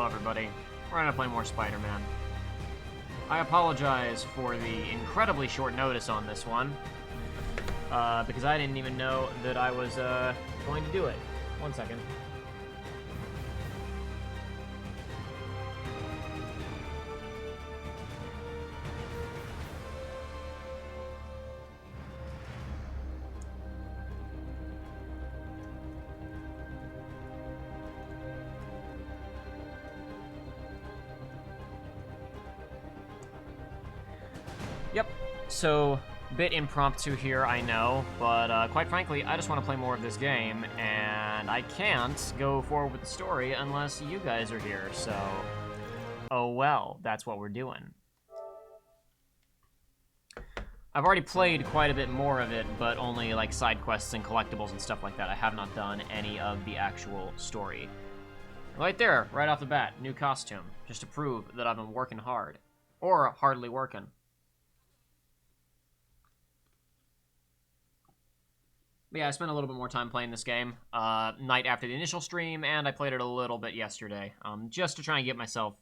everybody. We're gonna play more Spider-Man. I apologize for the incredibly short notice on this one, because I didn't even know that I was going to do it. 1 second. Yep, so, bit impromptu here, I know, but quite frankly, I just want to play more of this game, and I can't go forward with the story unless you guys are here, so, oh well, that's what we're doing. I've already played quite a bit more of it, but only like side quests and collectibles and stuff like that. I have not done any of the actual story. Right there, right off the bat, new costume, just to prove that I've been working hard, or hardly working. But yeah, I spent a little bit more time playing this game night after the initial stream, and I played it a little bit yesterday, just to try and get myself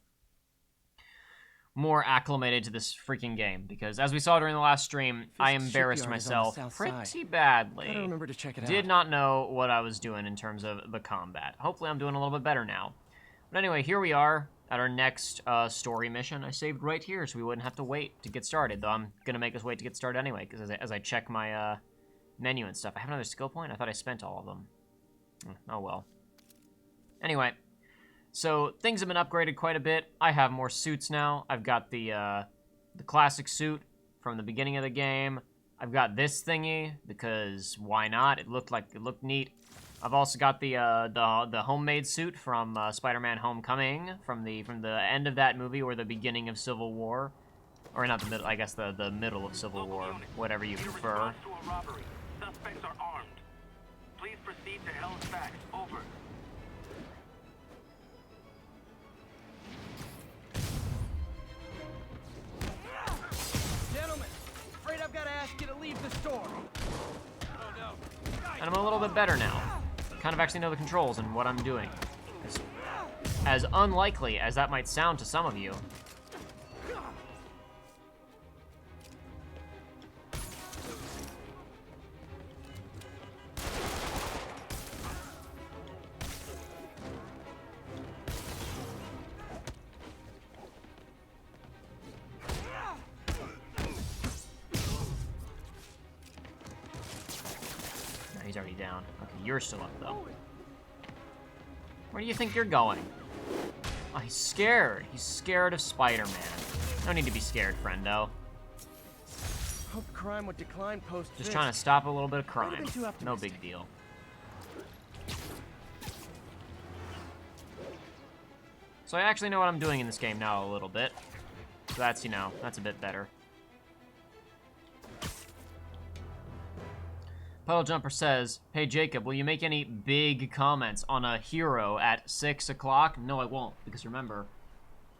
more acclimated to this freaking game, because as we saw during the last stream, I embarrassed myself pretty badly. I remember to check it out. Did not know what I was doing in terms of the combat. Hopefully I'm doing a little bit better now. But anyway, here we are at our next story mission. I saved right here so we wouldn't have to wait to get started, though I'm going to make us wait to get started anyway, because as I check my menu and stuff. I have another skill point? I thought I spent all of them. Oh well. Anyway, so things have been upgraded quite a bit. I have more suits now. I've got the classic suit from the beginning of the game. I've got this thingy because why not? It looked neat. I've also got the homemade suit from Spider-Man: Homecoming from the end of that movie or the beginning of Civil War, or not the middle. I guess the middle of Civil War, whatever you prefer. Suspects are armed. Please proceed to Halifax. Over. Gentlemen, afraid I've got to ask you to leave the store. Oh no. And I'm a little bit better now. Kind of actually know the controls and what I'm doing. As unlikely as that might sound to some of you. He's already down. Okay, you're still up, though. Where do you think you're going? Oh, he's scared. He's scared of Spider-Man. No need to be scared, friendo. Hope crime would decline post. Just trying to stop a little bit of crime. No big deal. So I actually know what I'm doing in this game now a little bit. So that's, you know, that's a bit better. Puddle Jumper says, "Hey Jacob, will you make any big comments on a hero at 6 o'clock? No, I won't, because remember,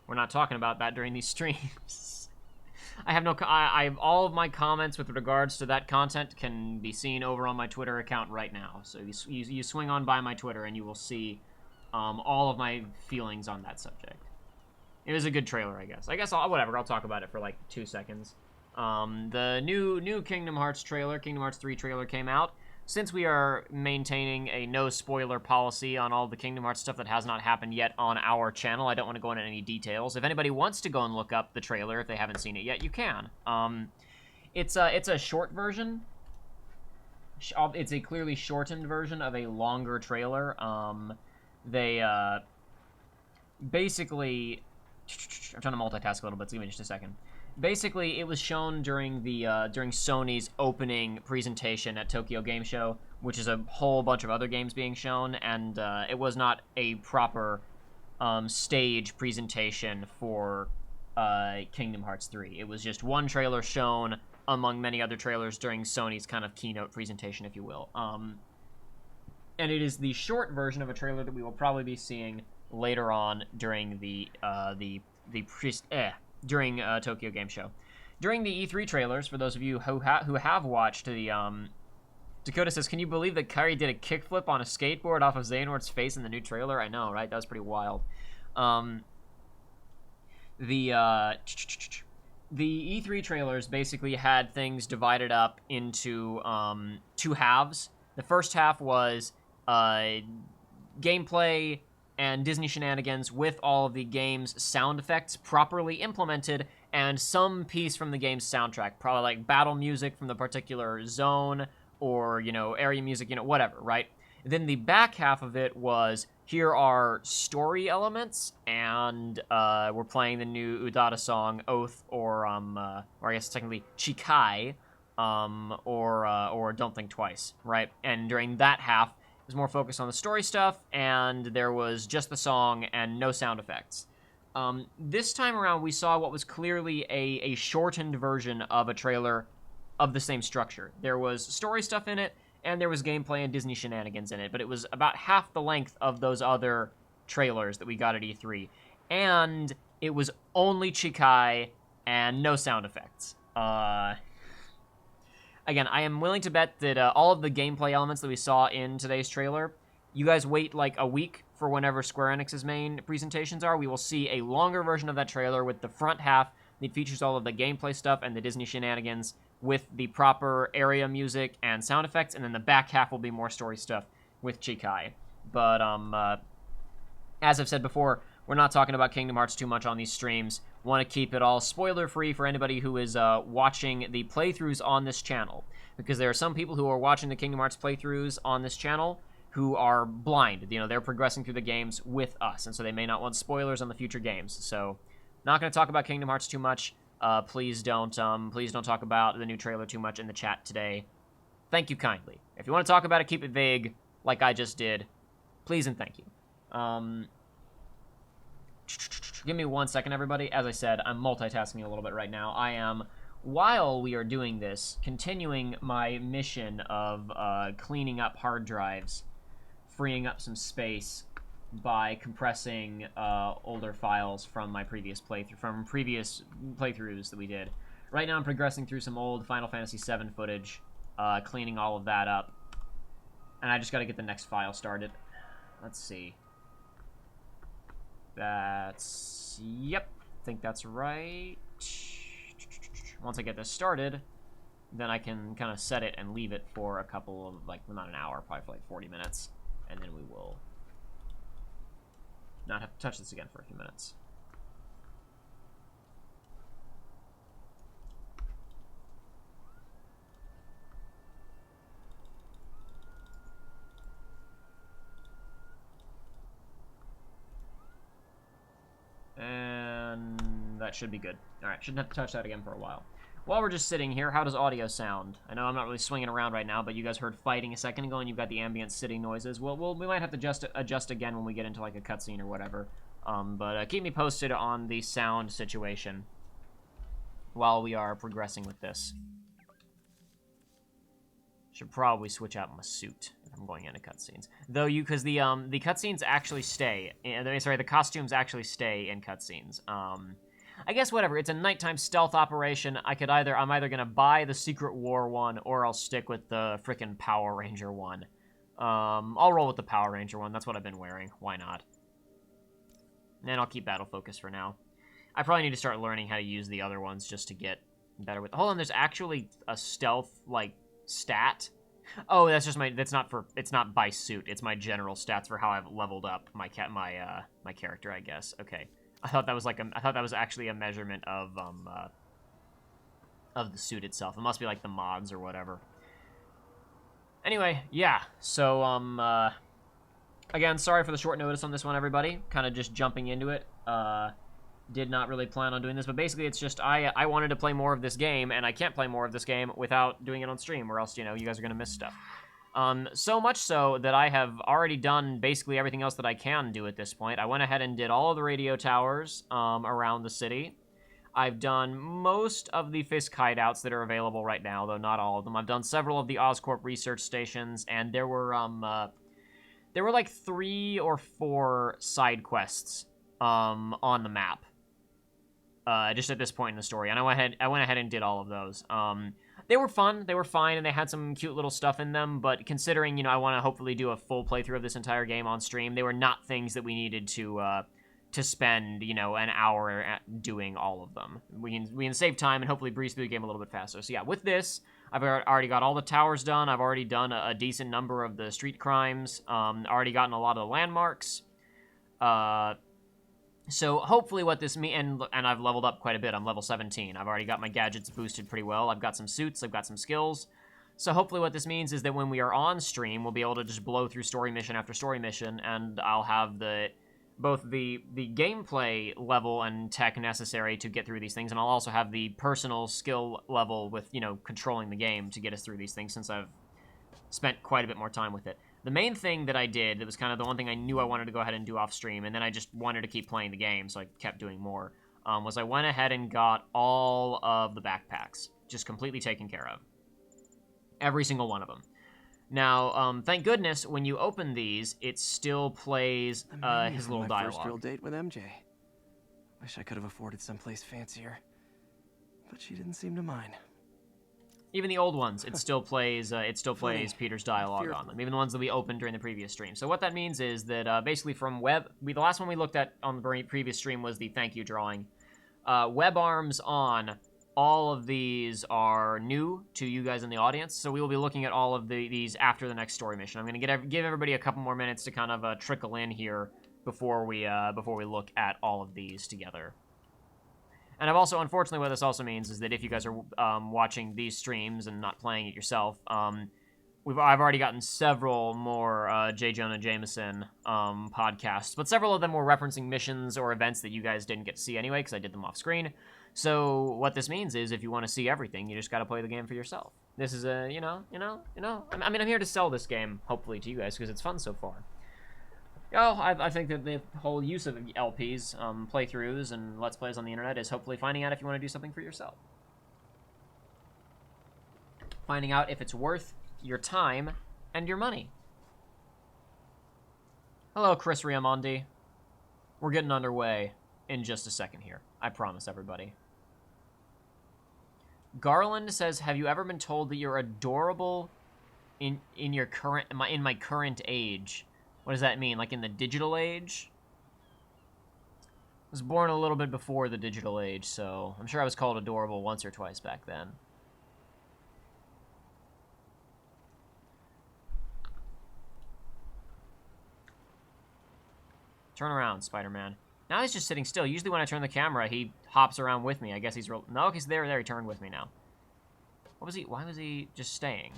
we're not talking about that during these streams. I have all of my comments with regards to that content can be seen over on my Twitter account right now. So you swing on by my Twitter and you will see all of my feelings on that subject. It was a good trailer, I guess. Whatever, I'll talk about it for like 2 seconds. The new Kingdom Hearts trailer, Kingdom Hearts 3 trailer came out. Since we are maintaining a no spoiler policy on all the Kingdom Hearts stuff that has not happened yet on our channel, I don't want to go into any details. If anybody wants to go and look up the trailer if they haven't seen it yet, you can. It's a short version. It's a clearly shortened version of a longer trailer. They basically, I'm trying to multitask a little bit, so give me just a second. Basically, it was shown during Sony's opening presentation at Tokyo Game Show, which is a whole bunch of other games being shown, and it was not a proper stage presentation for Kingdom Hearts 3. It was just one trailer shown among many other trailers during Sony's kind of keynote presentation, if you will. And it is the short version of a trailer that we will probably be seeing later on during during Tokyo Game Show. During the E3 trailers, for those of you who have watched the, Dakota says, "Can you believe that Kairi did a kickflip on a skateboard off of Xehanort's face in the new trailer?" I know, right? That was pretty wild. The E3 trailers basically had things divided up into two halves. The first half was gameplay and Disney shenanigans with all of the game's sound effects properly implemented, and some piece from the game's soundtrack, probably like battle music from the particular zone, or, area music, whatever, right? Then the back half of it was, here are story elements, and we're playing the new Udata song, Oath, or I guess technically Chikai, or Don't Think Twice, right? And during that half, it was more focused on the story stuff, and there was just the song and no sound effects. This time around, we saw what was clearly a shortened version of a trailer of the same structure. There was story stuff in it, and there was gameplay and Disney shenanigans in it, but it was about half the length of those other trailers that we got at E3. And it was only Chikai and no sound effects. Again, I am willing to bet that all of the gameplay elements that we saw in today's trailer, you guys wait like a week for whenever Square Enix's main presentations are. We will see a longer version of that trailer with the front half that features all of the gameplay stuff and the Disney shenanigans with the proper area music and sound effects, and then the back half will be more story stuff with Chikai. But, as I've said before, we're not talking about Kingdom Hearts too much on these streams. Want to keep it all spoiler-free for anybody who is watching the playthroughs on this channel, because there are some people who are watching the Kingdom Hearts playthroughs on this channel who are blind. They're progressing through the games with us, and so they may not want spoilers on the future games. So, not going to talk about Kingdom Hearts too much. Please don't talk about the new trailer too much in the chat today. Thank you kindly. If you want to talk about it, keep it vague, like I just did. Please and thank you. Give me 1 second, everybody. As I said, I'm multitasking a little bit right now. I am, while we are doing this, continuing my mission of cleaning up hard drives, freeing up some space by compressing older files from my previous playthroughs that we did. Right now I'm progressing through some old Final Fantasy VII footage, cleaning all of that up, and I just gotta get the next file started. Let's see. Yep, I think that's right. Once I get this started, then I can kind of set it and leave it for a couple of, not an hour, probably for 40 minutes, and then we will not have to touch this again for a few minutes. And that should be good. Alright, shouldn't have to touch that again for a while. While we're just sitting here, how does audio sound? I know I'm not really swinging around right now, but you guys heard fighting a second ago, and you've got the ambient sitting noises. Well, we might have to adjust again when we get into, a cutscene or whatever. But keep me posted on the sound situation while we are progressing with this. Should probably switch out my suit if I'm going into cutscenes. Though because the cutscenes actually stay. Sorry, the costumes actually stay in cutscenes. I guess whatever. It's a nighttime stealth operation. I'm either gonna buy the Secret War one, or I'll stick with the frickin' Power Ranger one. I'll roll with the Power Ranger one. That's what I've been wearing. Why not? And I'll keep Battle Focus for now. I probably need to start learning how to use the other ones just to get better with. Hold on, there's actually a stealth stat. Oh, that's just it's not by suit. It's my general stats for how I've leveled up my character, I guess. Okay. I thought that was actually a measurement of the suit itself. It must be like the mods or whatever. Anyway, yeah. So again, sorry for the short notice on this one, everybody. Kind of just jumping into it. Did not really plan on doing this, but basically it's just I wanted to play more of this game, and I can't play more of this game without doing it on stream, or else, you guys are going to miss stuff. So much so that I have already done basically everything else that I can do at this point. I went ahead and did all of the radio towers around the city. I've done most of the Fisk hideouts that are available right now, though not all of them. I've done several of the Oscorp research stations, and there were like 3 or 4 side quests on the map. Just at this point in the story, and I went ahead and did all of those. They were fun, they were fine, and they had some cute little stuff in them, but considering, I want to hopefully do a full playthrough of this entire game on stream, they were not things that we needed to to spend, you know, an hour doing all of them. We can save time and hopefully breeze through the game a little bit faster. So yeah, with this, I've already got all the towers done. I've already done a decent number of the street crimes. Already gotten a lot of the landmarks. So hopefully what this means, and I've leveled up quite a bit. I'm level 17. I've already got my gadgets boosted pretty well. I've got some suits. I've got some skills. So hopefully what this means is that when we are on stream, we'll be able to just blow through story mission after story mission, and I'll have both the gameplay level and tech necessary to get through these things, and I'll also have the personal skill level with, you know, controlling the game to get us through these things, since I've spent quite a bit more time with it. The main thing that I did, that was kind of the one thing I knew I wanted to go ahead and do off stream, and then I just wanted to keep playing the game, so I kept doing more, was I went ahead and got all of the backpacks, just completely taken care of. Every single one of them. Now, thank goodness, when you open these, it still plays his little dialogue. First real date with MJ. Wish I could have afforded someplace fancier, but she didn't seem to mind. Even the old ones, it still plays. Peter's dialogue on them. Even the ones that we opened during the previous stream. So what that means is that basically from the last one we looked at on the previous stream was the thank you drawing. Web arms on. All of these are new to you guys in the audience, so we will be looking at all of these after the next story mission. I'm going to give everybody a couple more minutes to kind of trickle in here before we look at all of these together. And unfortunately, what this also means is that if you guys are watching these streams and not playing it yourself, I've already gotten several more J. Jonah Jameson podcasts, but several of them were referencing missions or events that you guys didn't get to see anyway, because I did them off screen. So what this means is, if you want to see everything, you just got to play the game for yourself. This is I mean, I'm here to sell this game, hopefully, to you guys, because it's fun so far. I think that the whole use of LPs, playthroughs, and Let's Plays on the internet is hopefully finding out if you want to do something for yourself. Finding out if it's worth your time and your money. Hello, Chris Riamondi. We're getting underway in just a second here. I promise, everybody. Garland says, have you ever been told that you're adorable in my current age? What does that mean? Like in the digital age? I was born a little bit before the digital age, so I'm sure I was called adorable once or twice back then. Turn around, Spider-Man. Now he's just sitting still. Usually when I turn the camera, he hops around with me. I guess he's no, he's there. He turned with me now. Why was he just staying?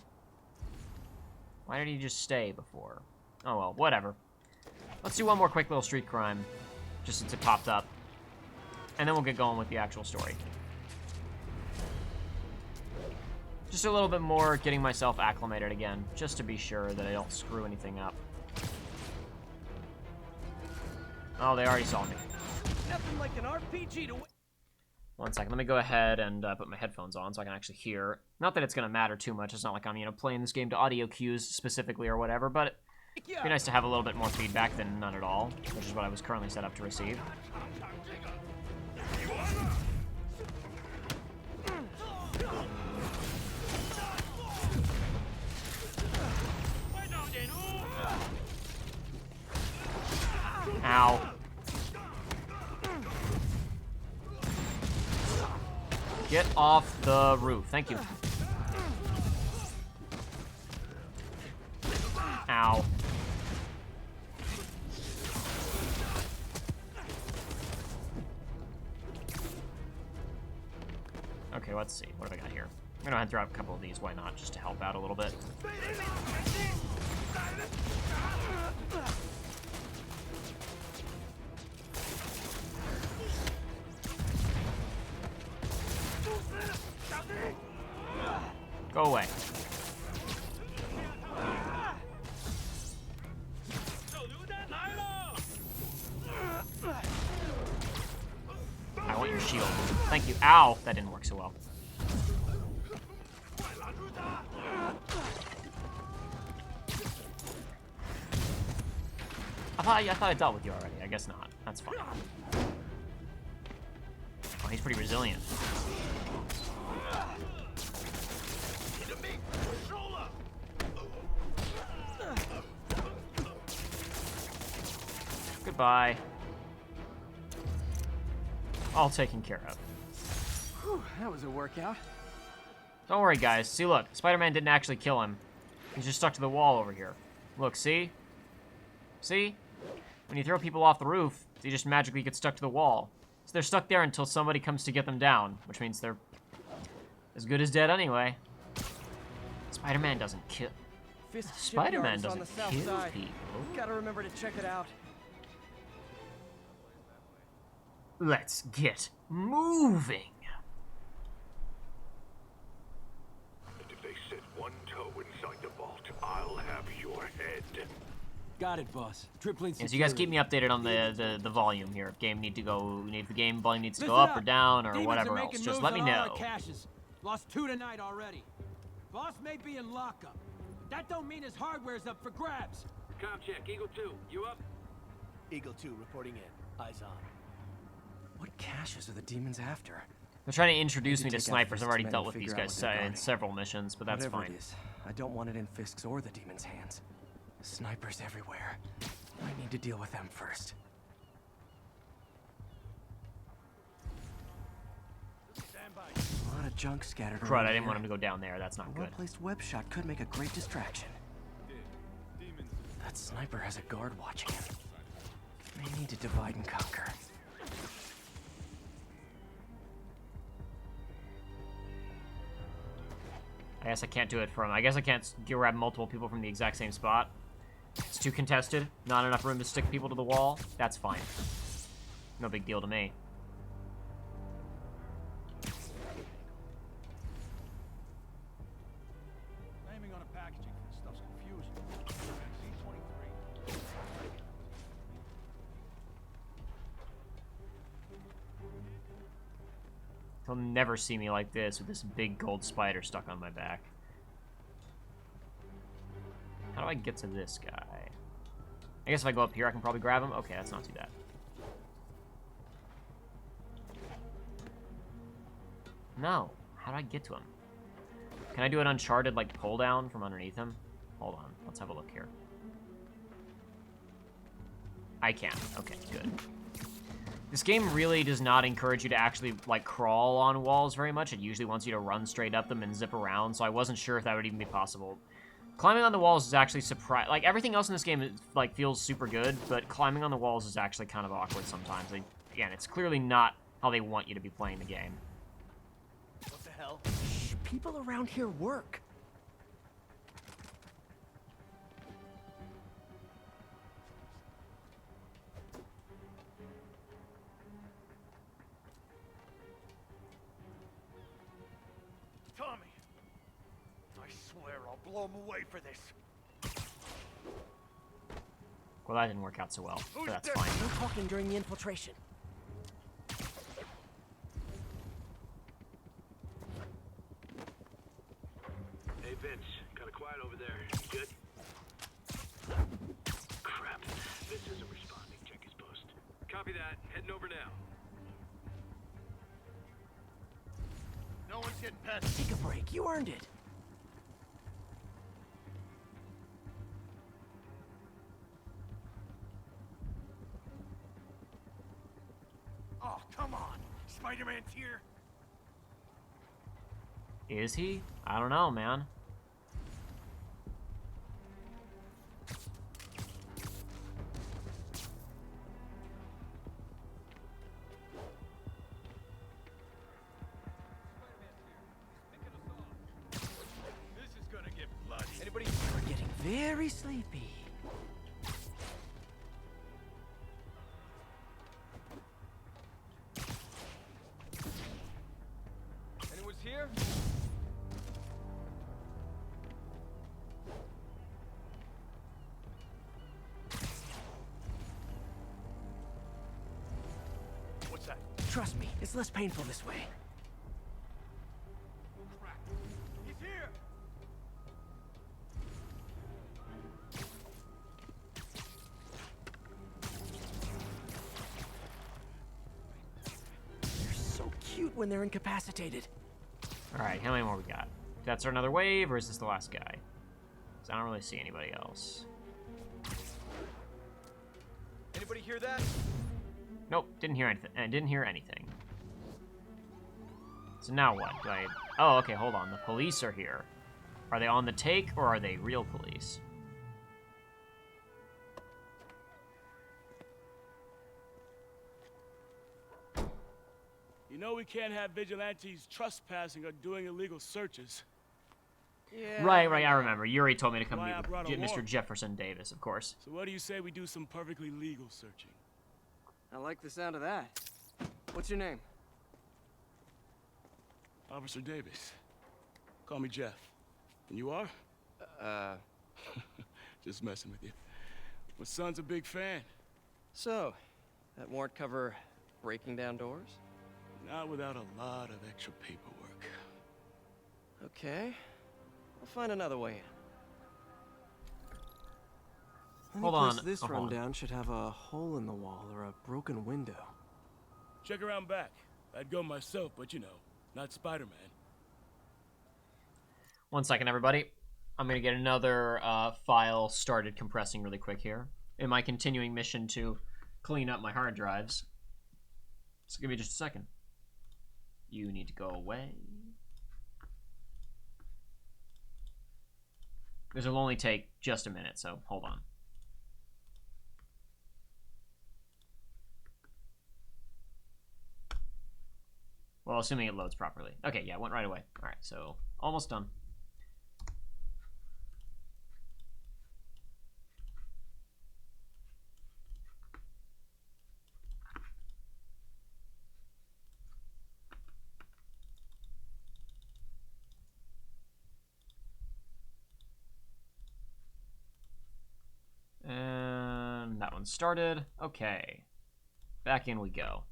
Why did he just stay before? Oh, well, whatever. Let's do one more quick little street crime, just since it popped up. And then we'll get going with the actual story. Just a little bit more getting myself acclimated again, just to be sure that I don't screw anything up. Oh, they already saw me. Nothing like an RPG to... One second, let me go ahead and put my headphones on so I can actually hear. Not that it's going to matter too much. It's not like I'm, playing this game to audio cues specifically or whatever, but it'd be nice to have a little bit more feedback than none at all, which is what I was currently set up to receive. Ow. Get off the roof. Thank you. Ow. Okay, let's see. What have I got here? I'm gonna go ahead and throw out a couple of these. Why not? Just to help out a little bit. Go away. I want your shield. Thank you. Ow! That didn't work so well. I thought I dealt with you already. I guess not. That's fine. Oh, he's pretty resilient. Goodbye. all taken care of. Whew, that was a workout. Don't worry, guys. See, look, Spider-Man didn't actually kill him. He's just stuck to the wall over here. Look, see? See? When you throw people off the roof, they just magically get stuck to the wall. So they're stuck there until somebody comes to get them down, which means they're as good as dead anyway. Spider-Man doesn't kill... Spider-Man doesn't kill people. Gotta remember to check it out. Let's get moving. And if they set one toe inside the vault, I'll have your head. Got it, boss. Tripling So you guys keep me updated on the volume here. If game need to go, if the game volume needs to go up or down or whatever else, just let me know. Lost 2 tonight already. Boss may be in lockup. That don't mean his hardware's up for grabs. Com check, Eagle 2, you up? Eagle 2 reporting in. Eyes on. What caches are the demons after? They're trying to introduce me to Take out snipers. I've already Fisk's dealt men with and these figure out guys what they're in guarding. several missions, but that's Whatever fine. it is, I don't want it in Fisk's or the demons' hands. Snipers everywhere. I need to deal with them first. A lot of junk scattered Crud, around I didn't here. want him to go down there. That's not A good. well-placed web shot could make a great distraction. That sniper has a guard watching him. May need to divide and conquer. I guess I can't do it from... I guess I can't grab multiple people from the exact same spot. It's too contested. Not enough room to stick people to the wall. That's fine. No big deal to me. Naming on a packaging for this stuff's confusing. C-23. He'll never see me like this with this big gold spider stuck on my back. How do I get to this guy? I guess if I go up here, I can probably grab him. Okay, that's not too bad. No. How do I get to him? Can I do an Uncharted, like, pull down from underneath him? Hold on. Let's have a look here. I can. Okay, good. This game really does not encourage you to actually, like, crawl on walls very much. It usually wants you to run straight up them and zip around, so I wasn't sure if that would even be possible. Climbing on the walls is actually like, everything else in this game, like, feels super good, but climbing on the walls is actually kind of awkward sometimes. Like, again, it's clearly not how they want you to be playing the game. What the hell? Shh, people around here work. Tommy! I swear I'll blow him away for this. Well, that didn't work out so well, but that's fine. No talking during the infiltration. Hey, Vince, kinda quiet over there. You good? Crap. Vince isn't responding. Check his post. Copy that. Heading over now. No one's getting past. Take a break. You earned it. Oh, come on. Spider-Man's here. Is he? I don't know, man. This is gonna get bloody. Anybody? We're getting very sleepy. Anyone's here? What's that? Trust me, it's less painful this way. Crap. He's here! They're so cute when they're incapacitated. Alright, how many more we got? That's another wave, or is this the last guy? 'Cause I don't really see anybody else. Anybody hear that? Nope, didn't hear anything. So now what? Do I... Oh, okay, hold on. The police are here. Are they on the take, or are they real police? You know we can't have vigilantes trespassing or doing illegal searches. Yeah. Right, I remember. Yuri told me to come Why I meet brought with a Mr. warrant. Jefferson Davis, of course. So what do you say we do some perfectly legal searching? I like the sound of that. What's your name? Officer Davis. Call me Jeff. And you are? Just messing with you. My son's a big fan. So, that warrant cover breaking down doors? Not without a lot of extra paperwork. Okay. I'll find another way in. Any Hold place on. this Hold on. rundown should have a hole in the wall or a broken window. Check around back. I'd go myself, but you know, not Spider-Man. 1 second, everybody. I'm going to get another file started compressing really quick here. In my continuing mission to clean up my hard drives. So give me just a second. You need to go away. This will only take just a minute, so hold on. Well, assuming it loads properly. Okay, yeah, it went right away. All right, so almost done. And that one started. Okay. Back in we go.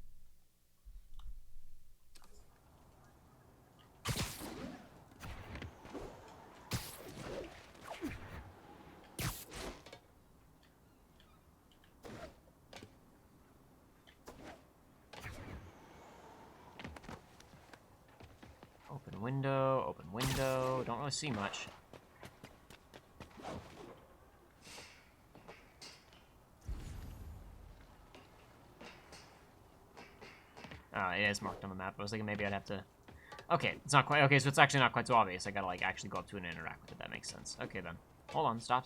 Open window, open window. Don't really see much. It is marked on the map. I was thinking maybe I'd have to... Okay, it's not quite... Okay, so it's actually not quite so obvious. I gotta, like, actually go up to it and interact with it. That makes sense. Okay, then. Hold on. Stop.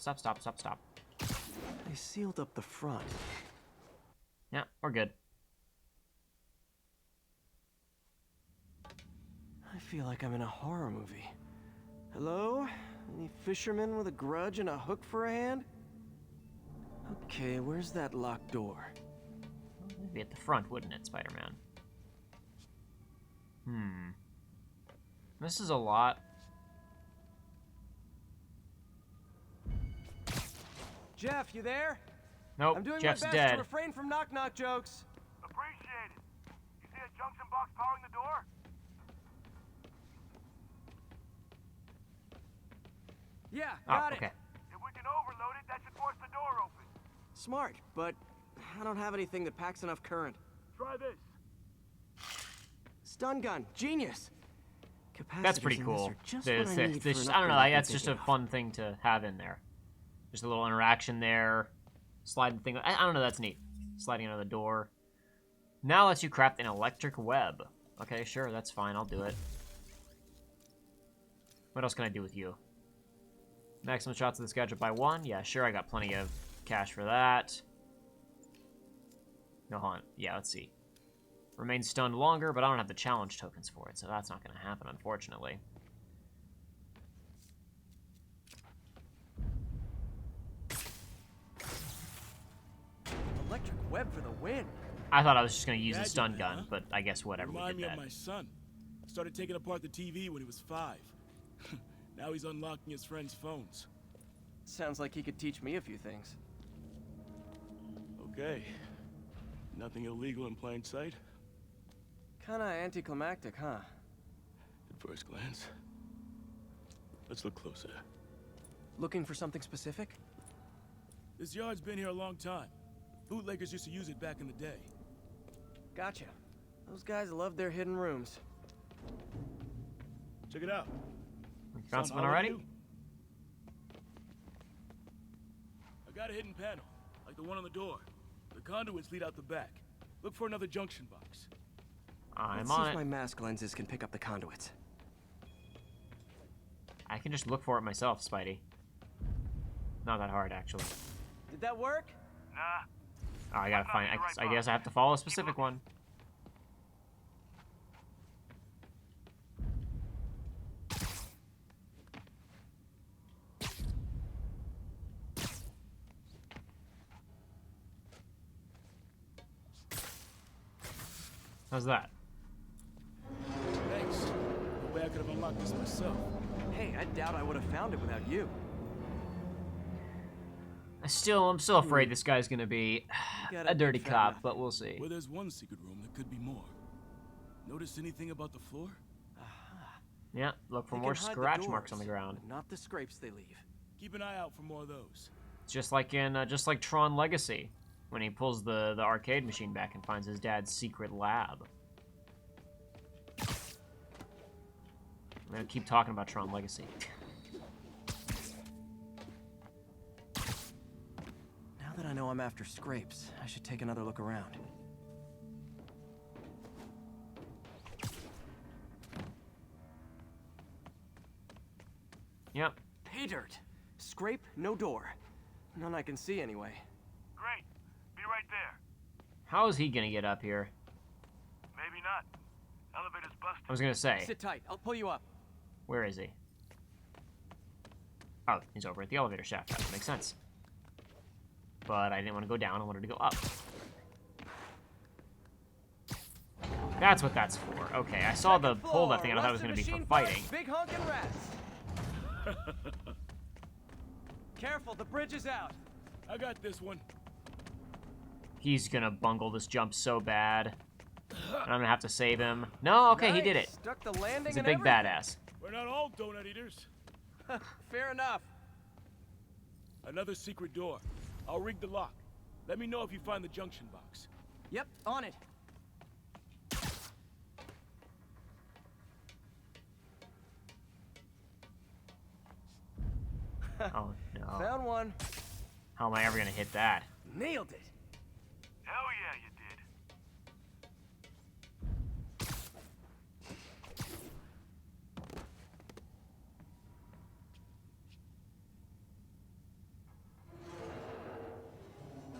They sealed up the front. Yeah, we're good. I feel like I'm in a horror movie. Hello? Any fisherman with a grudge and a hook for a hand? Okay, where's that locked door? It'd be at the front, wouldn't it, Spider-Man? This is a lot. Jeff, you there? Nope, I'm doing Jeff's my best dead. to refrain from knock-knock jokes. Appreciate it. You see a junction box powering the door? Yeah, Oh, got okay. it. If we can overload it, that should force the door open. Smart, but I don't have anything that packs enough current. Try this. Stun gun, genius. That's pretty Capacitors in this cool. are just what I need for an I don't know. upgrade That's I'm just a thinking of. fun thing to have in there. Just a little interaction there. Slide the thing. I don't know. That's neat. Sliding under the door. Now lets you craft an electric web. Okay, sure. That's fine. I'll do it. What else can I do with you? Maximum shots of this gadget by 1. Yeah, sure. I got plenty of cash for that. No, hold on. Yeah, let's see. Remain stunned longer, but I don't have the challenge tokens for it, so that's not going to happen, unfortunately. Electric web for the win. I thought I was just going to use the Gadget stun man, gun, huh? but I guess whatever, we Remind did me that. of my son. Started taking apart the TV when he was 5. Now he's unlocking his friends' phones. Sounds like he could teach me a few things. Okay. Nothing illegal in plain sight? Kinda anticlimactic, huh? At first glance. Let's look closer. Looking for something specific? This yard's been here a long time. Bootleggers used to use it back in the day. Gotcha. Those guys love their hidden rooms. Check it out. Found something Somehow already? new. I got a hidden panel, like the one on the door. The conduits lead out the back. Look for another junction box. I'm Let's see on if it. my mask lenses can pick up the conduits. I can just look for it myself, Spidey. Not that hard, actually. Did that work? Nah. Oh, I gotta find. I guess I have to follow a specific one. How's that? Thanks. No way I could have unlocked this myself. Hey, I doubt I would have found it without you. I'm still afraid this guy's gonna be Got a a dirty big fat cop, mouth. but we'll see. Well, there's one secret room. There could be more. Notice anything about the floor? Yeah, look for They more can hide the scratch marks on doors, the ground. but not the scrapes they leave. Keep an eye out for more of those. Just like in Tron Legacy, when he pulls the arcade machine back and finds his dad's secret lab. I'm gonna keep talking about Tron Legacy. Now that I know I'm after scrapes, I should take another look around. Yep. Pay dirt. Scrape, no door. None I can see anyway. Great. Be right there. How is he gonna get up here? Maybe not. Elevator's busted. I was gonna say, Sit tight, I'll pull you up. where is he? Oh, he's over at the elevator shaft. That makes sense. But I didn't want to go down. I wanted to go up. That's what that's for. Okay, I saw the pull that thing and I thought it was going to be for fighting. Big honkin' rats. Careful, the bridge is out. I got this one. He's going to bungle this jump so bad. And I'm going to have to save him. No, okay, he did it. Stuck the landing. He's a and big everything. badass. We're not all donut eaters. Fair enough. Another secret door. I'll rig the lock. Let me know if you find the junction box. Yep, on it. Oh, no. Found one. How am I ever going to hit that? Nailed it. Hell yeah, you did.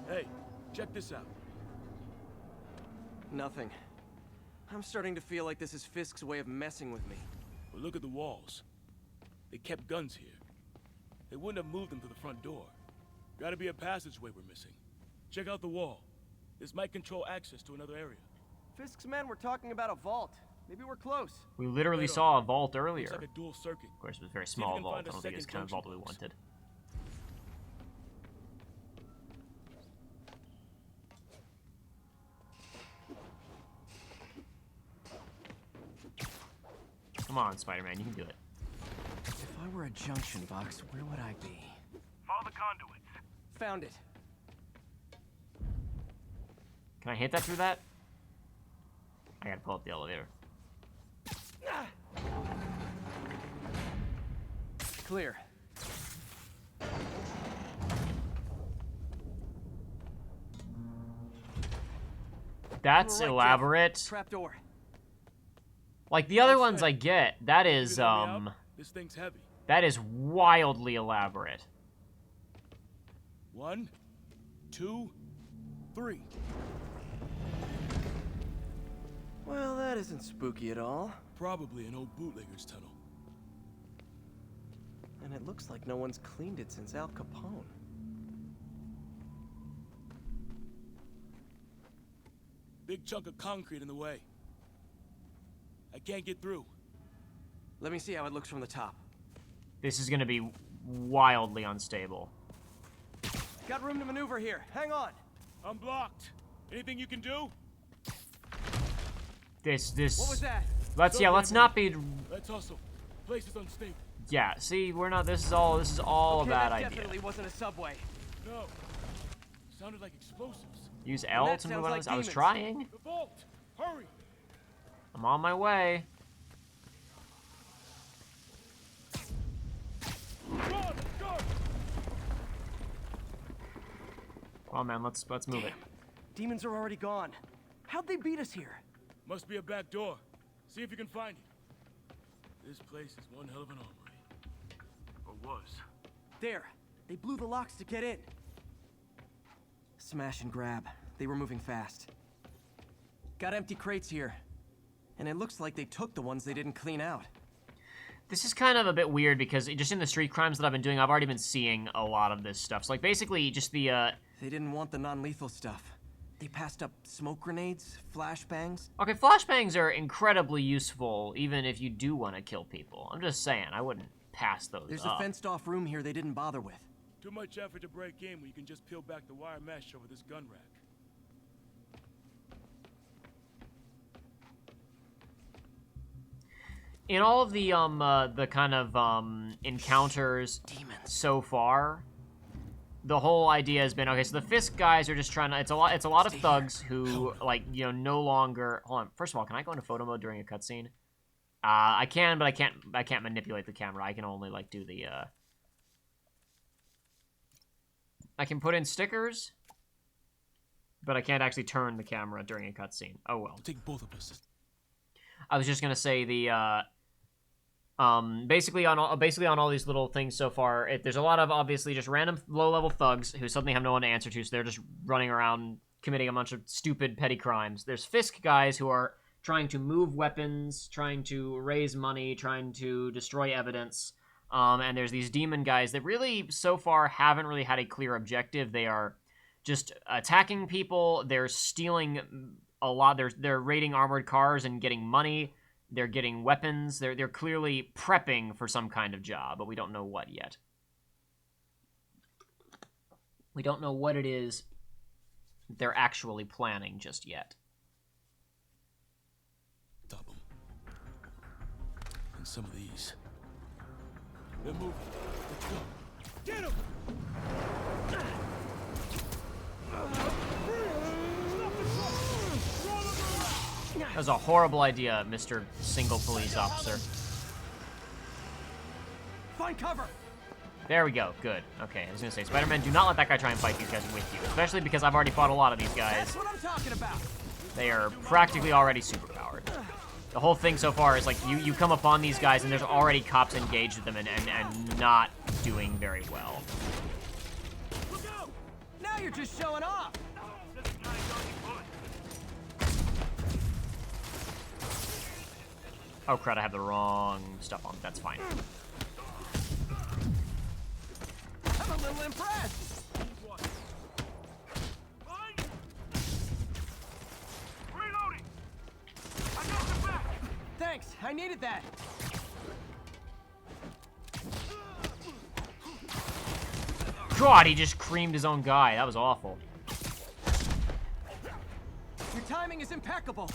Hey, check this out. Nothing. I'm starting to feel like this is Fisk's way of messing with me. Well, look at the walls. They kept guns here. They wouldn't have moved them to the front door. Gotta be a passageway we're missing. Check out the wall. This might control access to another area. Fisk's men were talking about a vault. Maybe we're close. We literally Right on. saw a vault earlier. Looks like a dual circuit. Of course, it was a very See if you small can vault. I find a don't think it's the second kind of vault we junction box. wanted. Come on, Spider-Man, you can do it. If I were a junction box, where would I be? Follow the conduits. Found it. Can I hit that through that? I gotta pull up the elevator. Clear. That's Right, Jeff. elaborate. Trapdoor. Like the other ones I get, that is Figure that way out? This thing's heavy. that is wildly elaborate. 1, 2, 3. Well, that isn't spooky at all. Probably an old bootlegger's tunnel. And it looks like no one's cleaned it since Al Capone. Big chunk of concrete in the way. I can't get through. Let me see how it looks from the top. This is gonna be wildly unstable. Got room to maneuver here. Hang on. I'm blocked. Anything you can do? This. What was that? Let's not be. Let's hustle. Place is unstable. Yeah, see, we're not. This is all Okay, a bad that idea. definitely wasn't a subway. No. Sounded like explosives. Use L that to move sounds on like this. I was demons. trying. The vault! Hurry! I'm on my way. Run! Go! Come on, man. Let's move it. Demons are already gone. How'd they beat us here? Must be a back door. See if you can find it. This place is one hell of an armory. Or was. There. They blew the locks to get in. Smash and grab. They were moving fast. Got empty crates here. And it looks like they took the ones they didn't clean out. This is kind of a bit weird because just in the street crimes that I've been doing, I've already been seeing a lot of this stuff. So, like, basically, just the, They didn't want the non-lethal stuff. They passed up smoke grenades, flashbangs. Okay, flashbangs are incredibly useful, even if you do want to kill people. I'm just saying, I wouldn't pass those There's up. a fenced-off room here they didn't bother with. Too much effort to break in when you can just peel back the wire mesh over this gun rack. In all of the kind of, encounters so far, the whole idea has been, okay, so the Fisk guys are just trying to, it's a lot of thugs who, like, you know, no longer, hold on, first of all, can I go into photo mode during a cutscene? I can, but I can't manipulate the camera. I can only, like, do the, I can put in stickers, but I can't actually turn the camera during a cutscene. Oh, well. Take both of us. I was just gonna say the, basically on all these little things so far, there's a lot of obviously just random low-level thugs who suddenly have no one to answer to, so they're just running around committing a bunch of stupid petty crimes. There's Fisk guys who are trying to move weapons, trying to raise money, trying to destroy evidence, and there's these demon guys that really so far haven't really had a clear objective. They are just attacking people. They're stealing a lot. They're raiding armored cars and getting money. They're getting weapons. They're clearly prepping for some kind of job, but we don't know what yet. We don't know what it is they're actually planning just yet. Stop them. And some of these. They're moving. Let's go. Get them! That was a horrible idea, Mr. Single Police Officer. Find cover! There we go. Good. Okay, I was gonna say, Spider-Man, do not let that guy try and fight these guys with you, especially because I've already fought a lot of these guys. That's what I'm talking about! They are practically already superpowered. The whole thing so far is like you come upon these guys and there's already cops engaged with them and not doing very well. Now you're just showing off! Oh crud, I have the wrong stuff on. That's fine. I'm a little impressed! Reloading! I got the back! Thanks, I needed that! God, he just creamed his own guy. That was awful. Your timing is impeccable!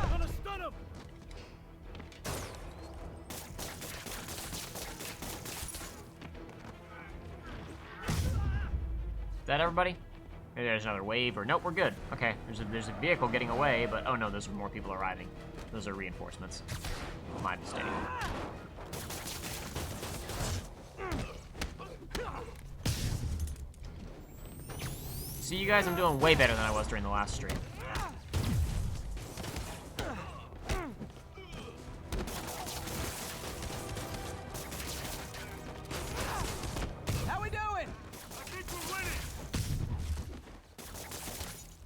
Gonna stun him! Is that everybody? Maybe there's another wave, or nope, we're good. Okay, there's a vehicle getting away, but oh no, those are more people arriving. Those are reinforcements. My mistake. See, you guys, I'm doing way better than I was during the last stream. How we doing? I think we're winning!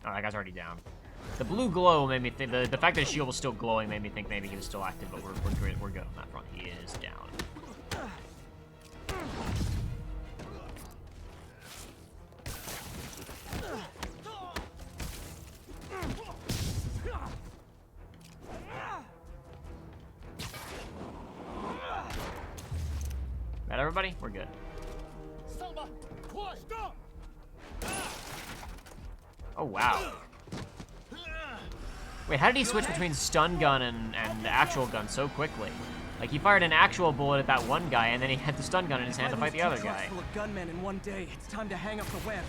Oh, that guy's already down. The blue glow made me think, the fact that his shield was still glowing made me think maybe he was still active, but we're good on that front. He is down. That everybody? We're good. Oh, wow. Wait, how did he switch between stun gun and the actual gun so quickly? Like, he fired an actual bullet at that one guy, and then he had the stun gun in his hand to fight the other guy. Full of gunmen in one day. It's time to hang up the web.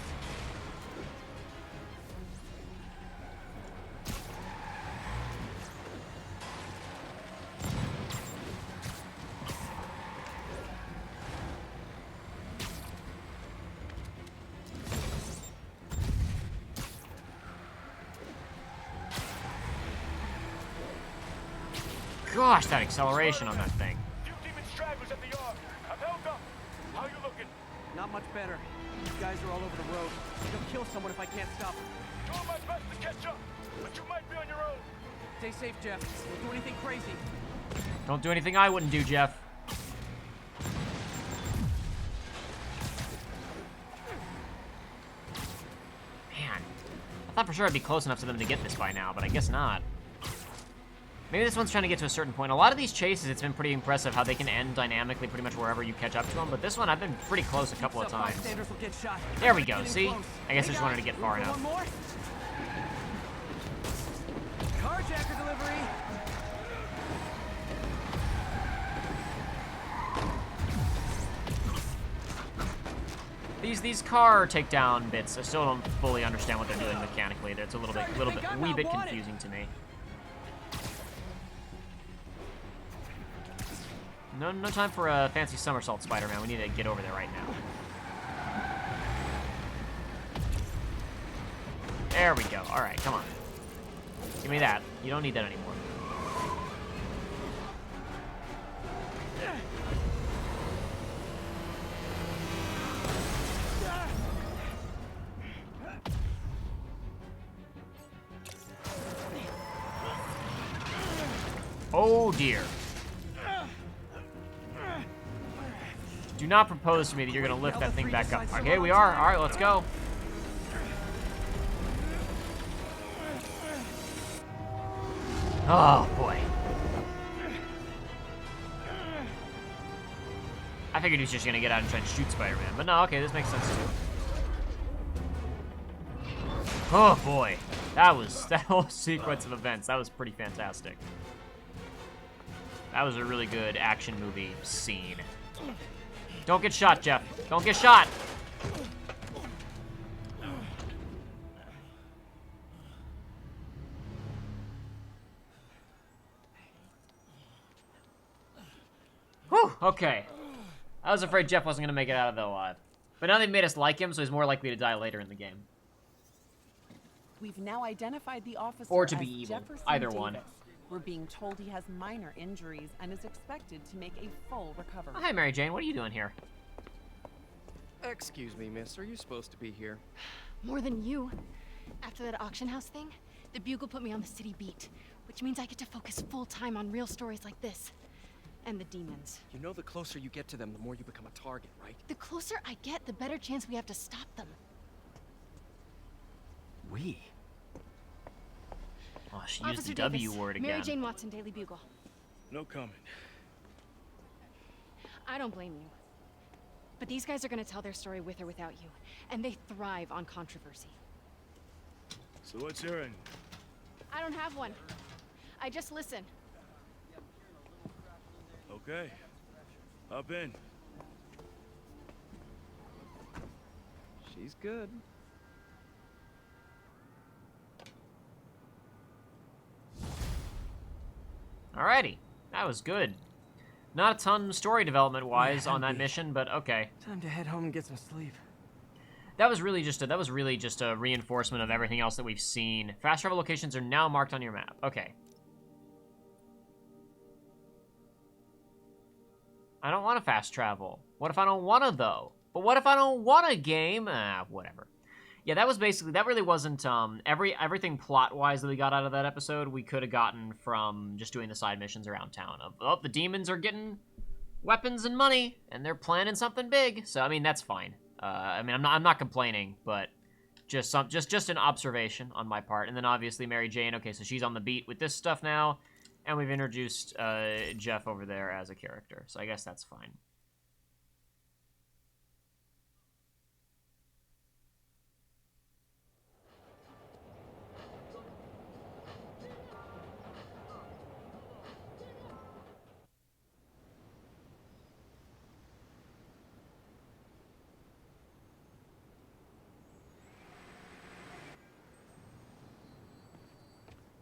Gosh, that acceleration on that thing. Few demon stragglers at the yard. I've held up. How you looking? Not much better. These guys are all over the road. They'll kill someone if I can't stop them. Doing my best to catch up, but you might be on your own. Stay safe, Jeff. Don't do anything crazy. Don't do anything I wouldn't do, Jeff. Man, I thought for sure I'd be close enough to them to get this by now, but I guess not. Maybe this one's trying to get to a certain point. A lot of these chases, it's been pretty impressive how they can end dynamically pretty much wherever you catch up to them, but this one I've been pretty close a couple of times. Will get shot. There we go, see? I guess I just wanted to get far One enough. more. Carjacker delivery. These car takedown bits, I still don't fully understand what they're doing mechanically. It's a wee bit confusing to me. No time for a fancy somersault, Spider-Man. We need to get over there right now. There we go. All right, come on. Give me that. You don't need that anymore. Oh dear. Do not propose to me that you're gonna lift that thing back up. Okay, we are. All right, let's go. Oh boy. I figured he was just gonna get out and try to shoot Spider-Man, but no, okay, this makes sense too. Oh boy, that whole sequence of events, that was pretty fantastic. That was a really good action movie scene. Don't get shot, Jeff. Don't get shot. Whew, okay. I was afraid Jeff wasn't gonna make it out of there alive. But now they've made us like him, so he's more likely to die later in the game. We've now identified the officer Or to as be evil. Jefferson Either Davis. one. We're being told he has minor injuries and is expected to make a full recovery. Oh, hi, Mary Jane. What are you doing here? Excuse me, miss. Are you supposed to be here? More than you. After that auction house thing, the Bugle put me on the city beat, which means I get to focus full time on real stories like this. And the demons. You know the closer you get to them, the more you become a target, right? The closer I get, the better chance we have to stop them. We? Oh, she used Officer the W Davis, word again. Mary Jane Watson, Daily Bugle. No comment. I don't blame you. But these guys are gonna tell their story with or without you. And they thrive on controversy. So what's your end? I don't have one. I just listen. Okay. Hop in. She's good. Alrighty. That was good. Not a ton story development-wise on that happy. mission, but okay. Time to head home and get some sleep. That was really just a reinforcement of everything else that we've seen. Fast travel locations are now marked on your map. Okay. I don't want to fast travel. What if I don't want to, though? But what if I don't want a game? Whatever. Yeah, that was basically, that really wasn't, everything plot-wise that we got out of that episode, we could have gotten from just doing the side missions around town. Oh, the demons are getting weapons and money, and they're planning something big. So, I mean, that's fine. I mean, I'm not complaining, but just an observation on my part. And then obviously Mary Jane, okay, so she's on the beat with this stuff now, and we've introduced Jeff over there as a character. So I guess that's fine.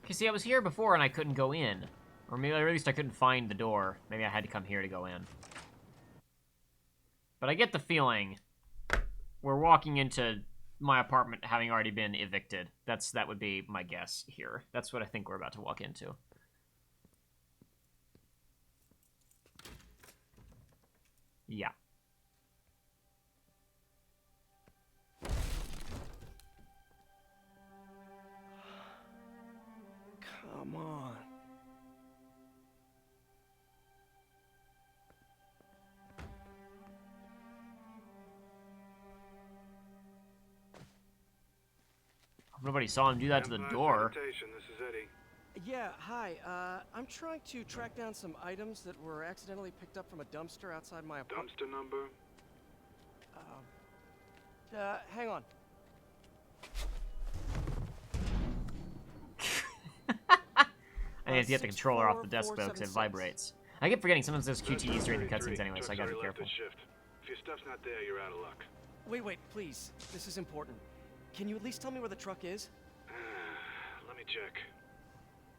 Okay, see, I was here before and I couldn't go in. Or maybe, or at least I couldn't find the door. Maybe I had to come here to go in. But I get the feeling we're walking into my apartment having already been evicted. That would be my guess here. That's what I think we're about to walk into. Yeah. Come on. Nobody saw him do that to the door. Sanitation, this is Eddie. Yeah, hi. I'm trying to track down some items that were accidentally picked up from a dumpster outside my apartment. Dumpster number? Hang on. I need to get the controller off the desk though, because it vibrates. I keep forgetting sometimes there's QTEs during the cutscenes anyway, so I gotta be careful. If your stuff's not there, you're out of luck. Wait, please. This is important. Can you at least tell me where the truck is? Let me check.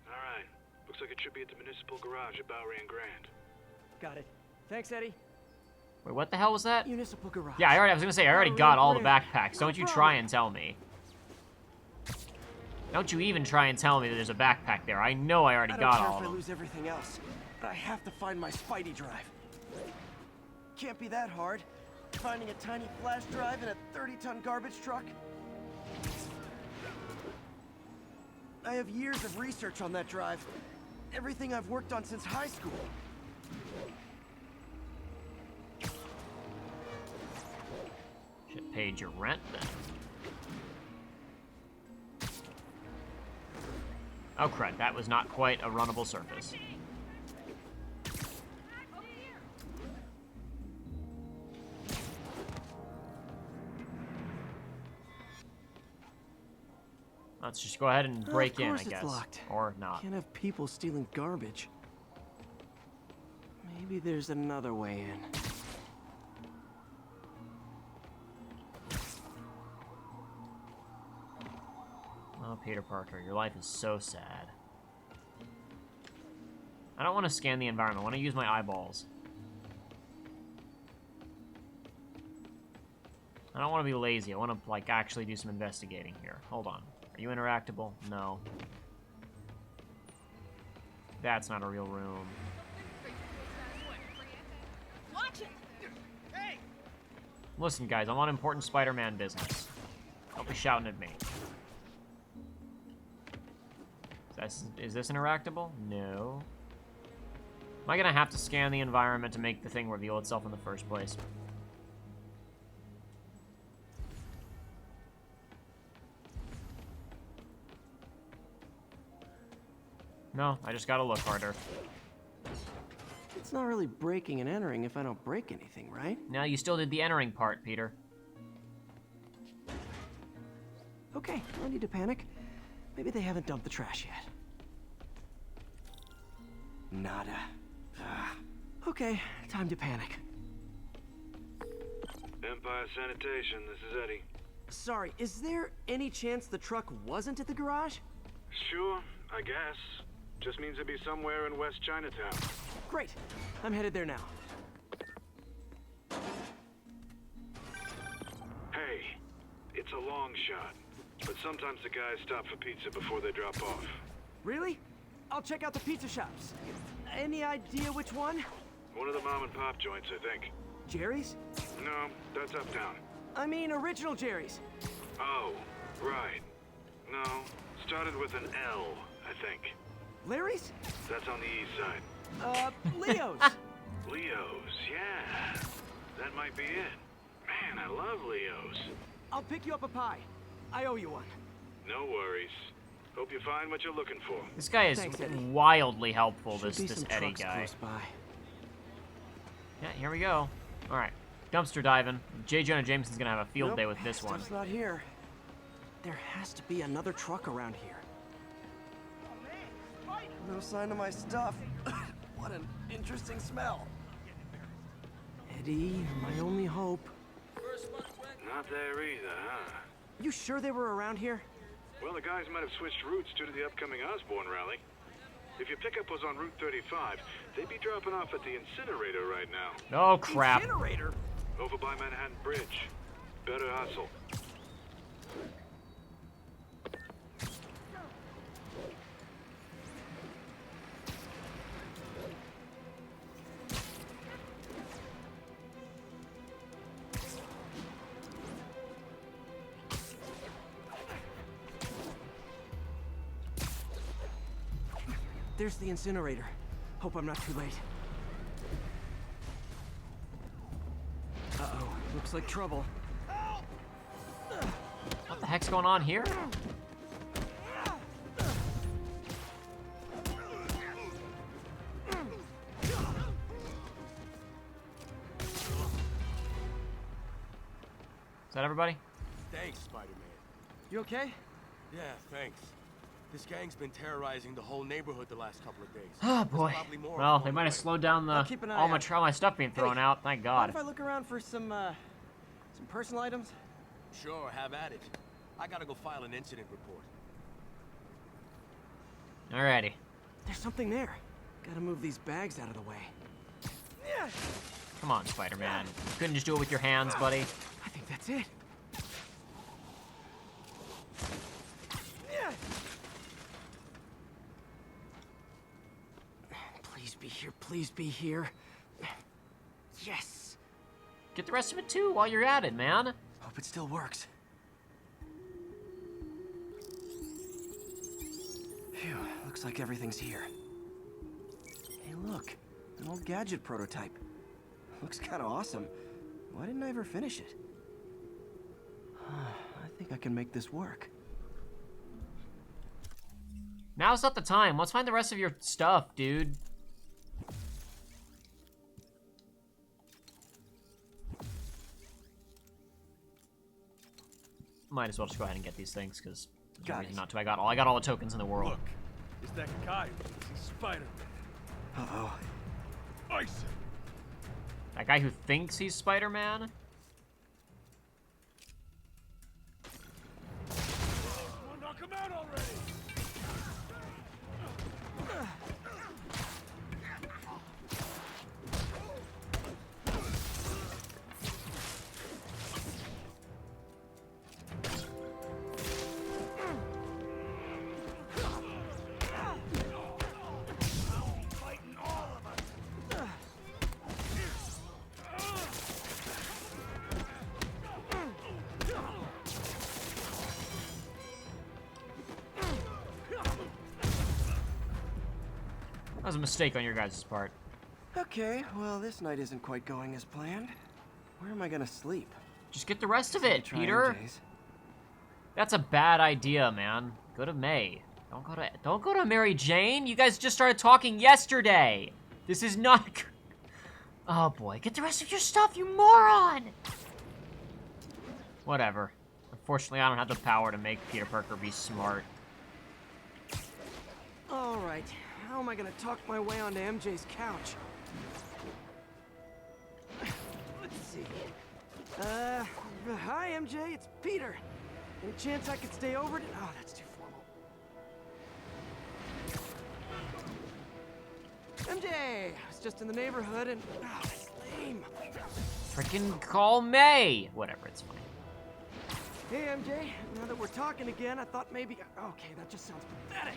Alright. Looks like it should be at the municipal garage at Bowery and Grand. Got it. Thanks, Eddie. Wait, what the hell was that? Municipal garage. Yeah, I was gonna say, I already got all the backpacks. Don't you try and tell me. Don't you even try and tell me that there's a backpack there. I know I already got all of I don't care if I them. lose everything else, but I have to find my Spidey drive. Can't be that hard. Finding a tiny flash drive in a 30-ton garbage truck. I have years of research on that drive. Everything I've worked on since high school. Should've paid your rent then. Oh crud, that was not quite a runnable surface. Let's just go ahead and break in, I guess. Locked. Or not. Can't have people stealing garbage. Maybe there's another way in. Oh, Peter Parker, your life is so sad. I don't want to scan the environment. I want to use my eyeballs. I don't want to be lazy. I want to, like, actually do some investigating here. Hold on. Are you interactable? No. That's not a real room. Listen, guys, I'm on important Spider-Man business. Don't be shouting at me. Is this interactable? No. Am I gonna have to scan the environment to make the thing reveal itself in the first place? No, I just gotta look harder. It's not really breaking and entering if I don't break anything, right? No, you still did the entering part, Peter. Okay, no need to panic. Maybe they haven't dumped the trash yet. Nada. Okay, time to panic. Empire Sanitation, this is Eddie. Sorry, is there any chance the truck wasn't at the garage? Sure, I guess. Just means it'd be somewhere in West Chinatown. Great, I'm headed there now. Hey, it's a long shot, but sometimes the guys stop for pizza before they drop off. Really? I'll check out the pizza shops. Any idea which one? One of the mom and pop joints, I think. Jerry's? No, that's uptown. I mean original Jerry's. Oh, right. No, started with an L, I think. Larry's? That's on the east side. Leo's. Leo's, yeah. That might be it. Man, I love Leo's. I'll pick you up a pie. I owe you one. No worries. Hope you find what you're looking for. This guy is Thanks, Eddie. wildly helpful, Should be this some Eddie trucks guy. close by. Yeah, here we go. Alright. Dumpster diving. J. Jonah Jameson's gonna have a field Nope, day with this one. stuff's not here. There has to be another truck around here. No sign of my stuff. What an interesting smell. Eddie, my only hope. Not there either, huh? You sure they were around here? Well, the guys might have switched routes due to the upcoming Osborne rally. If your pickup was on Route 35, they'd be dropping off at the incinerator right now. Oh, crap. Incinerator? Over by Manhattan Bridge. Better hustle. there's the incinerator. Hope I'm not too late. Uh-oh, looks like trouble. What the heck's going on here? Is that everybody? Thanks, Spider-Man. You okay? Yeah, thanks. This gang's been terrorizing the whole neighborhood the last couple of days. Oh boy. Probably more Well, of they them might on have the way. slowed down the I'll keep an eye all out. my stuff being thrown out. Thank Mind God. if I look around for some personal items? Sure, have at it. I gotta go file an incident report. Alrighty. There's something there. Gotta move these bags out of the way. Come on, Spider-Man. You couldn't just do it with your hands, buddy. I think that's it. Please be here, please be here. Yes! Get the rest of it too while you're at it, man. Hope it still works. Phew, looks like everything's here. Hey look, an old gadget prototype. Looks kinda awesome. Why didn't I ever finish it? I think I can make this work. Now's not the time. Let's find the rest of your stuff, dude. Might as well just go ahead and get these things, because there's no Got reason it. not to. I got all the tokens in the world. Look, it's that guy who thinks he's Spider-Man. Uh-oh. Ice him. That guy who thinks he's Spider-Man? Well, knock him out already. That was a mistake on your guys' part. Okay, well this night isn't quite going as planned. Where am I gonna sleep? Just get the rest of it, Try Peter. MJ's. That's a bad idea, man. Go to May. Don't go to Mary Jane. You guys just started talking yesterday. This is not good. Oh boy, get the rest of your stuff, you moron! Whatever. Unfortunately, I don't have the power to make Peter Parker be smart. Alright, how am I gonna talk my way onto MJ's couch? Let's see. Hi MJ, it's Peter. Any chance I could stay over? Oh, that's too formal. MJ! I was just in the neighborhood and... Oh, that's lame. Frickin' call May! Whatever, it's fine. Hey MJ, now that we're talking again, I thought maybe... Okay, that just sounds pathetic.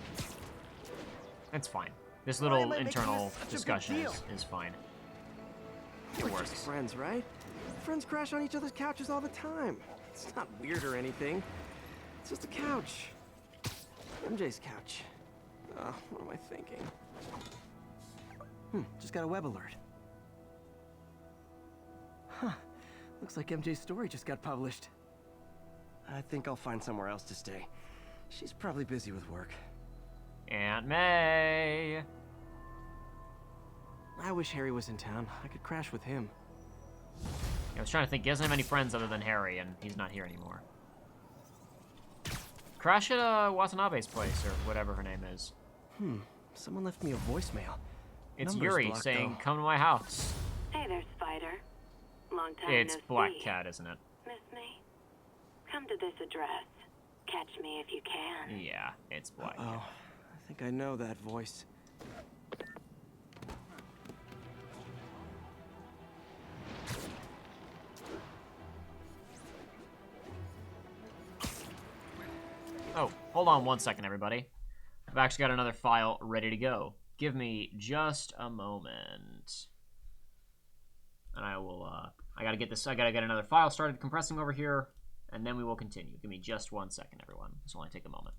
It's fine. This Why little am I making internal this such a big discussion deal? is fine. We're It just works. friends, right? Friends crash on each other's couches all the time. It's not weird or anything. It's just a couch. MJ's couch. Oh, what am I thinking? Just got a web alert. Huh. Looks like MJ's story just got published. I think I'll find somewhere else to stay. She's probably busy with work. Aunt May! I wish Harry was in town. I could crash with him. I was trying to think. He doesn't have any friends other than Harry, and he's not here anymore. Crash at Watanabe's place, or whatever her name is. Someone left me a voicemail. It's Number's Yuri blocked, saying, though. come to my house. Hey there, Spider. Long time It's no Black see. Cat, isn't it? Miss me? Come to this address. Catch me if you can. Yeah, it's Black Cat. Oh, I think I know that voice. Oh, hold on one second, everybody. I've actually got another file ready to go. Give me just a moment. And I will, I gotta get another file started compressing over here, and then we will continue. Give me just 1 second, everyone. This will only take a moment.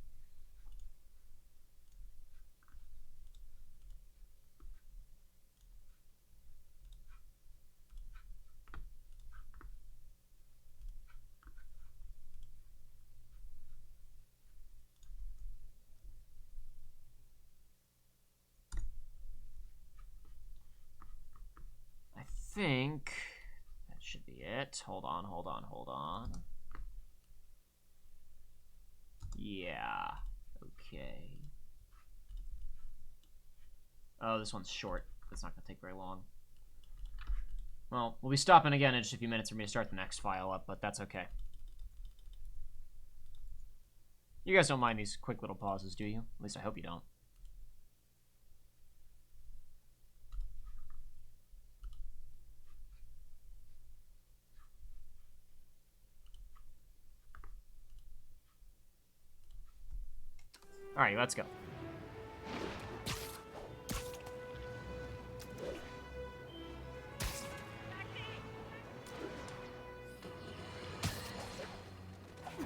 think that should be it. Hold on, hold on, hold on. Yeah. Okay. Oh, this one's short. That's not going to take very long. Well, we'll be stopping again in just a few minutes for me to start the next file up, but that's okay. You guys don't mind these quick little pauses, do you? At least I hope you don't. Alright, let's go.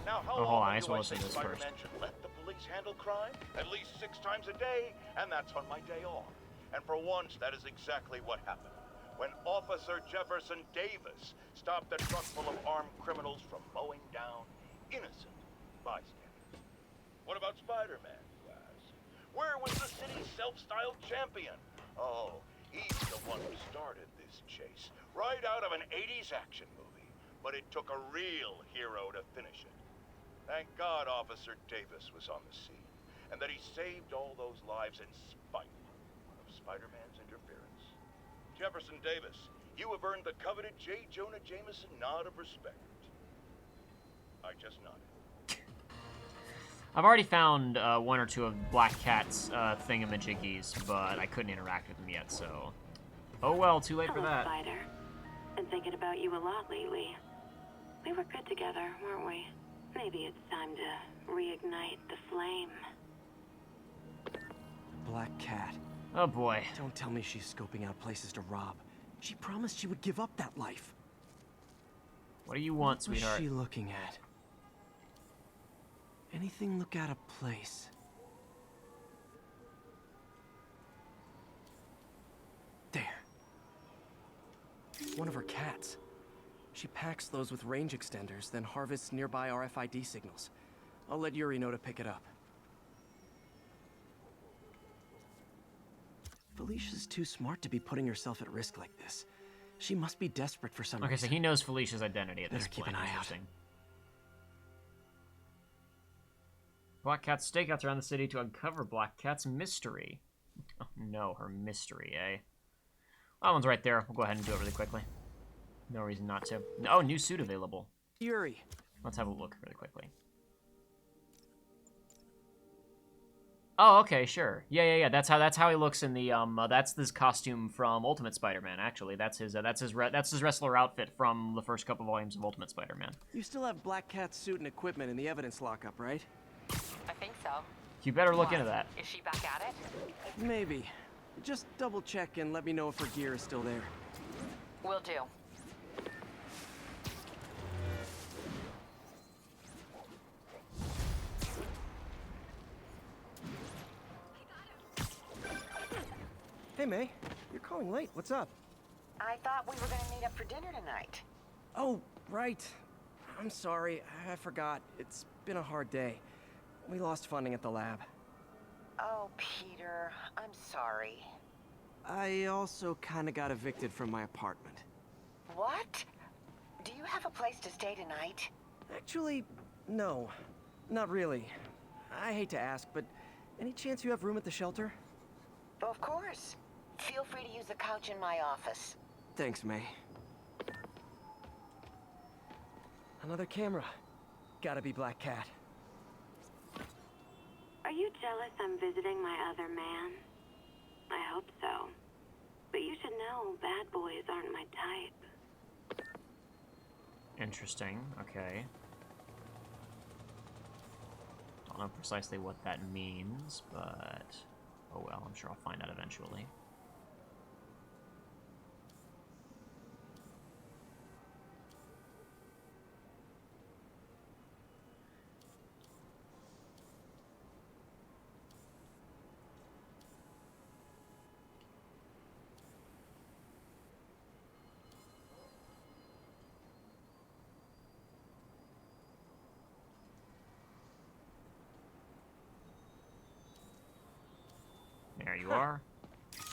Now, how Oh, hold on, I often just do wanna say listen to this Spider-Man first. should let the police handle crime? At least 6 times a day, and that's on my day off. And for once, that is exactly what happened. When Officer Jefferson Davis stopped a truck full of armed criminals from mowing down innocent bystanders. What about Spider-Man, you ask? Where was the city's self-styled champion? Oh, he's the one who started this chase, right out of an 80s action movie. But it took a real hero to finish it. Thank God Officer Davis was on the scene, and that he saved all those lives in spite of Spider-Man's interference. Jefferson Davis, you have earned the coveted J. Jonah Jameson nod of respect. I just nodded. I've already found 1 or 2 of Black Cat's thingamajiggies, but I couldn't interact with them yet, so... Oh well, too late for Hello, that. Spider. Been thinking about you a lot lately. We were good together, weren't we? Maybe it's time to reignite the flame. Black Cat. Oh boy. Don't tell me she's scoping out places to rob. She promised she would give up that life. What do you want, What was sweetheart? she looking at? Anything look out of place? There. One of her cats. She packs those with range extenders, then harvests nearby RFID signals. I'll let Yuri know to pick it up. Felicia's too smart to be putting herself at risk like this. She must be desperate for some Okay, so reason. he knows Felicia's identity at this Better keep point. an eye out. Interesting. Black Cat's stakeouts around the city to uncover Black Cat's mystery. Oh no, her mystery, eh? That one's right there. We'll go ahead and do it really quickly. No reason not to. Oh, new suit available. Yuri. Let's have a look really quickly. Oh, okay, sure. Yeah. That's how he looks in the that's this costume from Ultimate Spider-Man. Actually, that's his wrestler outfit from the first couple volumes of Ultimate Spider-Man. You still have Black Cat's suit and equipment in the evidence lockup, right? I think so. You better look into that. Is she back at it? Maybe. Just double check and let me know if her gear is still there. Will do. Hey, May. You're calling late. What's up? I thought we were going to meet up for dinner tonight. Oh, right. I'm sorry. I forgot. It's been a hard day. We lost funding at the lab. Oh, Peter, I'm sorry. I also kind of got evicted from my apartment. What? Do you have a place to stay tonight? Actually, no. Not really. I hate to ask, but any chance you have room at the shelter? Of course. Feel free to use the couch in my office. Thanks, May. Another camera. Gotta be Black Cat. Are you jealous I'm visiting my other man? I hope so. But you should know bad boys aren't my type. Interesting. Okay. Don't know precisely what that means, but oh well, I'm sure I'll find out eventually. There you are.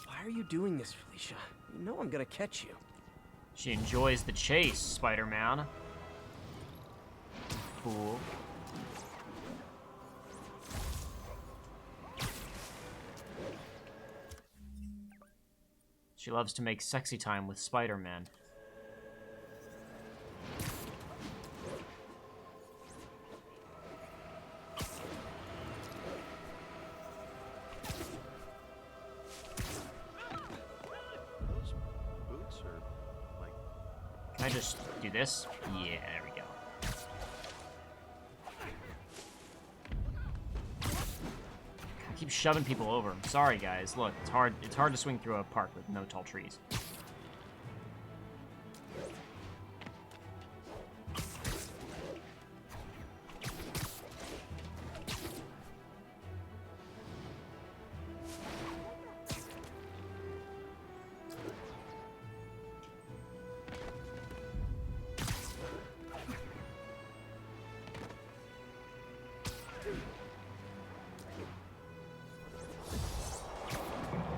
Why are you doing this, Felicia? You know I'm gonna catch you. She enjoys the chase, Spider-Man. Fool. She loves to make sexy time with Spider-Man. Those boots are like... Can I just do this? Yeah, there we go. I keep shoving people over. I'm sorry, guys. Look, it's hard to swing through a park with no tall trees.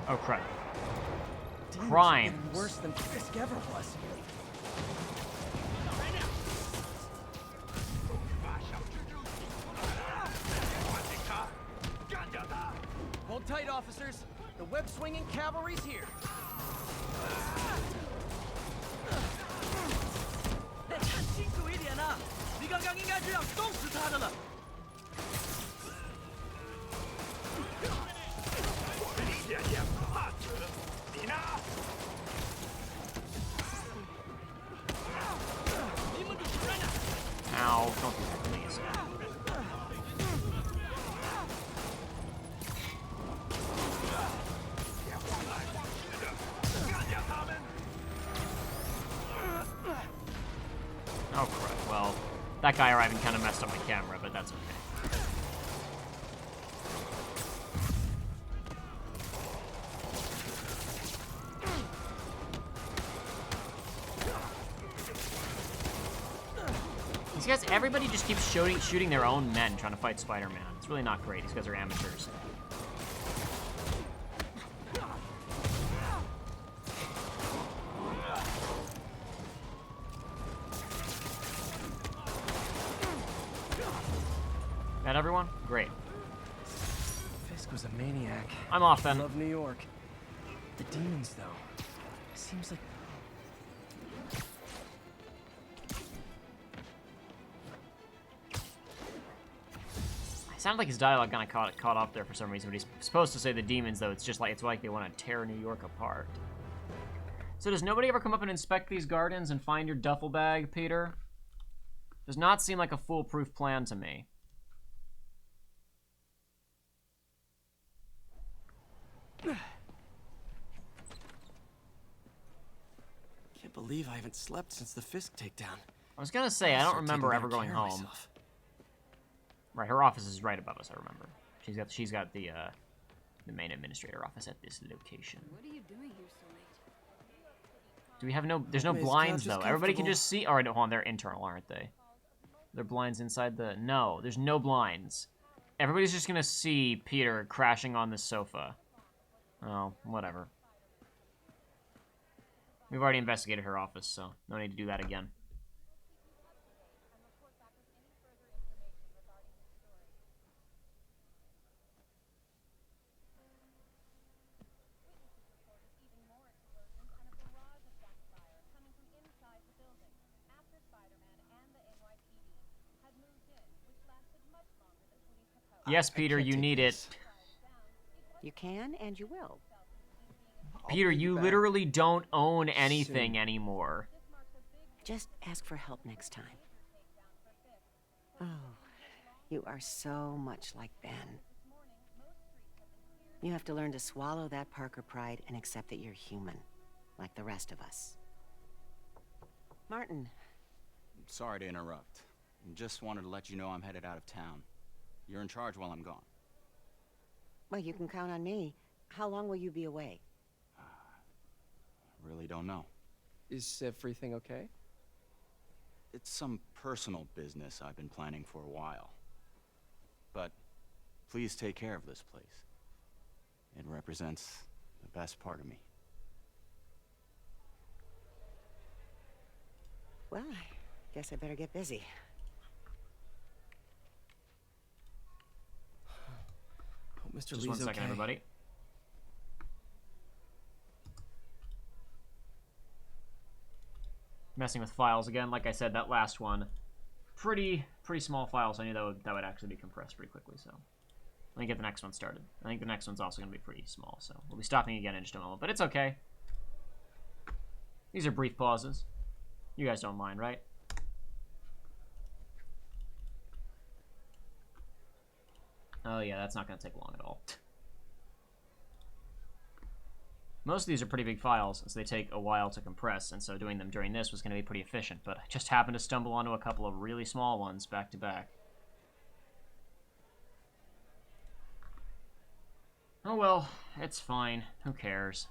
Oh, crap. Crime. Worse than Fisk ever was. Hold tight, officers. The web-swinging cavalry's here. Ow, don't do that, please. Oh, crap. Well, that guy arriving kind of messed up my camera, but that's okay. These guys, everybody just keeps shooting their own men trying to fight Spider-Man. It's really not great. These guys are amateurs. That everyone? Great. Fisk was a maniac. I'm off I then. love New York. The demons, though. Seems like... It sounded like his dialogue kind of caught up there for some reason, but he's supposed to say the demons, though. It's like they want to tear New York apart. So does nobody ever come up and inspect these gardens and find your duffel bag, Peter? Does not seem like a foolproof plan to me. Can't believe I haven't slept since the Fisk takedown. I was gonna say, I don't remember ever going home. Right, her office is right above us, I remember. She's got the main administrator office at this location. What are you doing here so late? Do we have no... There's no blinds, though. Everybody can just see... Alright, hold on, they're internal, aren't they? They're blinds inside the... No, there's no blinds. Everybody's just gonna see Peter crashing on this sofa. Oh, whatever. We've already investigated her office, so no need to do that again. Yes, Peter, you need it. You can and you will. Peter, you literally don't own anything anymore. Just ask for help next time. Oh, you are so much like Ben. You have to learn to swallow that Parker pride and accept that you're human, like the rest of us. Martin. Sorry to interrupt. Just wanted to let you know I'm headed out of town. You're in charge while I'm gone. Well, you can count on me. How long will you be away? Really don't know. Is everything okay? It's some personal business I've been planning for a while. But please take care of this place. It represents the best part of me. Well, I guess I better get busy. Hope Mr. Just Lee's 1 second, okay. everybody. Messing with files again. Like I said, that last one, pretty small files. I knew that would actually be compressed pretty quickly. So let me get the next one started. I think the next one's also going to be pretty small. So we'll be stopping again in just a moment, but it's okay. These are brief pauses. You guys don't mind, right? Oh yeah, that's not going to take long at all. Most of these are pretty big files, so they take a while to compress, and so doing them during this was going to be pretty efficient, but I just happened to stumble onto a couple of really small ones back to back. Oh well, it's fine. Who cares?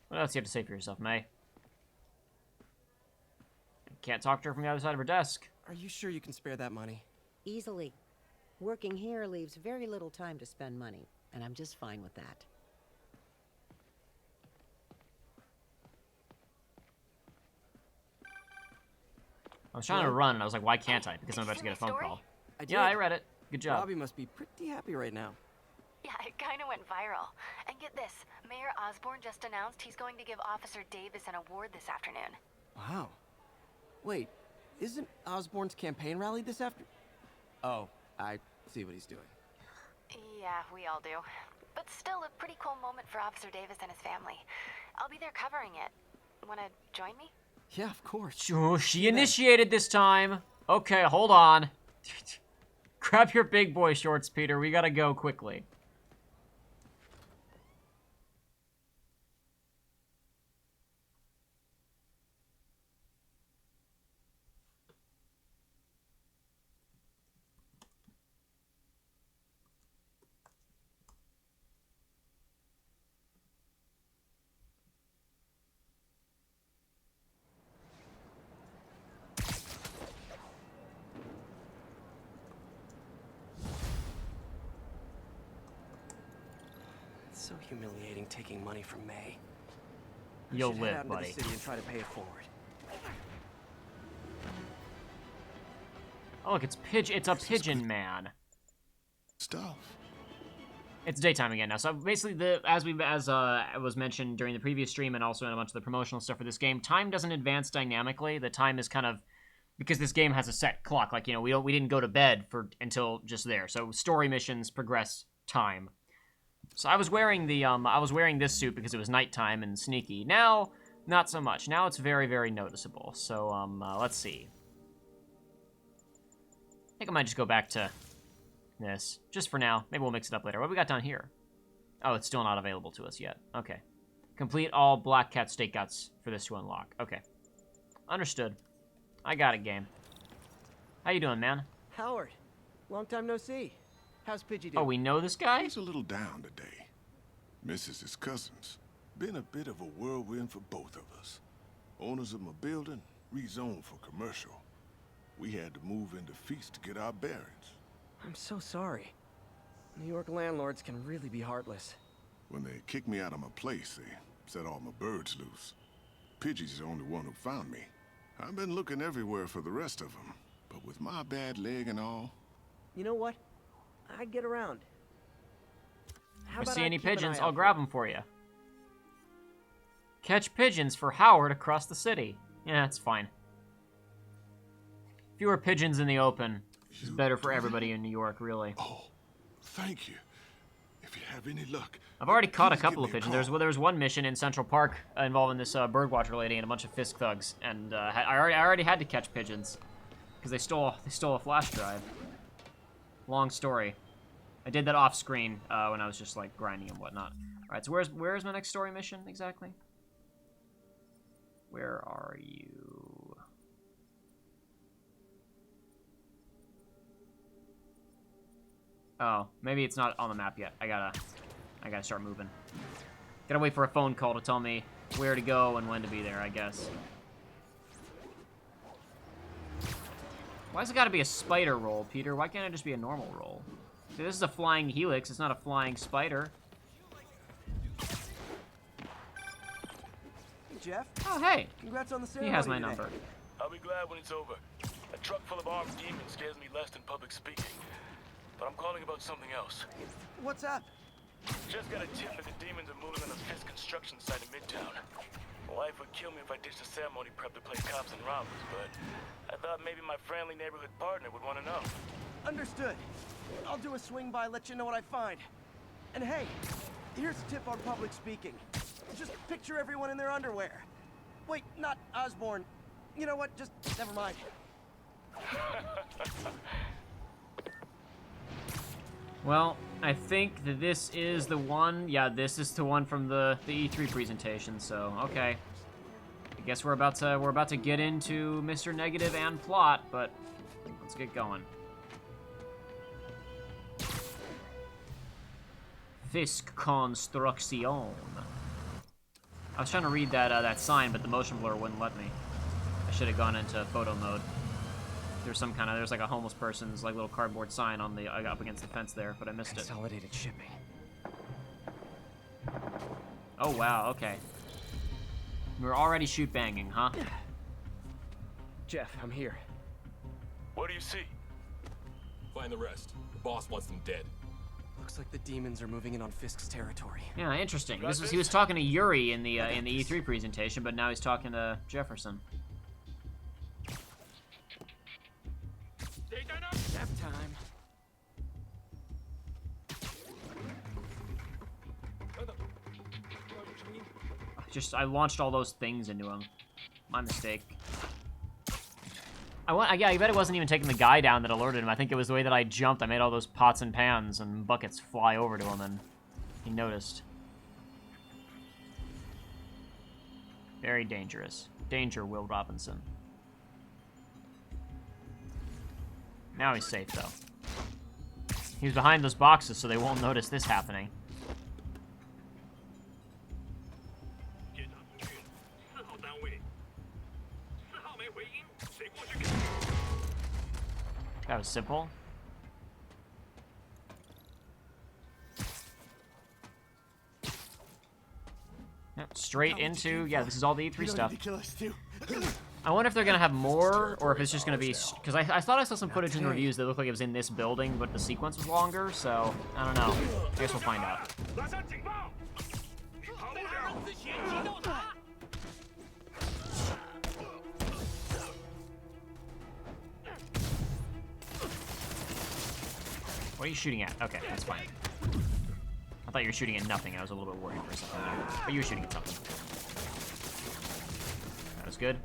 What else do you have to say for yourself, May? Can't talk to her from the other side of her desk. Are you sure you can spare that money? Easily. Working here leaves very little time to spend money, and I'm just fine with that. I was trying to run, and I was like, why can't I? Because I'm about to get a phone call. Yeah, I read it. Good job. Bobby must be pretty happy right now. Yeah, it kind of went viral. And get this, Mayor Osborne just announced he's going to give Officer Davis an award this afternoon. Wow. Wait, isn't Osborne's campaign rally this afternoon? Oh, I see what he's doing. Yeah, we all do. But still a pretty cool moment for Officer Davis and his family. I'll be there covering it. Wanna join me? Yeah, of course. Oh, she initiated this time. Okay, hold on. Grab your big boy shorts, Peter. We gotta go quickly. It's so humiliating taking money from May. I You'll should head live, out into buddy. the city and try to pay it forward. Oh, look, it's a pigeon man. Stuff. It's daytime again now. So basically, as was mentioned during the previous stream and also in a bunch of the promotional stuff for this game, time doesn't advance dynamically. The time is kind of, because this game has a set clock. Like, you know, we didn't go to bed until just there. So story missions progress time. So I was wearing this suit because it was nighttime and sneaky. Now, not so much. Now it's very, very noticeable. So let's see. I think I might just go back to this, just for now. Maybe we'll mix it up later. What we got down here? Oh, it's still not available to us yet. Okay. Complete all Black Cat stakeouts for this to unlock. Okay. Understood. I got it, game. How you doing, man? Howard, long time no see. How's Pidgey doing? Oh, we know this guy? He's a little down today. Misses his cousins. Been a bit of a whirlwind for both of us. Owners of my building rezoned for commercial. We had to move into Feast to get our bearings. I'm so sorry. New York landlords can really be heartless. When they kicked me out of my place, they set all my birds loose. Pidgey's the only one who found me. I've been looking everywhere for the rest of them, but with my bad leg and all... You know what? I'd get around. How If I about see I any keep an pigeons, eye I'll out grab them for you. Catch pigeons for Howard across the city. Yeah, it's fine. Fewer pigeons in the open is better for everybody in New York, really. Oh, thank you. If you have any luck... I've already caught a please couple give of me a pigeons. call. There was one mission in Central Park involving this birdwatcher lady and a bunch of Fisk thugs, and I already had to catch pigeons because they stole a flash drive. Long story. I did that off screen when I was just like grinding and whatnot. All right, so where's my next story mission exactly? Where are you? Oh, maybe it's not on the map yet. I gotta start moving. Gotta wait for a phone call to tell me where to go and when to be there, I guess. Why's it gotta be a spider roll, Peter? Why can't it just be a normal roll? This is a flying helix. It's not a flying spider. Hey, Jeff. Oh, hey. Congrats on the He ceremony has my today. number. I'll be glad when it's over. A truck full of armed demons scares me less than public speaking. But I'm calling about something else. What's up? Just got a tip that the demons are moving on the Fisk construction site in Midtown. My wife would kill me if I ditched the ceremony prep to play cops and robbers, but I thought maybe my friendly neighborhood partner would want to know. Understood. I'll do a swing by, let you know what I find. And hey, here's a tip on public speaking. Just picture everyone in their underwear. Wait, not Osborne. You know what? Just never mind. Well, I think that this is the one. Yeah, this is the one from the E3 presentation. So, okay. I guess we're about to get into Mr. Negative and plot, but let's get going. Fisk Construction. I was trying to read that sign, but the motion blur wouldn't let me. I should have gone into photo mode. There's like a homeless person's like little cardboard sign on the up against the fence there, but I missed it. Consolidated shipping. Oh wow, okay. We're already shoot banging, huh? Jeff, I'm here. What do you see? Find the rest. The boss wants them dead. Looks like the demons are moving in on Fisk's territory. Yeah, interesting. He was talking to Yuri in the E3 presentation, but now he's talking to Jefferson. Nap time. I launched all those things into him. My mistake. Yeah, I bet it wasn't even taking the guy down that alerted him. I think it was the way that I jumped. I made all those pots and pans and buckets fly over to him, and he noticed. Very dangerous. Danger, Will Robinson. Now he's safe, though. He's behind those boxes, so they won't notice this happening. That was simple. Yep, straight into... Yeah, this is all the E3 stuff. I wonder if they're going to have more, or if it's just going to be... Because I thought I saw some footage in the reviews that looked like it was in this building, but the sequence was longer, so... I don't know. I guess we'll find out. What are you shooting at? Okay, that's fine. I thought you were shooting at nothing. I was a little bit worried for a second there. But you were shooting at something. That was good.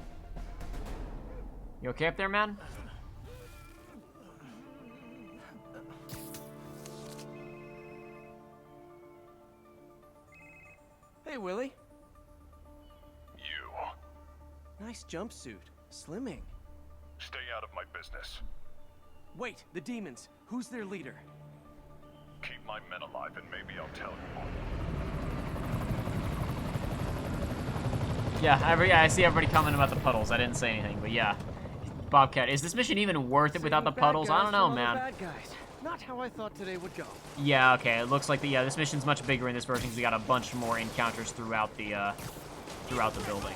You okay up there, man? Hey, Willie. You. Nice jumpsuit. Slimming. Stay out of my business. Wait, the demons. Who's their leader? Keep my men alive and maybe I'll tell you. Yeah, I see everybody commenting about the puddles. I didn't say anything, but yeah. Bobcat, is this mission even worth it without the puddles? I don't know, man. Bad guys. Not how I thought today would go. Yeah, okay. It looks like this mission's much bigger in this version because we got a bunch more encounters throughout the building.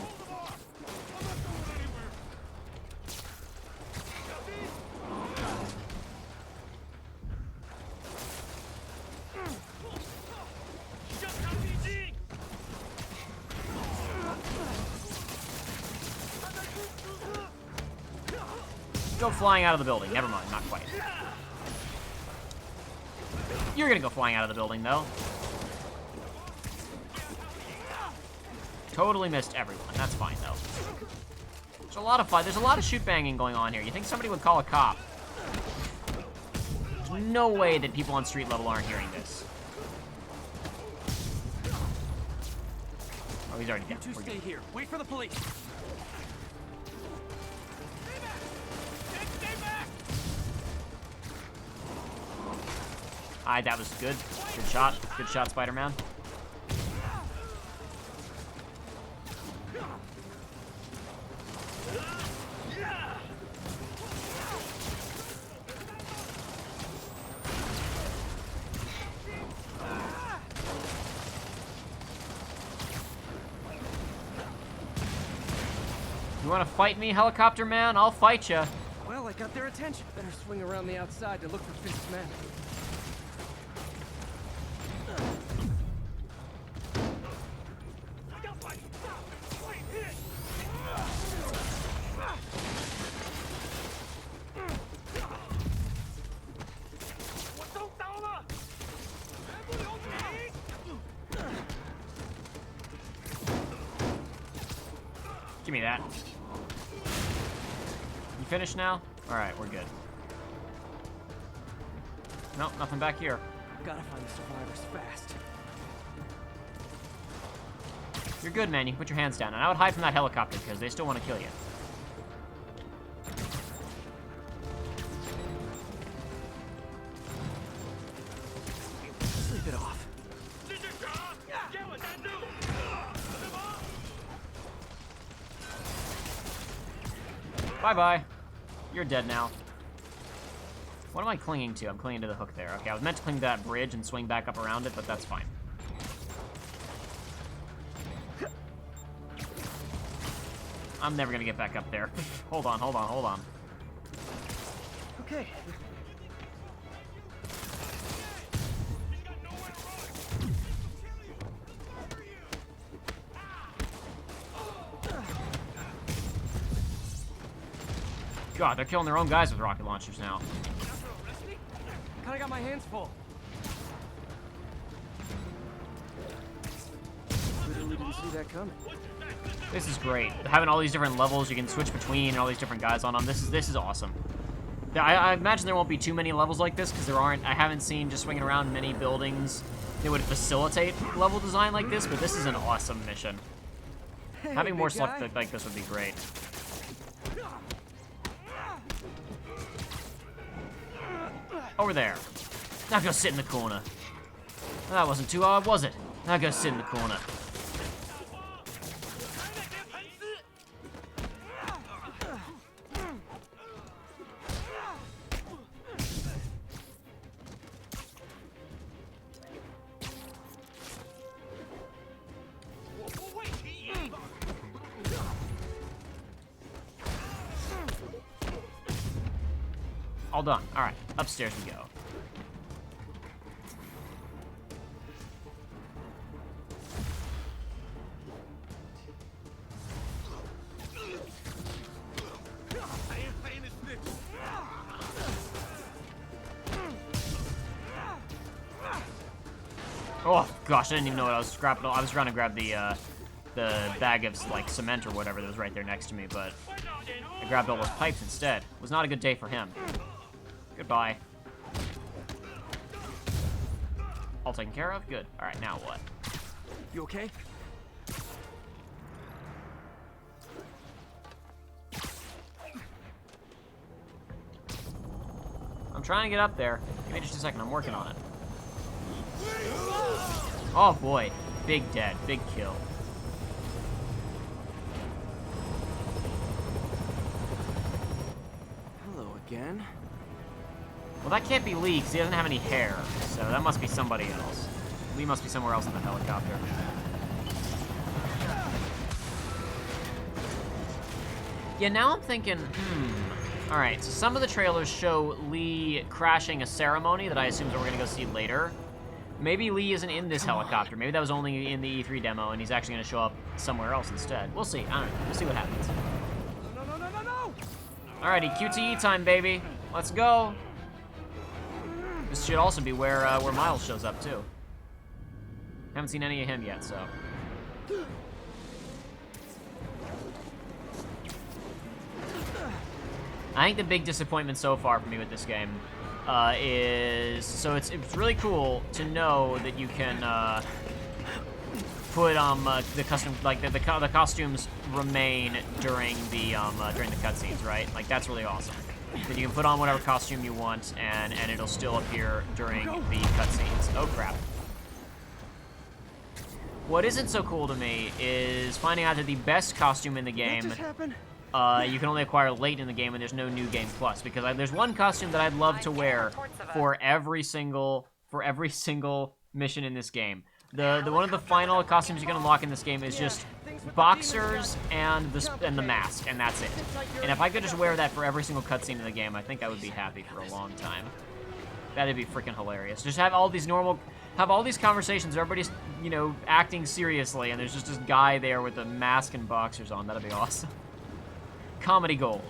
Go flying out of the building. Never mind, not quite. You're gonna go flying out of the building, though. Totally missed everyone. That's fine, though. There's a lot of fun. There's a lot of shoot banging going on here. You think somebody would call a cop? There's no way that people on street level aren't hearing this. Oh, he's already down. You two stay here. Wait for the police. Aye, that was good. Good shot. Good shot, Spider-Man. You want to fight me, helicopter man? I'll fight you. Well, I got their attention. Better swing around the outside to look for Fisk's men. Give me that. You finished now? Alright, we're good. Nope, nothing back here. Gotta find the survivors fast. You're good, man. You can put your hands down. And I would hide from that helicopter because they still want to kill you. Sleep it off. Bye-bye. You're dead now. What am I clinging to? I'm clinging to the hook there. Okay, I was meant to cling to that bridge and swing back up around it, but that's fine. I'm never gonna get back up there. Hold on, hold on, hold on. Okay. God, they're killing their own guys with rocket launchers now. Kinda got my hands full. Literally didn't see that coming. This is great. Having all these different levels you can switch between and all these different guys on them. This is awesome. I imagine there won't be too many levels like this because I haven't seen just swinging around many buildings that would facilitate level design like this, but this is an awesome mission. Hey, Having more big stuff guy. like this would be great. Over there. Now go sit in the corner. That wasn't too hard, was it? Now go sit in the corner. All done. All right, upstairs we go. Oh gosh, I didn't even know what I was scrapping. I was trying to grab the bag of like cement or whatever that was right there next to me, but I grabbed all those pipes instead. It was not a good day for him. Goodbye. All taken care of? Good. Alright, now what? You okay? I'm trying to get up there. Give me just a second, I'm working on it. Oh boy. Big dead. Big kill. Hello again. Well, that can't be Lee, because he doesn't have any hair. So that must be somebody else. Lee must be somewhere else in the helicopter. Yeah, now I'm thinking, Alright, so some of the trailers show Lee crashing a ceremony that I assume that we're going to go see later. Maybe Lee isn't in this helicopter. Maybe that was only in the E3 demo, and he's actually going to show up somewhere else instead. We'll see. I don't know. We'll see what happens. No! Alrighty, QTE time, baby. Let's go. This should also be where Miles shows up, too. Haven't seen any of him yet, so... I think the big disappointment so far for me with this game is... So it's really cool to know that you can put the custom... Like, the costumes remain during the cutscenes, right? Like, that's really awesome. That you can put on whatever costume you want, and it'll still appear during the cutscenes. Oh, crap. What isn't so cool to me is finding out that the best costume in the game, you can only acquire late in the game, and there's no New Game Plus. Because there's one costume that I'd love to wear for every single mission in this game. One of the final costumes you can unlock in this game is just boxers and the mask, and that's it. And if I could just wear that for every single cutscene in the game, I think I would be happy for a long time. That'd be freaking hilarious. Just have all these conversations, everybody's, you know, acting seriously, and there's just this guy there with a mask and boxers on. That'd be awesome. Comedy gold.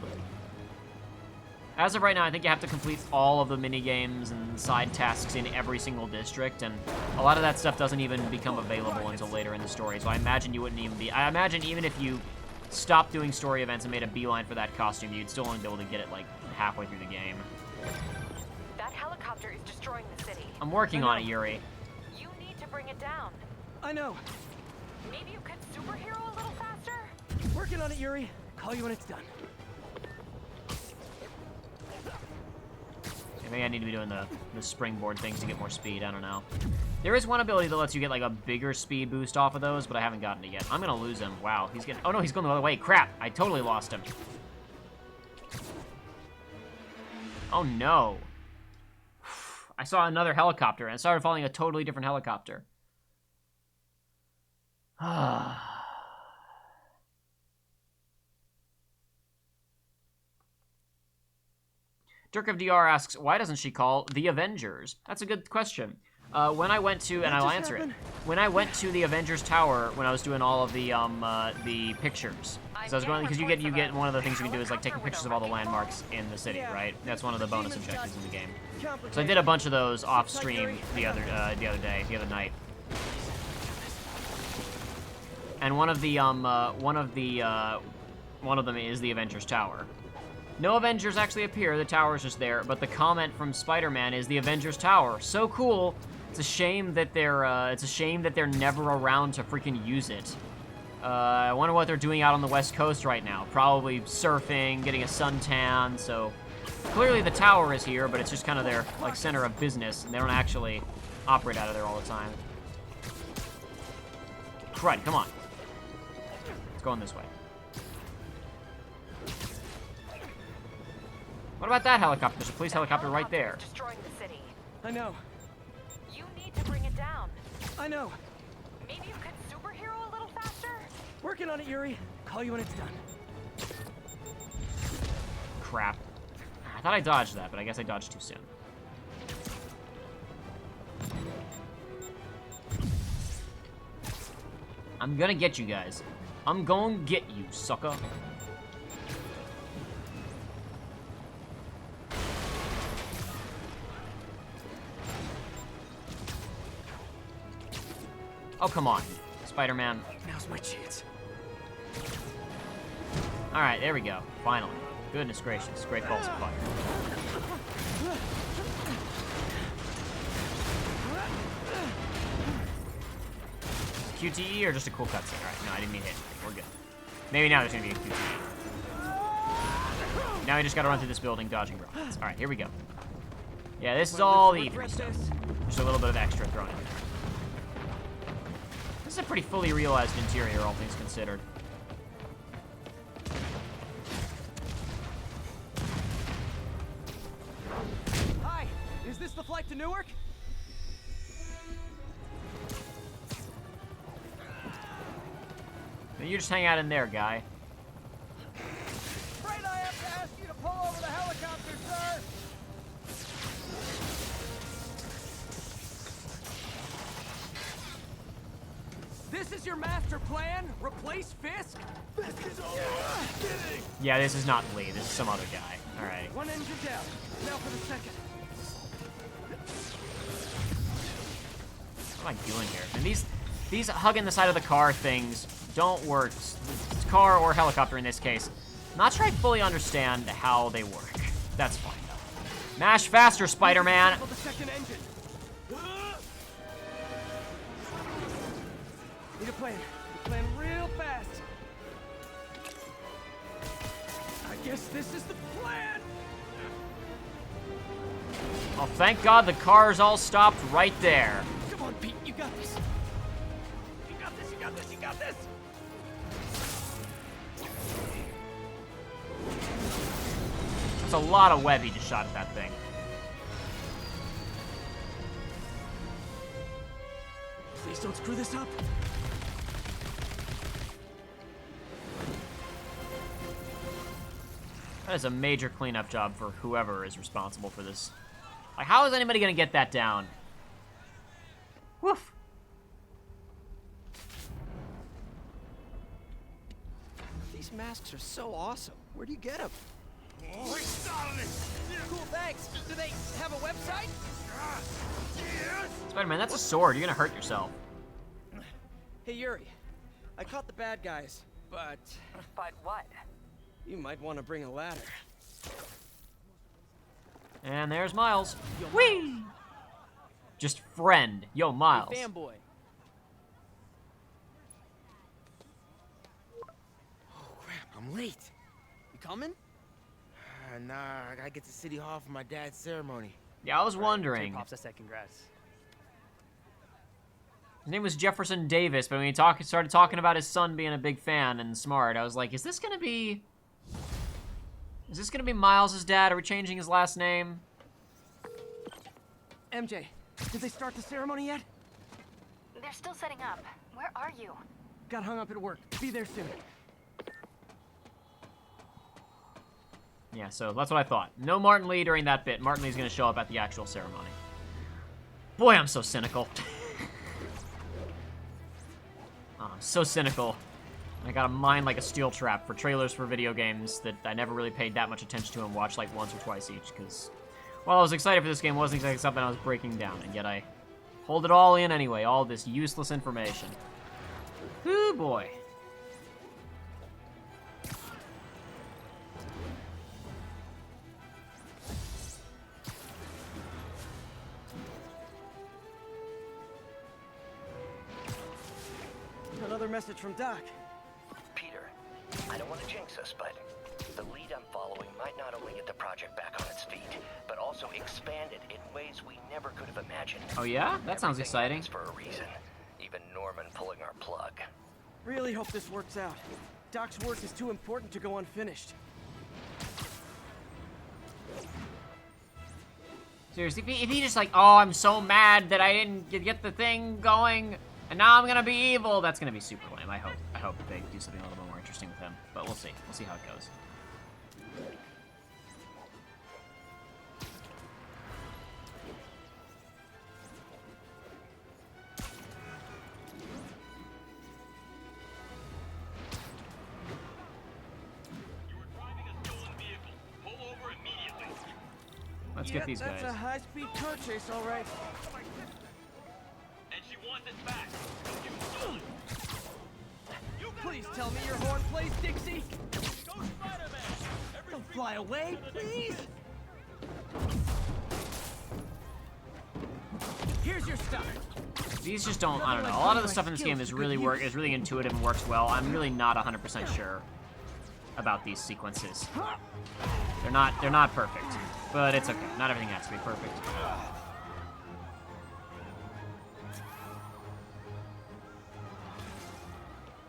As of right now, I think you have to complete all of the mini-games and side tasks in every single district, and a lot of that stuff doesn't even become available until later in the story, so I imagine you wouldn't even be... I imagine even if you stopped doing story events and made a beeline for that costume, you'd still only be able to get it, like, halfway through the game. That helicopter is destroying the city. I'm working on it, Yuri. You need to bring it down. I know. Maybe you could superhero a little faster? Working on it, Yuri. Call you when it's done. Maybe I need to be doing the springboard things to get more speed, I don't know. There is one ability that lets you get like a bigger speed boost off of those, but I haven't gotten it yet. I'm gonna lose him. Wow, he's getting... Oh no, he's going the other way. Crap, I totally lost him. Oh no. I saw another helicopter and it started following a totally different helicopter. Dirk of DR asks, why doesn't she call the Avengers? That's a good question. When I went to, and I'll answer it. When I went to the Avengers Tower, when I was doing all of the pictures, so I was going, because you get one of the things you can do is like taking pictures of all the landmarks in the city, right? That's one of the bonus objectives in the game. So I did a bunch of those off stream the other night. And one of them is the Avengers Tower. No Avengers actually appear, the tower is just there, but the comment from Spider-Man is the Avengers Tower. So cool. It's a shame that they're never around to freaking use it. I wonder what they're doing out on the West Coast right now. Probably surfing, getting a suntan, so clearly the tower is here, but it's just kind of their like center of business, and they don't actually operate out of there all the time. Crud, come on. It's going this way. What about that helicopter? There's a police helicopter right there. Destroying the city. I know. You need to bring it down. I know. Maybe you could superhero a little faster? Working on it, Yuri. Call you when it's done. Crap. I thought I dodged that, but I guess I dodged too soon. I'm gonna get you guys. I'm gonna get you, sucker. Oh, come on. Spider-Man. Now's my chance. Alright, there we go. Finally. Goodness gracious. Great balls of fire. QTE or just a cool cutscene? Alright, no, I didn't mean to hit anything. We're good. Maybe now there's gonna be a QTE. Now we just gotta run through this building dodging rockets. Alright, here we go. Yeah, this is all the E3 stuff. Just a little bit of extra thrown in there. This is a pretty fully realized interior, all things considered. Hi, is this the flight to Newark? Now you just hang out in there, guy. Afraid I have to ask you to pull over the helicopter, sir. This is your master plan? Replace Fisk? Fisk is all kidding. Yeah, this is not Lee. This is some other guy. All right. One engine down. Now for the second. What am I doing here? And these hugging the side of the car things don't work. Car or helicopter in this case. Not sure I fully understand how they work. That's fine though. Mash faster, Spider-Man. The second engine. Need a plan. Plan real fast. I guess this is the plan. Oh, thank God the cars all stopped right there. Come on, Pete. You got this. You got this. You got this. You got this. That's a lot of web he just shot at that thing. Please don't screw this up. That is a major cleanup job for whoever is responsible for this. Like, how is anybody gonna get that down? Woof. These masks are so awesome. Where do you get them? Cool, thanks. Do they have a website? Spider-Man, that's a sword. You're gonna hurt yourself. Hey, Yuri. I caught the bad guys, but... But what? You might want to bring a ladder. And there's Miles. Whee! Just friend. Yo, Miles. Hey, fanboy. Oh, crap. I'm late. You coming? Nah, I gotta get to City Hall for my dad's ceremony. Yeah, I was wondering. Pops, I said congrats. His name was Jefferson Davis, but when he started talking about his son being a big fan and smart, I was like, is this gonna be Miles' dad? Are we changing his last name? MJ, did they start the ceremony yet? They're still setting up. Where are you? Got hung up at work. Be there soon. Yeah, so that's what I thought. No Martin Lee during that bit. Martin Lee's gonna show up at the actual ceremony. Boy, I'm so cynical. Oh, I'm so cynical. I got a mind like a steel trap for trailers for video games that I never really paid that much attention to and watched like once or twice each, because while I was excited for this game, it wasn't exactly something I was breaking down, and yet I hold it all in anyway, all this useless information. Ooh, boy. Another message from Doc. Peter, I don't want to jinx us, but the lead I'm following might not only get the project back on its feet, but also expand it in ways we never could have imagined. Oh yeah? That sounds exciting. For a reason. Even Norman pulling our plug. Really hope this works out. Doc's work is too important to go unfinished. Seriously, if he just like, oh, I'm so mad that I didn't get the thing going, and now I'm gonna be evil, that's gonna be super lame. I hope they do something a little bit more interesting with him, but we'll see. We'll see how it goes. Let's get these guys. That's a high-speed car chase, all right. And she wants it back. Please tell me your horn plays, Dixie. Don't fly away, please. Here's your stuff. These just don't, I don't know. A lot of the stuff in this game is really intuitive and works well. I'm really not 100% sure about these sequences. They're not perfect, but it's okay. Not everything has to be perfect.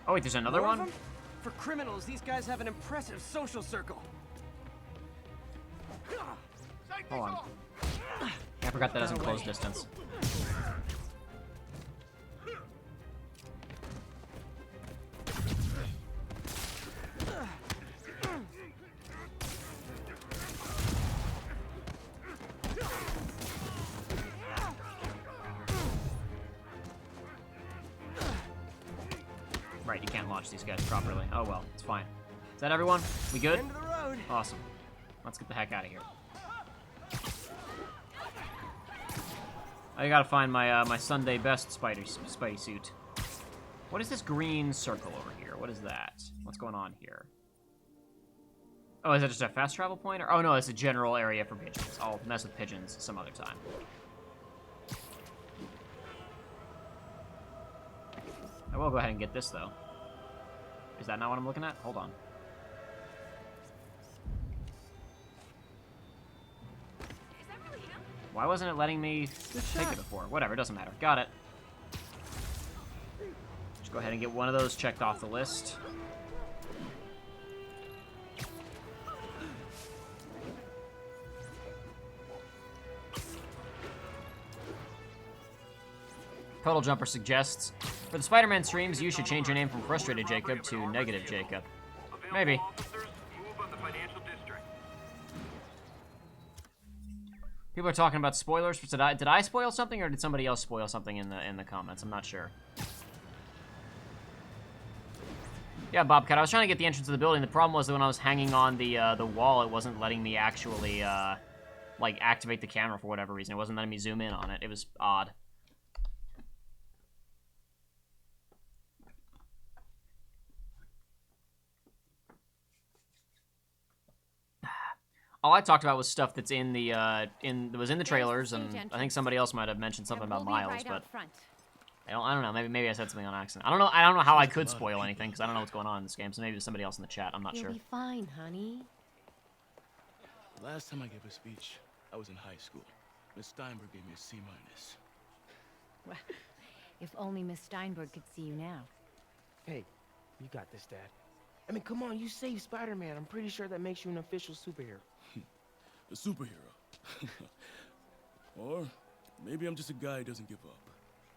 Oh wait, there's another one? For criminals, these guys have an impressive social circle. Hold on. I forgot that doesn't close distance. Right, you can't launch these guys properly. Oh well, it's fine. Is that everyone? We good? End of the road. Awesome. Let's get the heck out of here. I gotta find my my Sunday best Spidey suit. What is this green circle over here? What is that? What's going on here? Oh, is that just a fast travel point? Or, oh no, it's a general area for pigeons. I'll mess with pigeons some other time. I will go ahead and get this, though. Is that not what I'm looking at? Hold on. Is that really him? Why wasn't it letting me take it before? Whatever, it doesn't matter. Got it. Just go ahead and get one of those checked off the list. Puddle Jumper suggests, for the Spider-Man streams, you should change your name from Frustrated Jacob to Negative Jacob. Maybe. People are talking about spoilers. Did I spoil something, or did somebody else spoil something in the comments? I'm not sure. Yeah, Bobcat, I was trying to get the entrance to the building. The problem was that when I was hanging on the wall, it wasn't letting me actually, like, activate the camera for whatever reason. It wasn't letting me zoom in on it. It was odd. All I talked about was stuff that's in the, that was in the trailers, and I think somebody else might have mentioned something about Miles, but... I don't know. Maybe I said something on accident. I don't know how I could spoil anything because I don't know what's going on in this game. So maybe there's somebody else in the chat. I'm not sure. You'll be fine, honey. The last time I gave a speech, I was in high school. Miss Steinberg gave me a C-. Well, if only Miss Steinberg could see you now. Hey, you got this, Dad. I mean, come on, you saved Spider-Man. I'm pretty sure that makes you an official superhero. A superhero. Or maybe I'm just a guy who doesn't give up.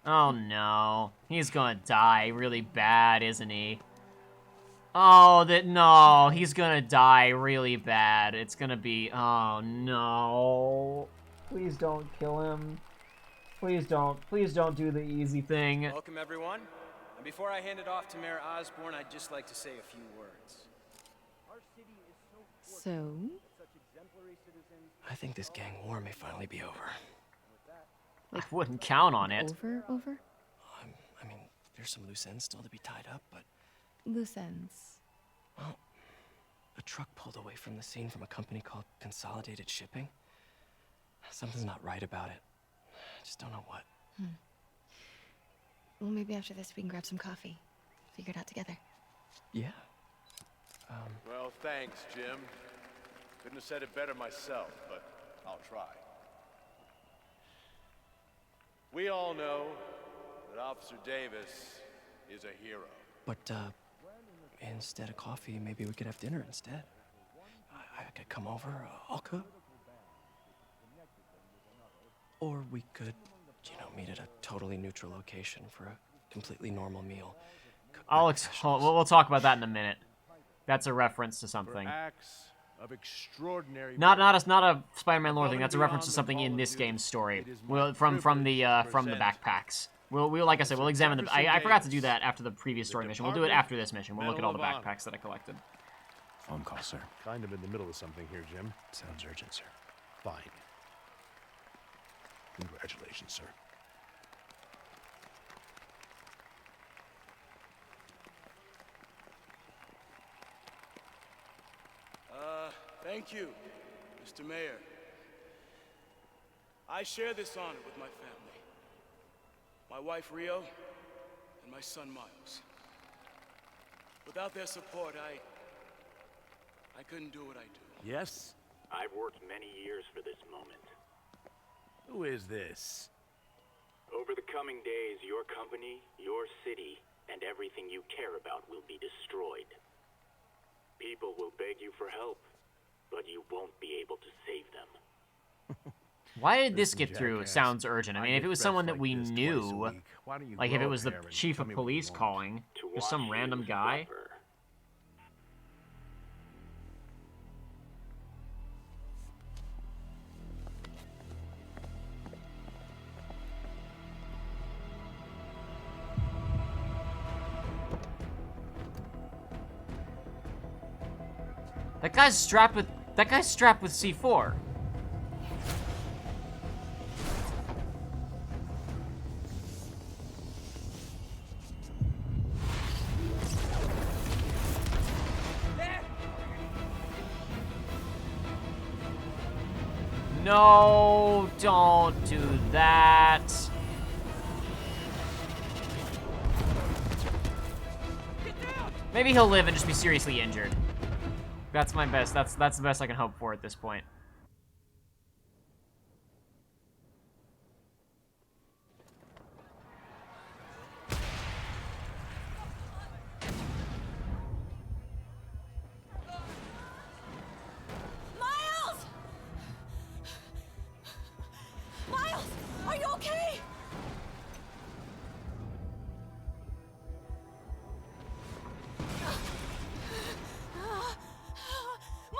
Oh no, he's gonna die really bad, isn't he? Oh, no, he's gonna die really bad. It's gonna be, oh no. Please don't kill him. Please don't do the easy thing. Welcome, everyone. And before I hand it off to Mayor Osborn, I'd just like to say a few words. So? I think this gang war may finally be over. I wouldn't count on it. Over? I mean, there's some loose ends still to be tied up, but... Loose ends? Well, a truck pulled away from the scene from a company called Consolidated Shipping. Something's not right about it. I just don't know what. Well, maybe after this we can grab some coffee. Figure it out together. Yeah. Well, thanks, Jim. Couldn't have said it better myself, but I'll try. We all know that Officer Davis is a hero. But, instead of coffee, maybe we could have dinner instead. I could come over, I'll cook. Or we could, meet at a totally neutral location for a completely normal meal. We'll talk about that in a minute. That's a reference to something. Acts of extraordinary. Not a Spider-Man lore thing. That's a reference to something in this game's story. From the backpacks. We'll like I said, we'll examine the. I forgot to do that after the previous story mission. We'll do it after this mission. We'll look at all the backpacks that I collected. Phone call, sir. Kind of in the middle of something here, Jim. Sounds urgent, sir. Fine. Congratulations, sir. Thank you, Mr. Mayor. I share this honor with my family. My wife, Rio, and my son, Miles. Without their support, I couldn't do what I do. Yes? I've worked many years for this moment. Who is this? Over the coming days, your company, your city, and everything you care about will be destroyed. People will beg you for help, but you won't be able to save them. Why did this get through? It sounds urgent. I mean, if it was someone that we knew, like if it was the chief of police calling, just some random guy. That guy's strapped with C4. No, don't do that. Maybe he'll live and just be seriously injured. That's my best. That's the best I can hope for at this point. Miles! Miles, are you okay?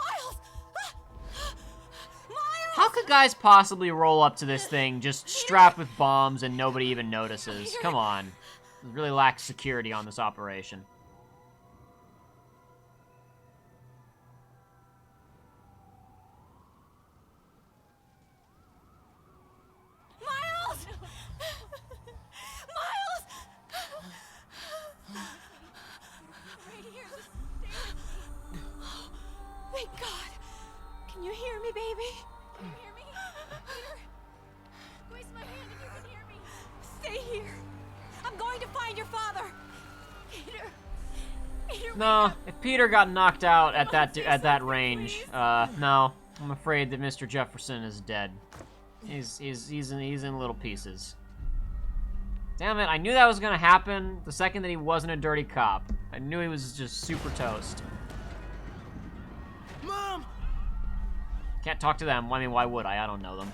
Miles! guys possibly roll up to this thing just strapped with bombs and nobody even notices? Come on. It really lacks security on this operation. Miles! Miles! Right here. Just stay with me. Thank God. Can you hear me, baby? Can you hear me? Peter? Squeeze my hand if you can hear me. Stay here. I'm going to find your father. Peter. Peter, No, if Peter got knocked out at that range, no, I'm afraid that Mr. Jefferson is dead. He's in little pieces. Damn it! I knew that was gonna happen the second that he wasn't a dirty cop. I knew he was just super toast. Mom! Can't talk to them. I mean, why would I? I don't know them.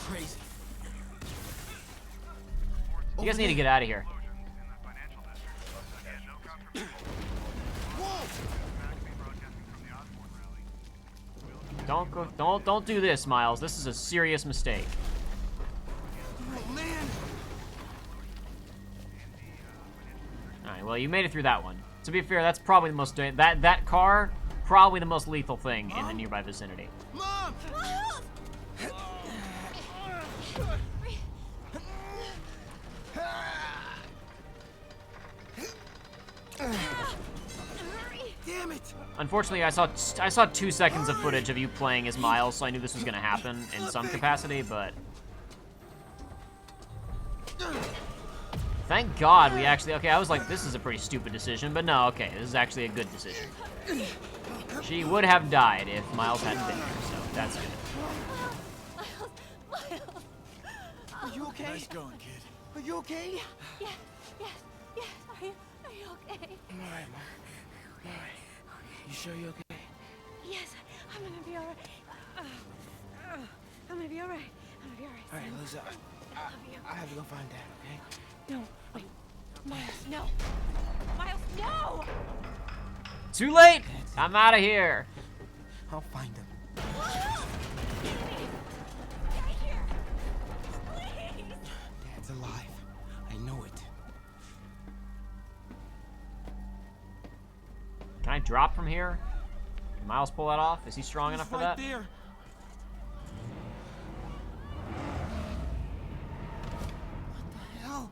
Crazy. You guys need to get out of here. Don't do this, Miles. This is a serious mistake. Oh, man. All right, well, you made it through that one. To be fair, that's probably the most that car probably the most lethal thing in the nearby vicinity. Mom! Damn it! Unfortunately, I saw 2 seconds of footage of you playing as Miles, so I knew this was gonna happen in some capacity, but thank God we actually, okay, I was like, this is a pretty stupid decision, but no, okay, this is actually a good decision. She would have died if Miles hadn't been here, so that's good. Are you okay? Nice going, kid. Are you okay? Yes. Are you okay? I'm alright, Mom. I'm alright. You sure you're okay? Yes, I'm gonna be alright. I'm gonna be alright. I'm gonna be alright. Alright, Lisa. I have to go find Dad, okay? No, wait. Miles, no. Miles, no! Too late! I'm out of here. I'll find him. Dad's alive. I know it. Can I drop from here? Can Miles pull that off? Is he strong enough for that? There. What the hell?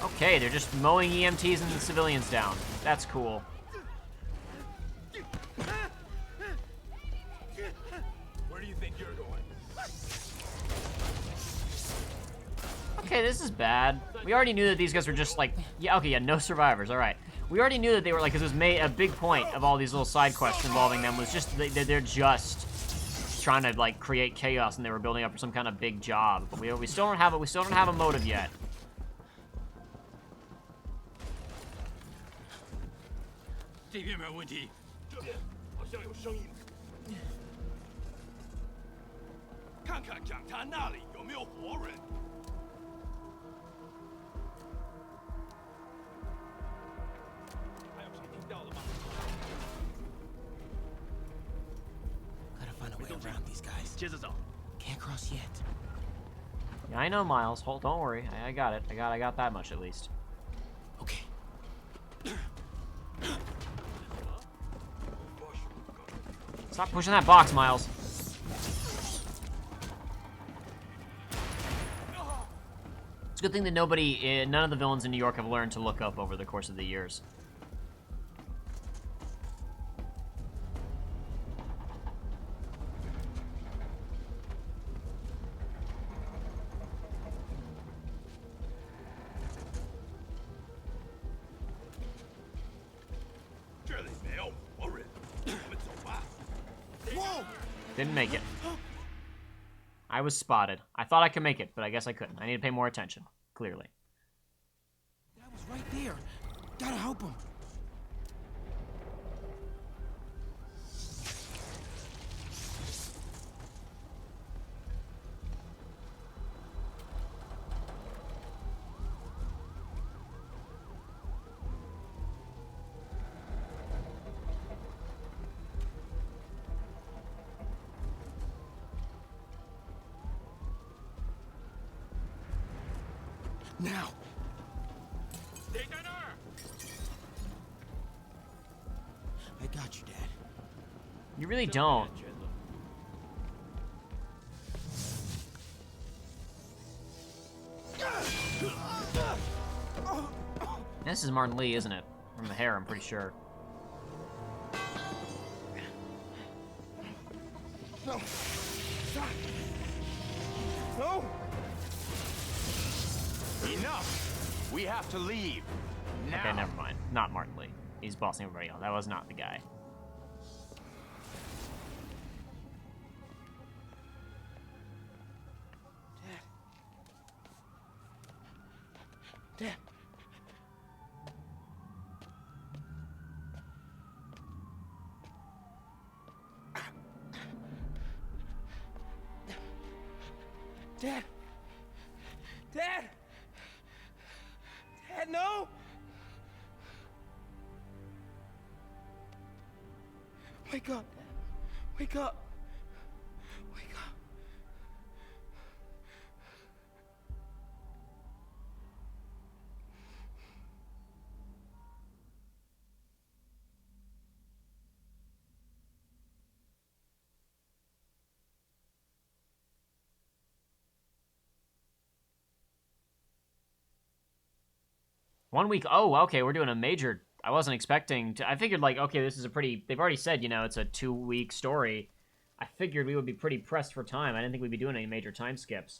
Okay, they're just mowing EMTs and the civilians down. That's cool. Where do you think you're going? Okay, this is bad. We already knew that these guys were just like, yeah, okay, yeah, no survivors, all right. We already knew that they were like, because it was made a big point of all these little side quests involving them was just they're just trying to like create chaos and they were building up for some kind of big job. But we still don't have a motive yet. 这边没有问题，这边好像有声音。看看讲台那里有没有活人。还有谁听到了吗？ Gotta find a way around these guys. 接着走。 Can't cross yet. Yeah, I know, Miles. Don't worry. I got it. I got that much at least. Okay. Stop pushing that box, Miles. It's a good thing that none of the villains in New York have learned to look up over the course of the years. Didn't make it. I was spotted. I thought I could make it, but I guess I couldn't. I need to pay more attention, clearly. That was right there. Gotta help him. Now. I got you, Dad. You really don't. This is Martin Lee, isn't it? From the hair, I'm pretty sure. No. Stop. No. Enough! We have to leave. Now. Okay, never mind. Not Martin Lee. He's bossing everybody else. That was not the guy. Dad. Dad. Dad. Dad, no. Wake up. Wake up. Wake up. 1 week. Oh, okay. We're doing a major. I wasn't expecting to. I figured, like, okay, this is a pretty. They've already said, you know, it's a 2-week story. I figured we would be pretty pressed for time. I didn't think we'd be doing any major time skips.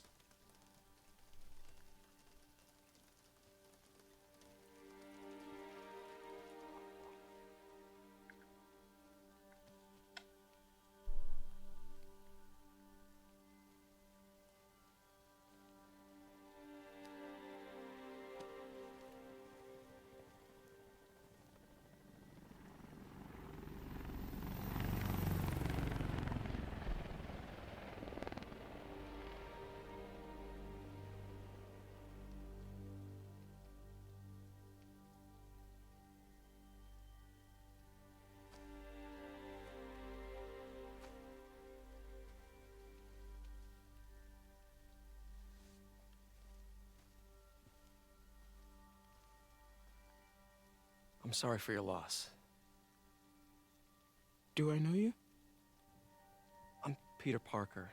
I'm sorry for your loss. Do I know you? I'm Peter Parker.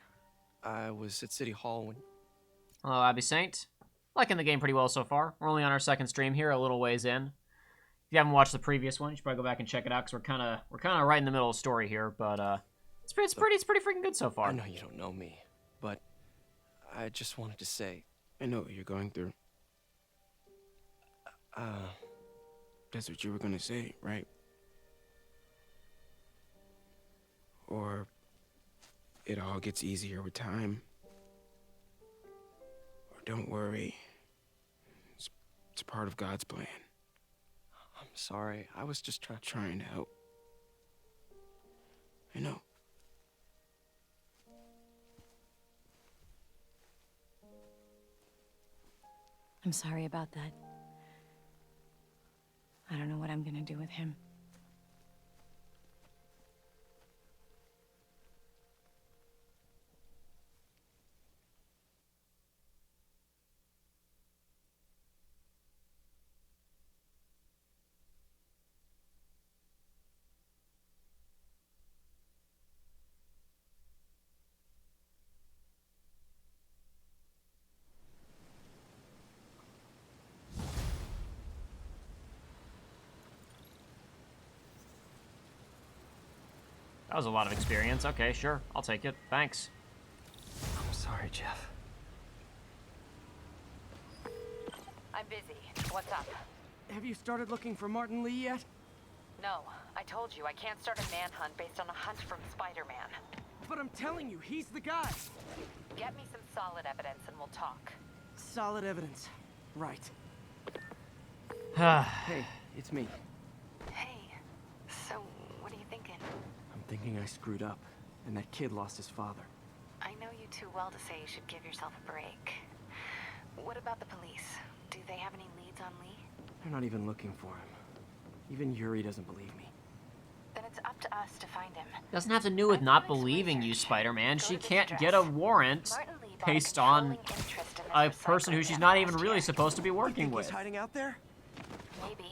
I was at City Hall when... Hello, Abby Saint. Liking the game pretty well so far. We're only on our second stream here, a little ways in. If you haven't watched the previous one, you should probably go back and check it out, because we're kind of right in the middle of the story here, but it's pretty freaking good so far. I know you don't know me, but I just wanted to say... I know what you're going through. That's what you were gonna say, right? Or it all gets easier with time. Or don't worry. It's part of God's plan. I'm sorry. I was just trying to help. I know. I'm sorry about that. I don't know what I'm gonna do with him. That was a lot of experience. Okay, sure. I'll take it. Thanks. I'm sorry, Jeff. I'm busy. What's up? Have you started looking for Martin Lee yet? No. I told you, I can't start a manhunt based on a hunch from Spider-Man. But I'm telling you, he's the guy. Get me some solid evidence and we'll talk. Solid evidence. Right. Hey, it's me. Hey, so what are you thinking? I'm thinking I screwed up, and that kid lost his father. I know you too well to say you should give yourself a break. What about the police? Do they have any leads on Lee? They're not even looking for him. Even Yuri doesn't believe me. Then it's up to us to find him. Doesn't have to do with not believing you, Spider-Man. She can't get a warrant based on a person who she's not even really supposed to be working with. He's hiding out there? Maybe.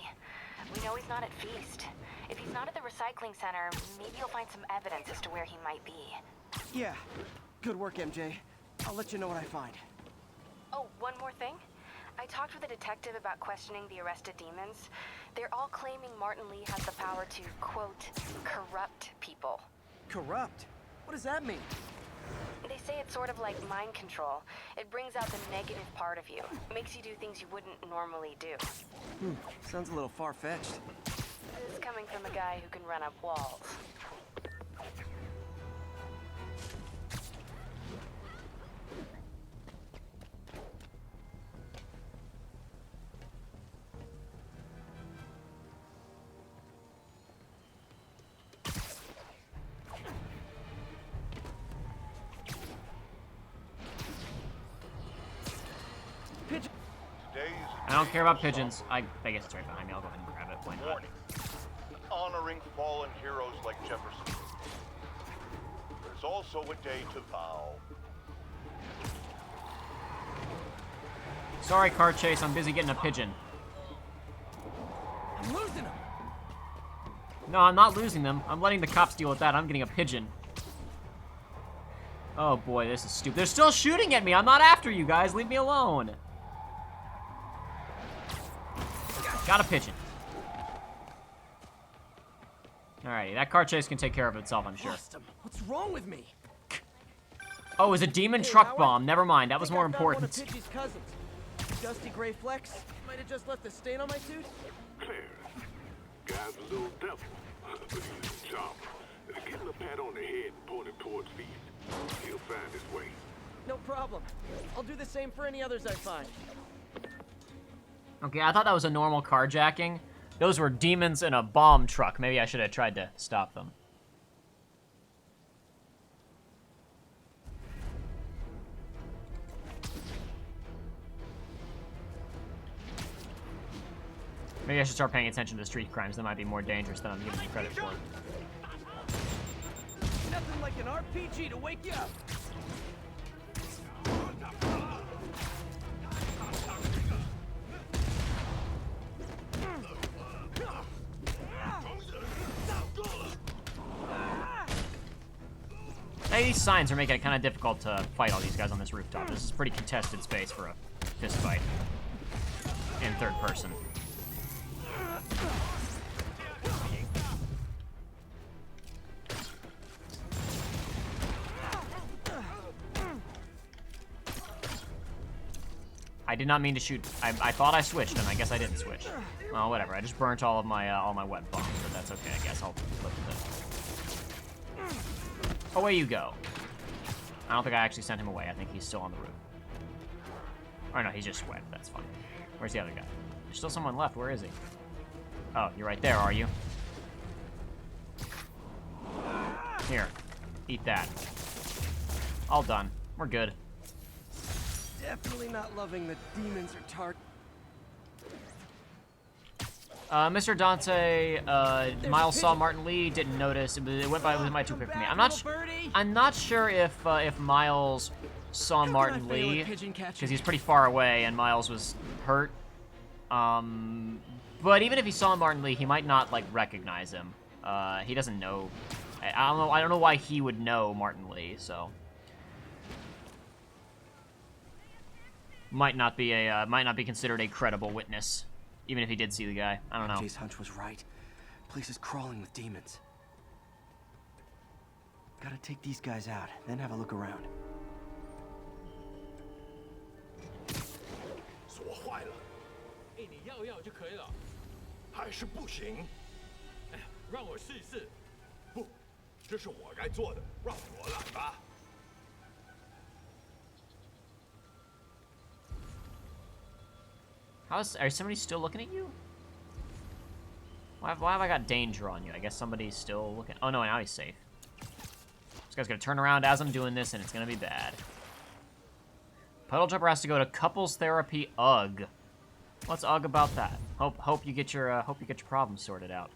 We know he's not at Feast. If he's not at the recycling center, maybe you'll find some evidence as to where he might be. Yeah. Good work, MJ. I'll let you know what I find. Oh, one more thing. I talked with a detective about questioning the arrested demons. They're all claiming Martin Lee has the power to, quote, corrupt people. Corrupt? What does that mean? They say it's sort of like mind control. It brings out the negative part of you. Makes you do things you wouldn't normally do. Sounds a little far-fetched. This is coming from a guy who can run up walls. I don't care about pigeons. I guess it's right behind me. I'll go ahead and grab it. Why not? Warning. Honoring fallen heroes like Jefferson. There's also a day to vow. Sorry, car chase. I'm busy getting a pigeon. I'm losing them. No, I'm not losing them. I'm letting the cops deal with that. I'm getting a pigeon. Oh boy, this is stupid. They're still shooting at me. I'm not after you guys. Leave me alone. Got a pigeon. Alrighty, that car chase can take care of itself, I'm sure. What's wrong with me? Oh, it was a demon truck bomb. Never mind, that was more important. One of Pidgey's cousins. Dusty Gray Flex might have just left a stain on my suit. Claire, guy's a little devil, but he's a charmer. Give him a pat on the head and point him towards Feast. He'll find his way. No problem. I'll do the same for any others I find. Okay, I thought that was a normal carjacking. Those were demons in a bomb truck. Maybe I should have tried to stop them. Maybe I should start paying attention to street crimes. That might be more dangerous than I'm giving you credit for. Nothing like an RPG to wake you up. Hey, these signs are making it kind of difficult to fight all these guys on this rooftop. This is pretty contested space for a fist fight in third person. I did not mean to shoot. I thought I switched, and I guess I didn't switch. Well, whatever. I just burnt all my web bombs, but that's okay. I guess I'll flip with it. Away you go. I don't think I actually sent him away. I think he's still on the roof. Or no, he's just sweat. That's fine. Where's the other guy? There's still someone left. Where is he? Oh, you're right there, are you? Here. Eat that. All done. We're good. Definitely not loving the demons or tar. Mr. Dante, Miles saw Martin Lee, didn't notice. It went by too quick for me. I'm not sure if Miles saw Martin Lee, because he's pretty far away and Miles was hurt. But even if he saw Martin Lee, he might not like recognize him. He doesn't know. I don't know why he would know Martin Lee. So might not be considered a credible witness. Even if he did see the guy. I don't know. Jay's hunch was right. Place is crawling with demons. Gotta take these guys out, then have a look around. 锁坏了。哎，你要就可以了。还是不行。哎，让我试一试。不，这是我该做的，让我来吧。 Are somebody still looking at you? Why have I got danger on you? I guess somebody's still looking. Oh no, now he's safe. This guy's gonna turn around as I'm doing this, and it's gonna be bad. Puddle jumper has to go to couples therapy. Ugh. What's ugh about that? Hope you get your problems sorted out.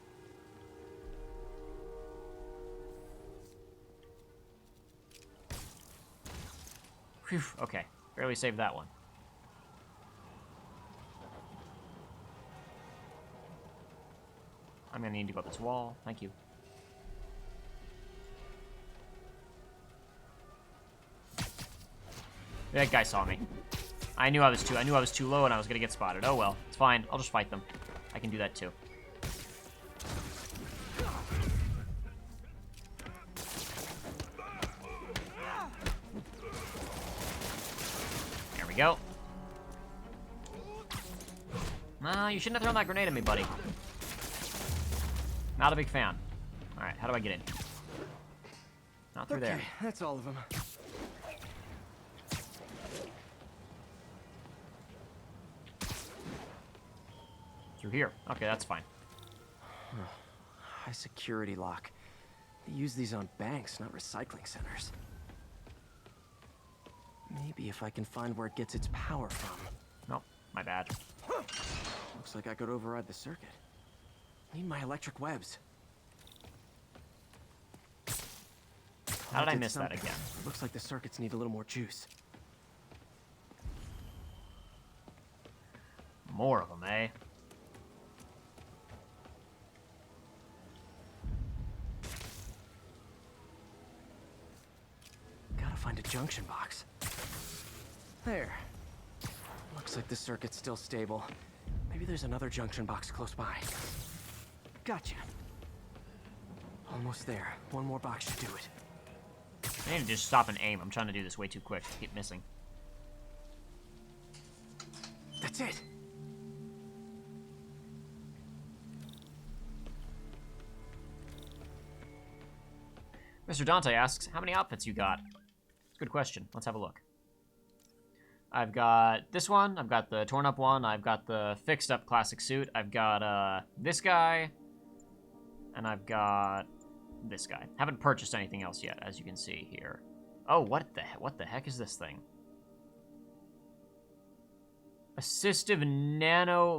Phew. Okay, barely saved that one. I'm gonna need to go up this wall. Thank you. That guy saw me. I knew I was too low and I was gonna get spotted. Oh well, it's fine. I'll just fight them. I can do that too. There we go. Nah, you shouldn't have thrown that grenade at me, buddy. Not a big fan. Alright, how do I get in? Not through there. Okay, that's all of them. Through here. Okay, that's fine. High security lock. They use these on banks, not recycling centers. Maybe if I can find where it gets its power from. Nope, my bad. Looks like I could override the circuit. Need my electric webs. How did I miss that again? Looks like the circuits need a little more juice. More of them, eh? Gotta find a junction box. There. Looks like the circuit's still stable. Maybe there's another junction box close by. Gotcha. Almost there. One more box should do it. I need to just stop and aim. I'm trying to do this way too quick. I keep missing. That's it. Mr. Dante asks, how many outfits you got? Good question. Let's have a look. I've got this one. I've got the torn up one. I've got the fixed up classic suit. I've got this guy. And I've got this guy. Haven't purchased anything else yet, as you can see here. Oh, what the heck is this thing? Assistive nano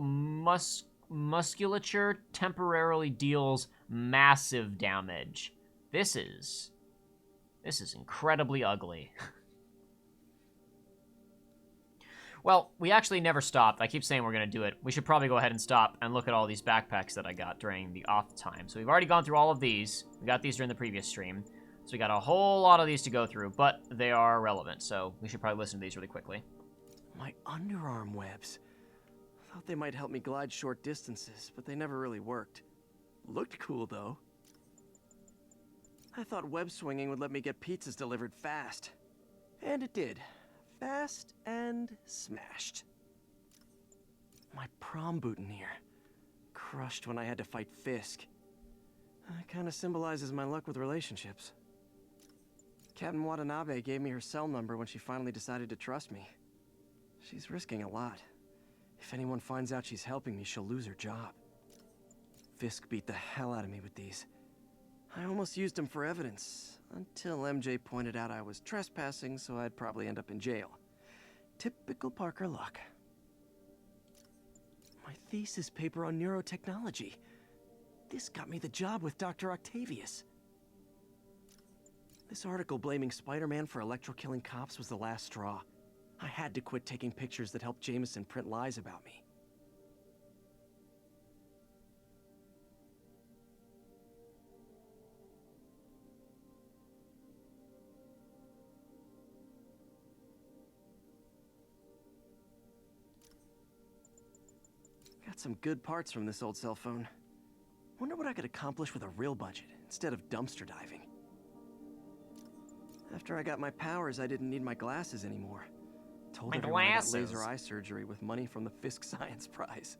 musculature temporarily deals massive damage. This is incredibly ugly. Well, we actually never stopped. I keep saying we're going to do it. We should probably go ahead and stop and look at all these backpacks that I got during the off time. So we've already gone through all of these. We got these during the previous stream. So we got a whole lot of these to go through, but they are relevant. So we should probably listen to these really quickly. My underarm webs. Thought they might help me glide short distances, but they never really worked. Looked cool, though. I thought web swinging would let me get pizzas delivered fast. And it did. Fast and smashed. My prom boutonniere. Crushed when I had to fight Fisk. That kind of symbolizes my luck with relationships. Captain Watanabe gave me her cell number when she finally decided to trust me. She's risking a lot. If anyone finds out she's helping me, she'll lose her job. Fisk beat the hell out of me with these. I almost used them for evidence, until MJ pointed out I was trespassing, so I'd probably end up in jail. Typical Parker luck. My thesis paper on neurotechnology. This got me the job with Dr. Octavius. This article blaming Spider-Man for electro-killing cops was the last straw. I had to quit taking pictures that helped Jameson print lies about me. Got some good parts from this old cell phone. Wonder what I could accomplish with a real budget, instead of dumpster diving. After I got my powers, I didn't need my glasses anymore. Told everyone I got laser eye surgery with money from the Fisk Science Prize.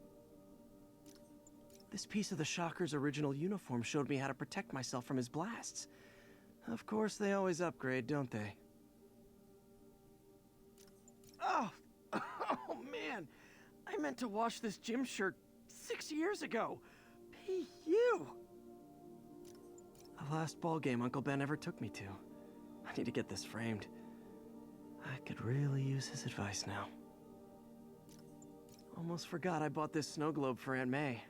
This piece of the Shocker's original uniform showed me how to protect myself from his blasts. Of course, they always upgrade, don't they? Oh! Oh, man! I meant to wash this gym shirt 6 years ago. P.U. The last ball game Uncle Ben ever took me to. I need to get this framed. I could really use his advice now. Almost forgot I bought this snow globe for Aunt May.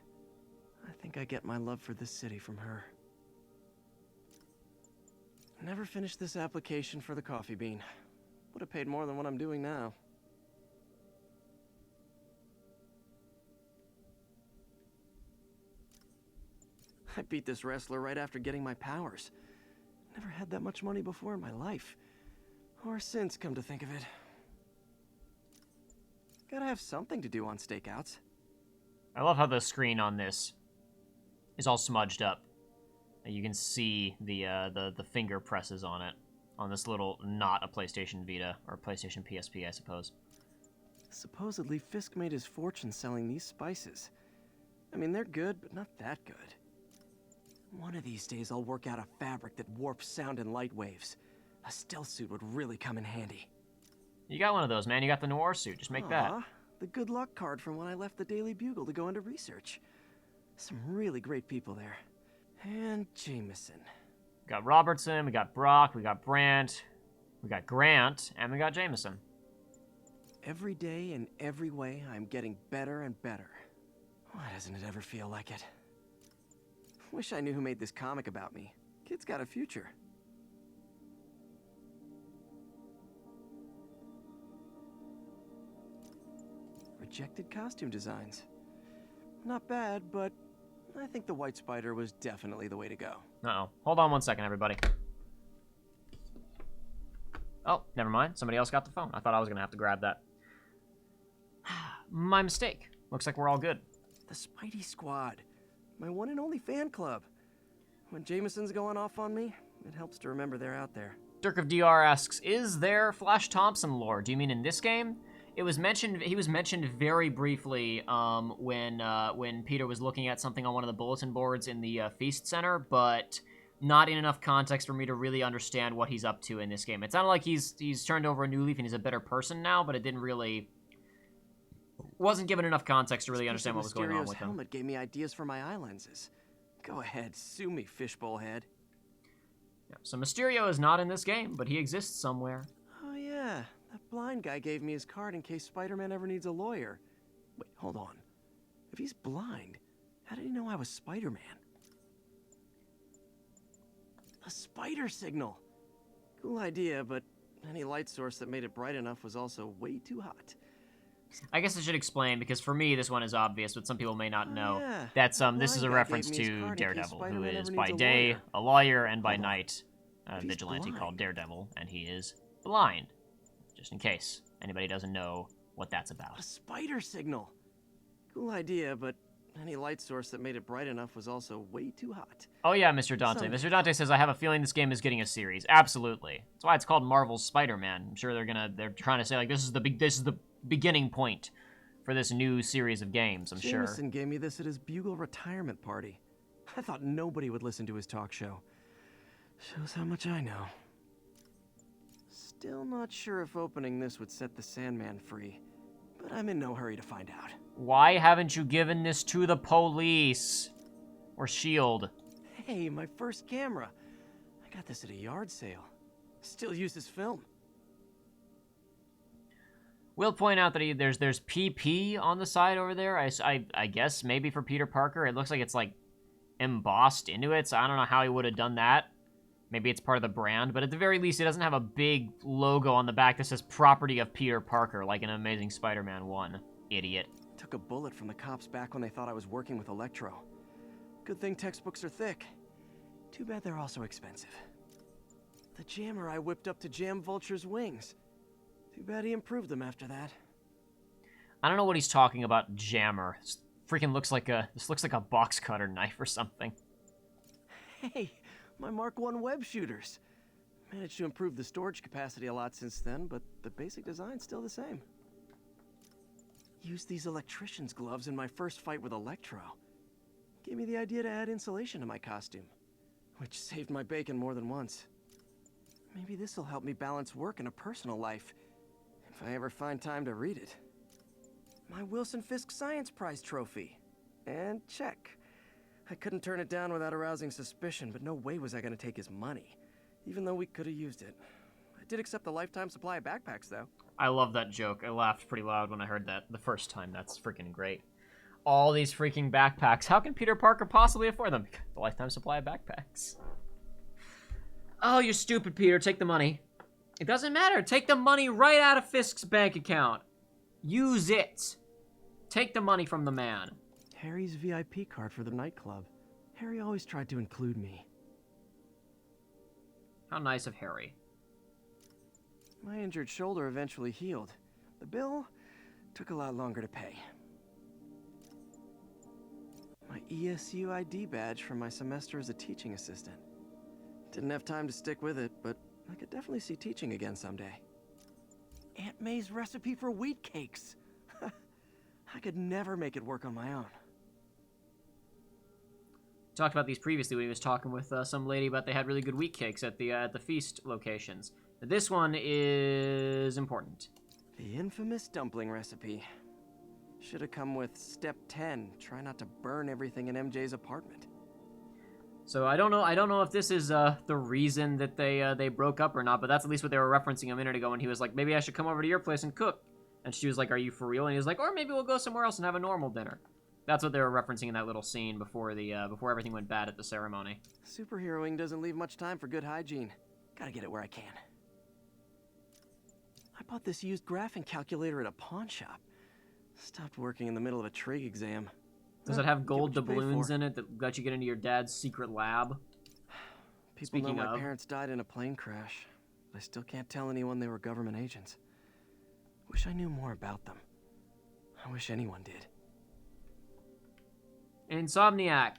I think I get my love for this city from her. Never finished this application for the coffee bean. Would have paid more than what I'm doing now. I beat this wrestler right after getting my powers. Never had that much money before in my life. Or since, come to think of it. Gotta have something to do on stakeouts. I love how the screen on this is all smudged up. You can see the finger presses on it. On this little, not a PlayStation Vita, or PlayStation PSP, I suppose. Supposedly, Fisk made his fortune selling these spices. I mean, they're good, but not that good. One of these days, I'll work out a fabric that warps sound and light waves. A stealth suit would really come in handy. You got one of those, man. You got the noir suit. Just make that. The good luck card from when I left the Daily Bugle to go into research. Some really great people there. And Jameson. We got Robertson, we got Brock, we got Brandt, we got Grant, and we got Jameson. Every day, in every way, I'm getting better and better. Why doesn't it ever feel like it? Wish I knew who made this comic about me. Kid's got a future. Rejected costume designs. Not bad, but I think the White Spider was definitely the way to go. Uh-oh. Hold on one second, everybody. Oh, never mind. Somebody else got the phone. I thought I was going to have to grab that. My mistake. Looks like we're all good. The Spidey Squad. My one and only fan club. When Jameson's going off on me, it helps to remember they're out there. Dirk of DR asks, is there Flash Thompson lore? Do you mean in this game? It was mentioned. He was mentioned very briefly when Peter was looking at something on one of the bulletin boards in the Feast Center, but not in enough context for me to really understand what he's up to in this game. It sounded like he's turned over a new leaf and he's a better person now, but it didn't really wasn't given enough context to really understand what was going on with him. Mysterio's helmet gave me ideas for my eye lenses. Go ahead, sue me, fishbowl head. Yeah, so Mysterio is not in this game, but he exists somewhere. Oh yeah. That blind guy gave me his card in case Spider-Man ever needs a lawyer. Wait, hold on. If he's blind, how did he know I was Spider-Man? A spider signal! Cool idea, but any light source that made it bright enough was also way too hot. I guess I should explain, because for me this one is obvious, but some people may not know. Yeah. That's this is a reference to Daredevil, who is by day a lawyer and by night a vigilante called Daredevil, and he is blind. Just in case anybody doesn't know what that's about. A spider signal! Cool idea, but any light source that made it bright enough was also way too hot. Oh yeah, Mr. Dante. Mr. Dante says, I have a feeling this game is getting a series. Absolutely. That's why it's called Marvel's Spider-Man. I'm sure they're trying to say, like, this is the beginning point for this new series of games, I'm sure. Jameson gave me this at his Bugle retirement party. I thought nobody would listen to his talk show. Shows how much I know. Still not sure if opening this would set the Sandman free, but I'm in no hurry to find out. Why haven't you given this to the police? Or S.H.I.E.L.D.? Hey, my first camera. I got this at a yard sale. Still uses film. We'll point out that there's PP on the side over there. I guess maybe for Peter Parker. It looks like it's like embossed into it, so I don't know how he would have done that. Maybe it's part of the brand, but at the very least, it doesn't have a big logo on the back that says property of Peter Parker, like in Amazing Spider-Man 1. Idiot. Took a bullet from the cops back when they thought I was working with Electro. Good thing textbooks are thick. Too bad they're also expensive. The jammer I whipped up to jam Vulture's wings. Too bad he improved them after that. I don't know what he's talking about, jammer. This freaking looks like a box cutter knife or something. Hey, my Mark I web shooters. Managed to improve the storage capacity a lot since then, but the basic design's still the same. Used these electrician's gloves in my first fight with Electro. Gave me the idea to add insulation to my costume, which saved my bacon more than once. Maybe this'll help me balance work and a personal life, if I ever find time to read it. My Wilson Fisk Science Prize trophy. And check. I couldn't turn it down without arousing suspicion, but no way was I gonna take his money, even though we could have used it. I did accept the lifetime supply of backpacks, though. I love that joke. I laughed pretty loud when I heard that the first time. That's freaking great. All these freaking backpacks. How can Peter Parker possibly afford them? The lifetime supply of backpacks. Oh, you're stupid, Peter. Take the money. It doesn't matter. Take the money right out of Fisk's bank account. Use it. Take the money from the man. Harry's VIP card for the nightclub. Harry always tried to include me. How nice of Harry. My injured shoulder eventually healed. The bill took a lot longer to pay. My ESU ID badge from my semester as a teaching assistant. Didn't have time to stick with it, but I could definitely see teaching again someday. Aunt May's recipe for wheat cakes. I could never make it work on my own. Talked about these previously when he was talking with some lady about they had really good wheat cakes at the feast locations. This one is important. The infamous dumpling recipe. Should have come with step 10. Try not to burn everything in MJ's apartment. So I don't know if this is the reason that they broke up or not, but that's at least what they were referencing a minute ago when he was like, maybe I should come over to your place and cook. And she was like, are you for real? And he was like, or maybe we'll go somewhere else and have a normal dinner. That's what they were referencing in that little scene before before everything went bad at the ceremony. Superheroing doesn't leave much time for good hygiene. Gotta get it where I can. I bought this used graphing calculator at a pawn shop. Stopped working in the middle of a trig exam. Does it have gold doubloons in it that let you get into your dad's secret lab? People know my parents died in a plane crash, but I still can't tell anyone they were government agents. Wish I knew more about them. I wish anyone did. Insomniac,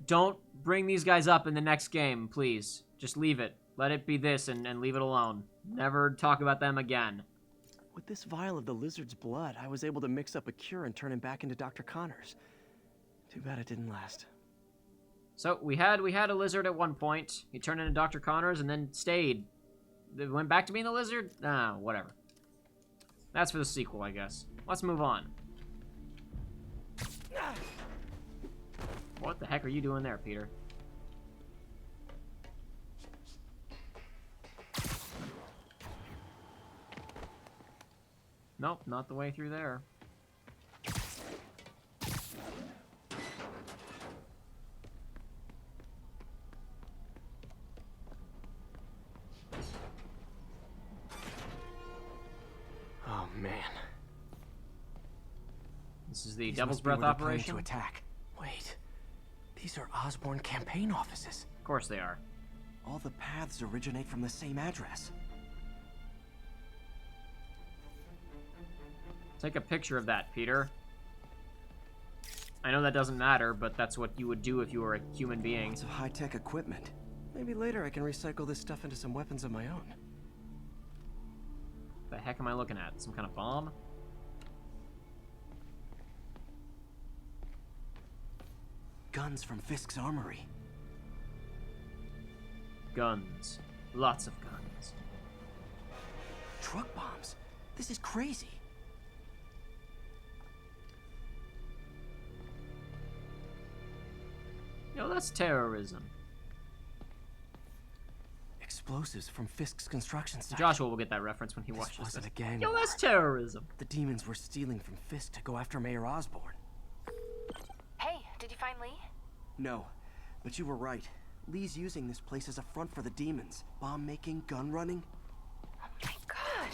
don't bring these guys up in the next game, please. Just leave it. Let it be this and leave it alone. Never talk about them again. With this vial of the lizard's blood, I was able to mix up a cure and turn him back into Dr. Connors. Too bad it didn't last. So we had a lizard at one point. He turned into Dr. Connors and then stayed. It went back to being the lizard? Ah, whatever. That's for the sequel, I guess. Let's move on. What the heck are you doing there, Peter? Nope, not the way through there. Oh man. This is the Devil's Breath operation. To attack. Wait. These are Osborn campaign offices. Of course they are. All the paths originate from the same address. Take a picture of that, Peter. I know that doesn't matter, but that's what you would do if you were a human being. Lots of high-tech equipment. Maybe later I can recycle this stuff into some weapons of my own. The heck am I looking at? Some kind of bomb? Guns from Fisk's armory. Guns. Lots of guns. Truck bombs. This is crazy. Yo, that's terrorism. Explosives from Fisk's construction site. Joshua will get that reference when he watches this. Wasn't a gang Yo, war. that's terrorism. The demons were stealing from Fisk to go after Mayor Osborn. Hey, did you find Lee? No, but you were right. Lee's using this place as a front for the demons. Bomb making, gun running. Oh my god.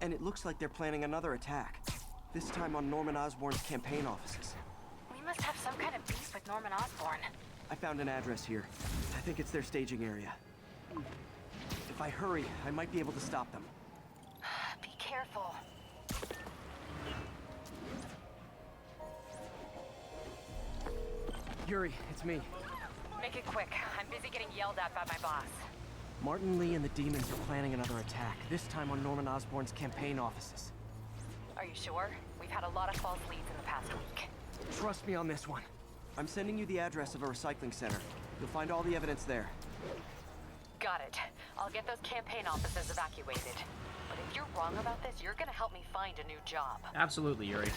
And it looks like they're planning another attack. This time on Norman Osborn's campaign offices. We must have some kind of beef with Norman Osborn. I found an address here. I think it's their staging area. If I hurry, I might be able to stop them. Be careful. Yuri, it's me. Make it quick. I'm busy getting yelled at by my boss. Martin Lee and the demons are planning another attack, this time on Norman Osborn's campaign offices. Are you sure? We've had a lot of false leads in the past week. Trust me on this one. I'm sending you the address of a recycling center. You'll find all the evidence there. Got it. I'll get those campaign offices evacuated. But if you're wrong about this, you're gonna help me find a new job. Absolutely, Yuri.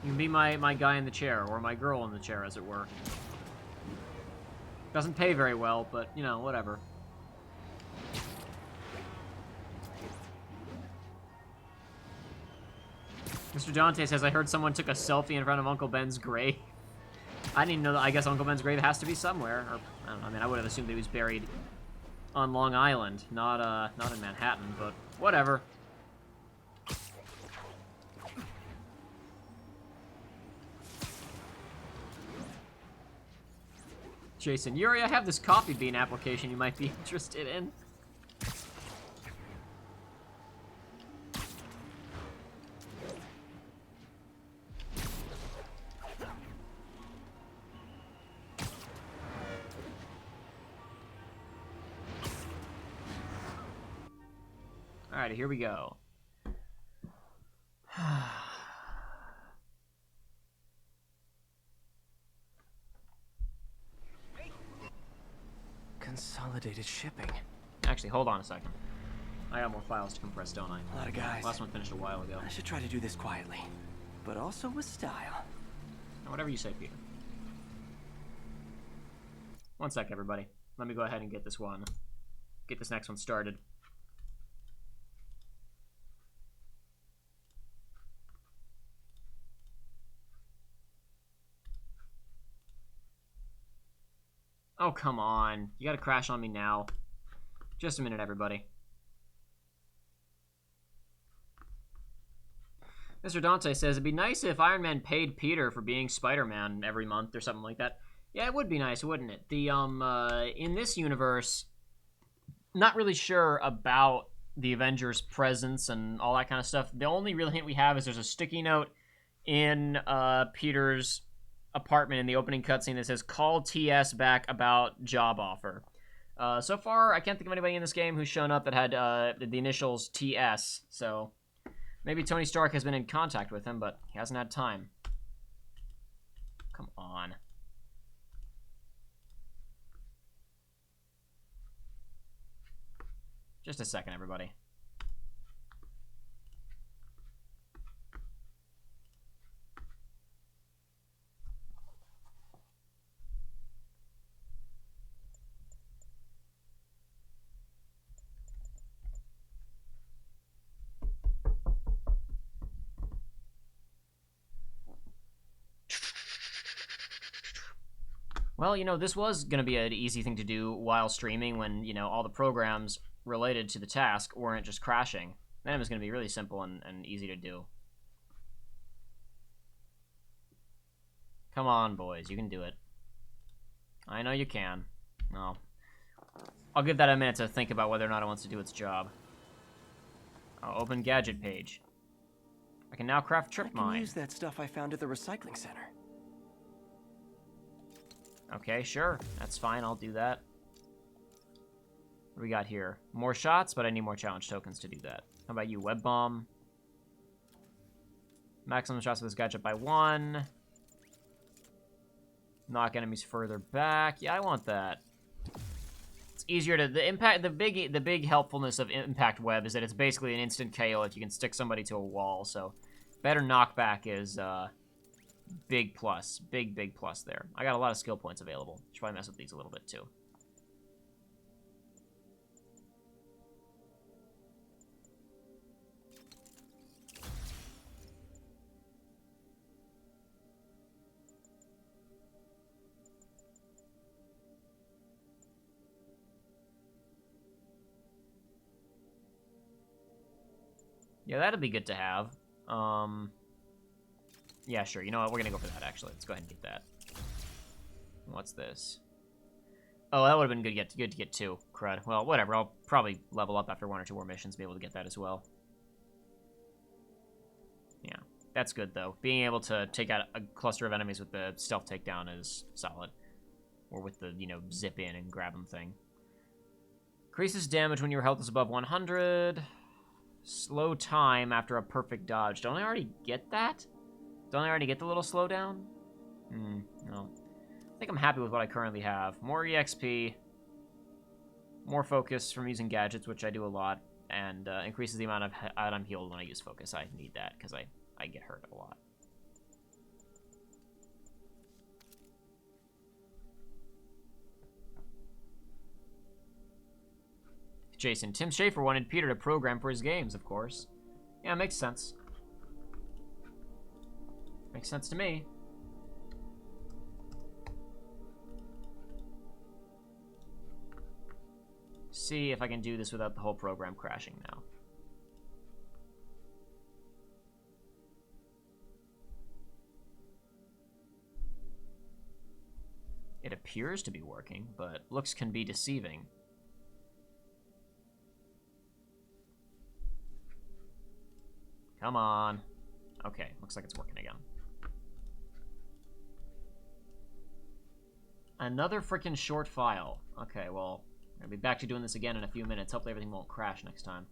You can be my guy in the chair, or my girl in the chair, as it were. Doesn't pay very well, but, you know, whatever. Mr. Dante says, I heard someone took a selfie in front of Uncle Ben's grave. I didn't even know that. I guess Uncle Ben's grave has to be somewhere. Or, I don't know, I mean, I would have assumed that he was buried on Long Island, not in Manhattan, but whatever. Jason, Yuri, I have this coffee bean application you might be interested in. Alright, here we go. Consolidated shipping. Actually, hold on a second. I got more files to compress, don't I? A lot of guys. Last one finished a while ago. I should try to do this quietly, but also with style. Whatever you say, Peter. One sec, everybody. Let me go ahead and get this next one started. Oh, come on. You gotta crash on me now. Just a minute, everybody. Mr. Dante says, it'd be nice if Iron Man paid Peter for being Spider-Man every month or something like that. Yeah, it would be nice, wouldn't it? In this universe, not really sure about the Avengers' presence and all that kind of stuff. The only real hint we have is there's a sticky note in Peter's apartment in the opening cutscene that says, call TS back about job offer. So far, I can't think of anybody in this game who's shown up that had the initials TS, so maybe Tony Stark has been in contact with him, but he hasn't had time. Come on. Just a second, everybody. Well, you know, this was going to be an easy thing to do while streaming when, you know, all the programs related to the task weren't just crashing. Then it was going to be really simple and easy to do. Come on, boys. You can do it. I know you can. No. I'll give that a minute to think about whether or not it wants to do its job. I'll open gadget page. I can now craft trip mine. I can use that stuff I found at the recycling center. Okay, sure. That's fine. I'll do that. What do we got here? More shots, but I need more challenge tokens to do that. How about you? Web bomb. Maximum shots with this gadget by 1. Knock enemies further back. Yeah, I want that. It's easier to the big helpfulness of impact web is that it's basically an instant KO if you can stick somebody to a wall. So better knockback is big plus. Big plus there. I got a lot of skill points available. Should probably mess with these a little bit too. Yeah, that'd be good to have. Yeah, sure. You know what? We're gonna go for that, actually. Let's go ahead and get that. What's this? Oh, that would have been good to get 2. Crud. Well, whatever. I'll probably level up after 1 or 2 more missions to be able to get that as well. Yeah, that's good, though. Being able to take out a cluster of enemies with the stealth takedown is solid. Or with the, you know, zip in and grab them thing. Increases damage when your health is above 100. Slow time after a perfect dodge. Don't I already get that? Don't I already get the little slowdown? No. I think I'm happy with what I currently have. More EXP. More focus from using gadgets, which I do a lot. And increases the amount of I'm healed when I use focus. I need that, because I get hurt a lot. Jason, Tim Schafer wanted Peter to program for his games, of course. Yeah, makes sense. Makes sense to me. See if I can do this without the whole program crashing now. It appears to be working, but looks can be deceiving. Come on. Okay, looks like it's working again. Another freaking short file. Okay, well, I'll be back to doing this again in a few minutes. Hopefully everything won't crash next time.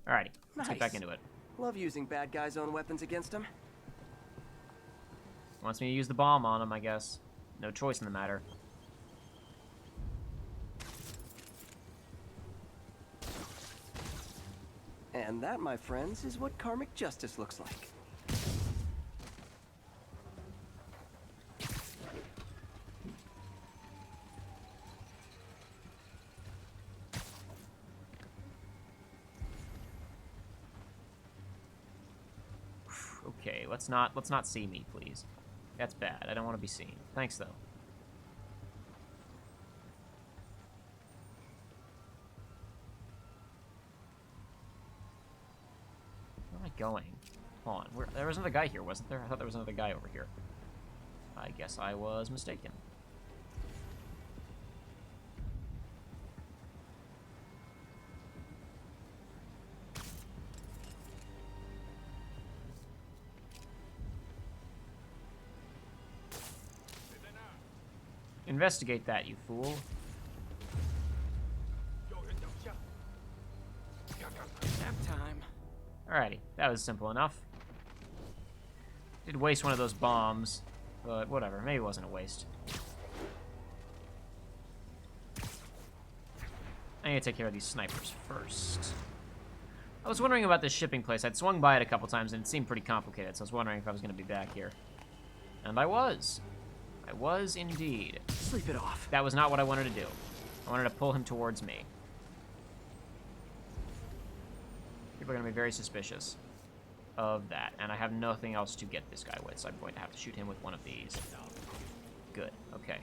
Alrighty, let's get back into it. Love using bad guys' own weapons against them. Wants me to use the bomb on him, I guess. No choice in the matter. And that, my friends, is what karmic justice looks like. Okay, let's not see me, please. That's bad. I don't want to be seen. Thanks, though. Where am I going? Hold on. There was another guy here, wasn't there? I thought there was another guy over here. I guess I was mistaken. Investigate that, you fool. Nap time. Alrighty, that was simple enough. Did waste one of those bombs, but whatever, maybe it wasn't a waste. I need to take care of these snipers first. I was wondering about this shipping place. I'd swung by it a couple times and it seemed pretty complicated, so I was wondering if I was going to be back here. And I was. I was indeed. Sleep it off. That was not what I wanted to do. I wanted to pull him towards me. People are going to be very suspicious of that, and I have nothing else to get this guy with, so I'm going to have to shoot him with one of these. Good. Okay.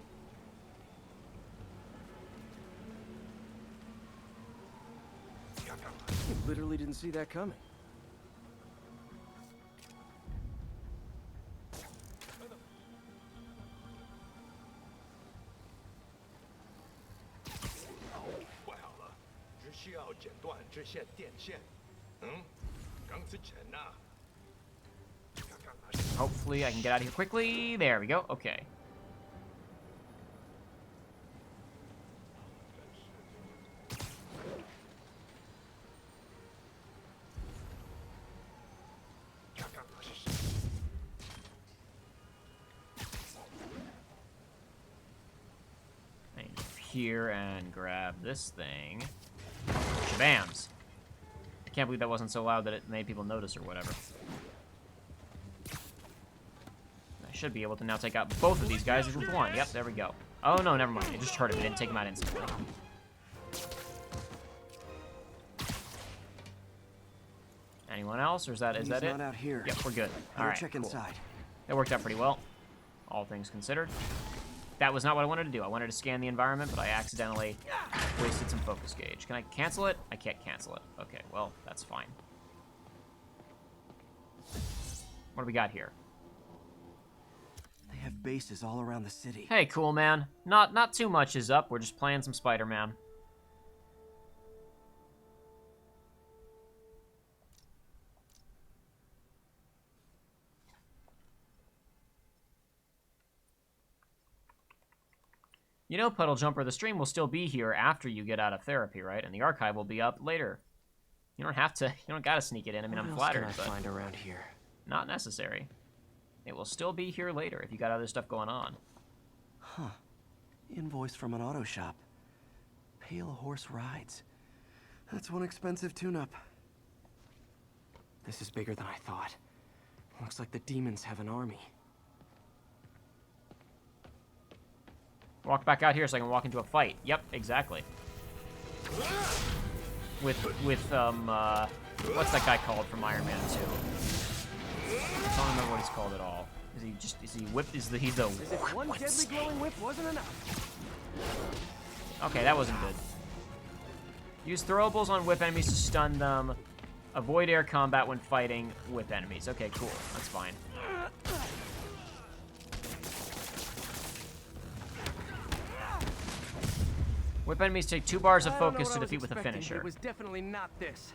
You literally didn't see that coming. Hopefully I can get out of here quickly. There we go. Okay. I need to here and grab this thing. Shabams. I can't believe that wasn't so loud that it made people notice or whatever. I should be able to now take out both of these guys with one. Yep, there we go. Oh no, never mind. I just hurt him. I didn't take him out instantly. Anyone else, or is that it? Not out here. Yep, we're good. All right, check inside. That worked out pretty well, all things considered. That was not what I wanted to do. I wanted to scan the environment, but I accidentally wasted some focus gauge. Can I cancel it? I can't cancel it. Okay, well, that's fine. What do we got here? They have bases all around the city. Hey, cool, man. Not too much is up. We're just playing some Spider-Man. You know, Puddle Jumper, the stream will still be here after you get out of therapy, right? And the archive will be up later. You don't have to, you don't gotta sneak it in. I mean, I'm flattered, but find around here? Not necessary. It will still be here later if you got other stuff going on. Huh. Invoice from an auto shop. Pale Horse Rides. That's one expensive tune-up. This is bigger than I thought. Looks like the demons have an army. Walk back out here so I can walk into a fight. Yep, exactly. With what's that guy called from Iron Man 2? I don't remember what he's called at all. Is he whip? He's the As if one deadly glowing whip wasn't enough. Okay, that wasn't good. Use throwables on whip enemies to stun them. Avoid air combat when fighting whip enemies. Okay, cool. That's fine. Whip enemies take 2 bars of focus to defeat with a finisher. It was definitely not this.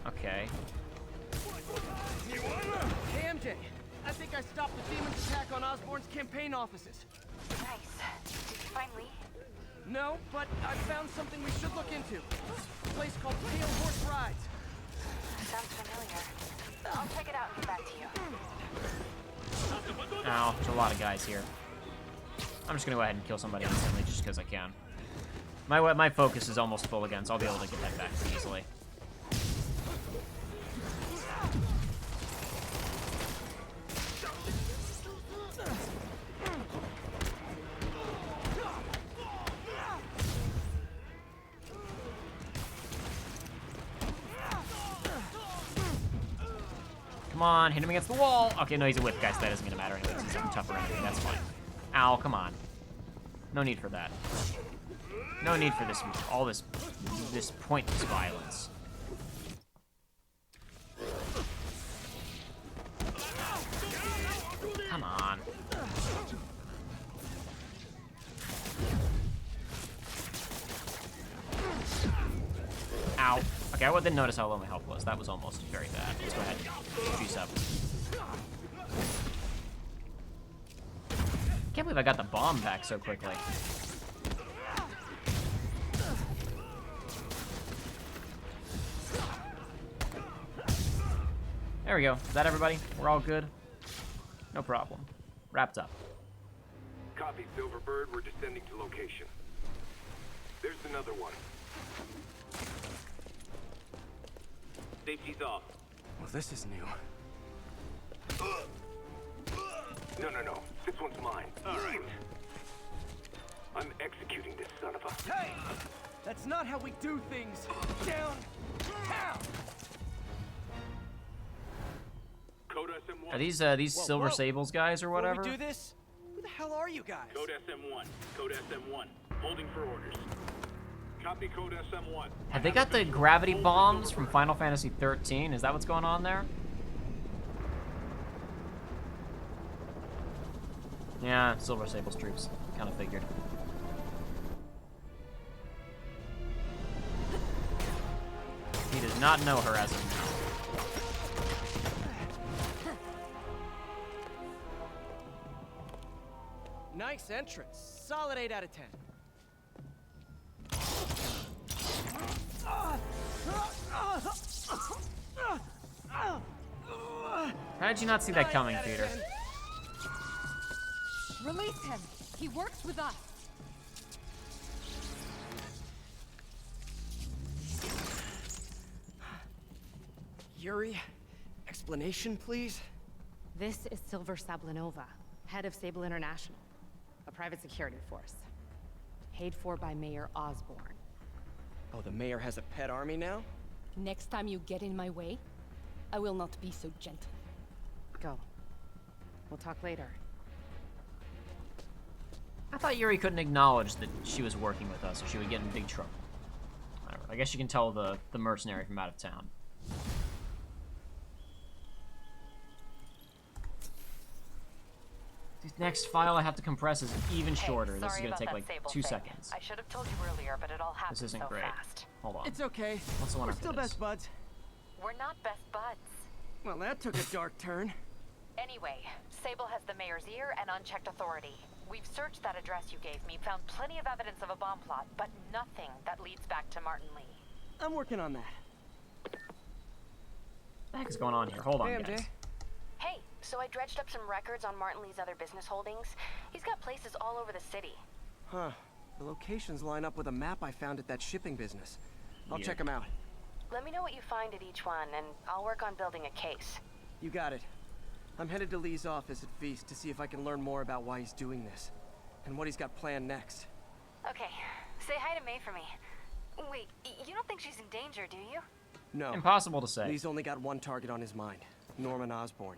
Okay. Hey, MJ. I think I stopped the demon's attack on Osborn's campaign offices. Nice. Did you find Lee? No, but I found something we should look into. A place called Pale Horse Rides. Sounds familiar. I'll check it out and get back to you. Ow, there's a lot of guys here. I'm just gonna go ahead and kill somebody instantly just because I can. My focus is almost full again, so I'll be able to get that back pretty easily. Come on, hit him against the wall. Okay, no, he's a whip guy, so that isn't gonna matter anyways. He's a tougher enemy, that's fine. Ow, come on. No need for that. No need for this, all this pointless violence. Come on. Ow. Okay, I didn't notice how low my health was. That was almost very bad. Let's go ahead and juice up. Can't believe I got the bomb back so quickly. There we go. Is that everybody? We're all good? No problem. Wrapped up. Copy, Silverbird. We're descending to location. There's another one. Safety's off. Well, this is new. No. This one's mine. All right. I'm executing this son of a... Hey! That's not how we do things. Down. Down. Code SM1. Are these Silver Sables guys or whatever? Before we do this, who the hell are you guys? Code SM1. Code SM1. Holding for orders. Copy code SM1. Have they got the gravity bombs from Final Fantasy 13? Is that what's going on there? Yeah, Silver Sables troops. Kind of figured. He does not know her as of now. Nice entrance. Solid 8 out of 10. How did you not see that coming, Peter? Release him. He works with us. Yuri, explanation, please? This is Silver Sablinova, head of Sable International, a private security force. Paid for by Mayor Osborn. Oh, the mayor has a pet army now? Next time you get in my way, I will not be so gentle. Go. We'll talk later. I thought Yuri couldn't acknowledge that she was working with us, or she would get in big trouble. I guess you can tell the mercenary from out of town. The next file I have to compress is even shorter. This is gonna take like 2 seconds. I should have told you earlier, but it all happened This isn't so great. fast. Hold on. It's okay. What's the one We're after still this? best buds. We're not best buds. Well, that took a dark turn. Anyway, Sable has the mayor's ear and unchecked authority. We've searched that address you gave me, found plenty of evidence of a bomb plot, but nothing that leads back to Martin Lee. I'm working on that. What the heck is going on here? Hold on, Hey, guys. MJ. Hey, so I dredged up some records on Martin Lee's other business holdings. He's got places all over the city. Huh. The locations line up with a map I found at that shipping business. I'll Weird. check them out. Let me know what you find at each one, and I'll work on building a case. You got it. I'm headed to Lee's office at Feast to see if I can learn more about why he's doing this. And what he's got planned next. Okay, say hi to May for me. Wait, you don't think she's in danger, do you? No. Impossible to say. Lee's only got one target on his mind. Norman Osborn.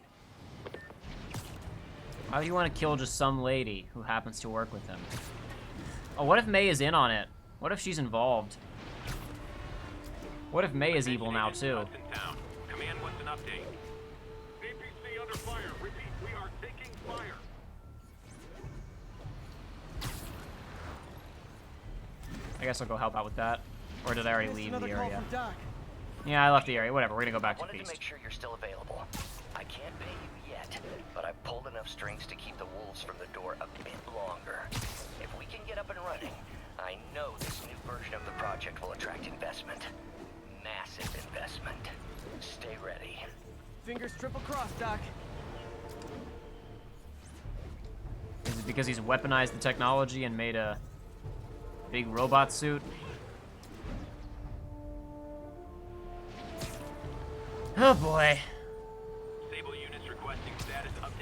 Why would you want to kill just some lady who happens to work with him? Oh, what if May is in on it? What if she's involved? What if May is evil now, too? Command wants an update. APC under fire. Repeat, we are taking fire. I guess I'll go help out with that. Or did I already leave the Another call area? from Doc. Yeah, I left the area. Whatever, we're gonna go back to Wanted to Feast. make sure you're still available. I can't pay you yet, but I've pulled enough strings to keep the wolves from the door a bit longer. If we can get up and running, I know this new version of the project will attract investment. Massive investment. Stay ready. Fingers triple cross, Doc. Is it because he's weaponized the technology and made a big robot suit? Oh boy.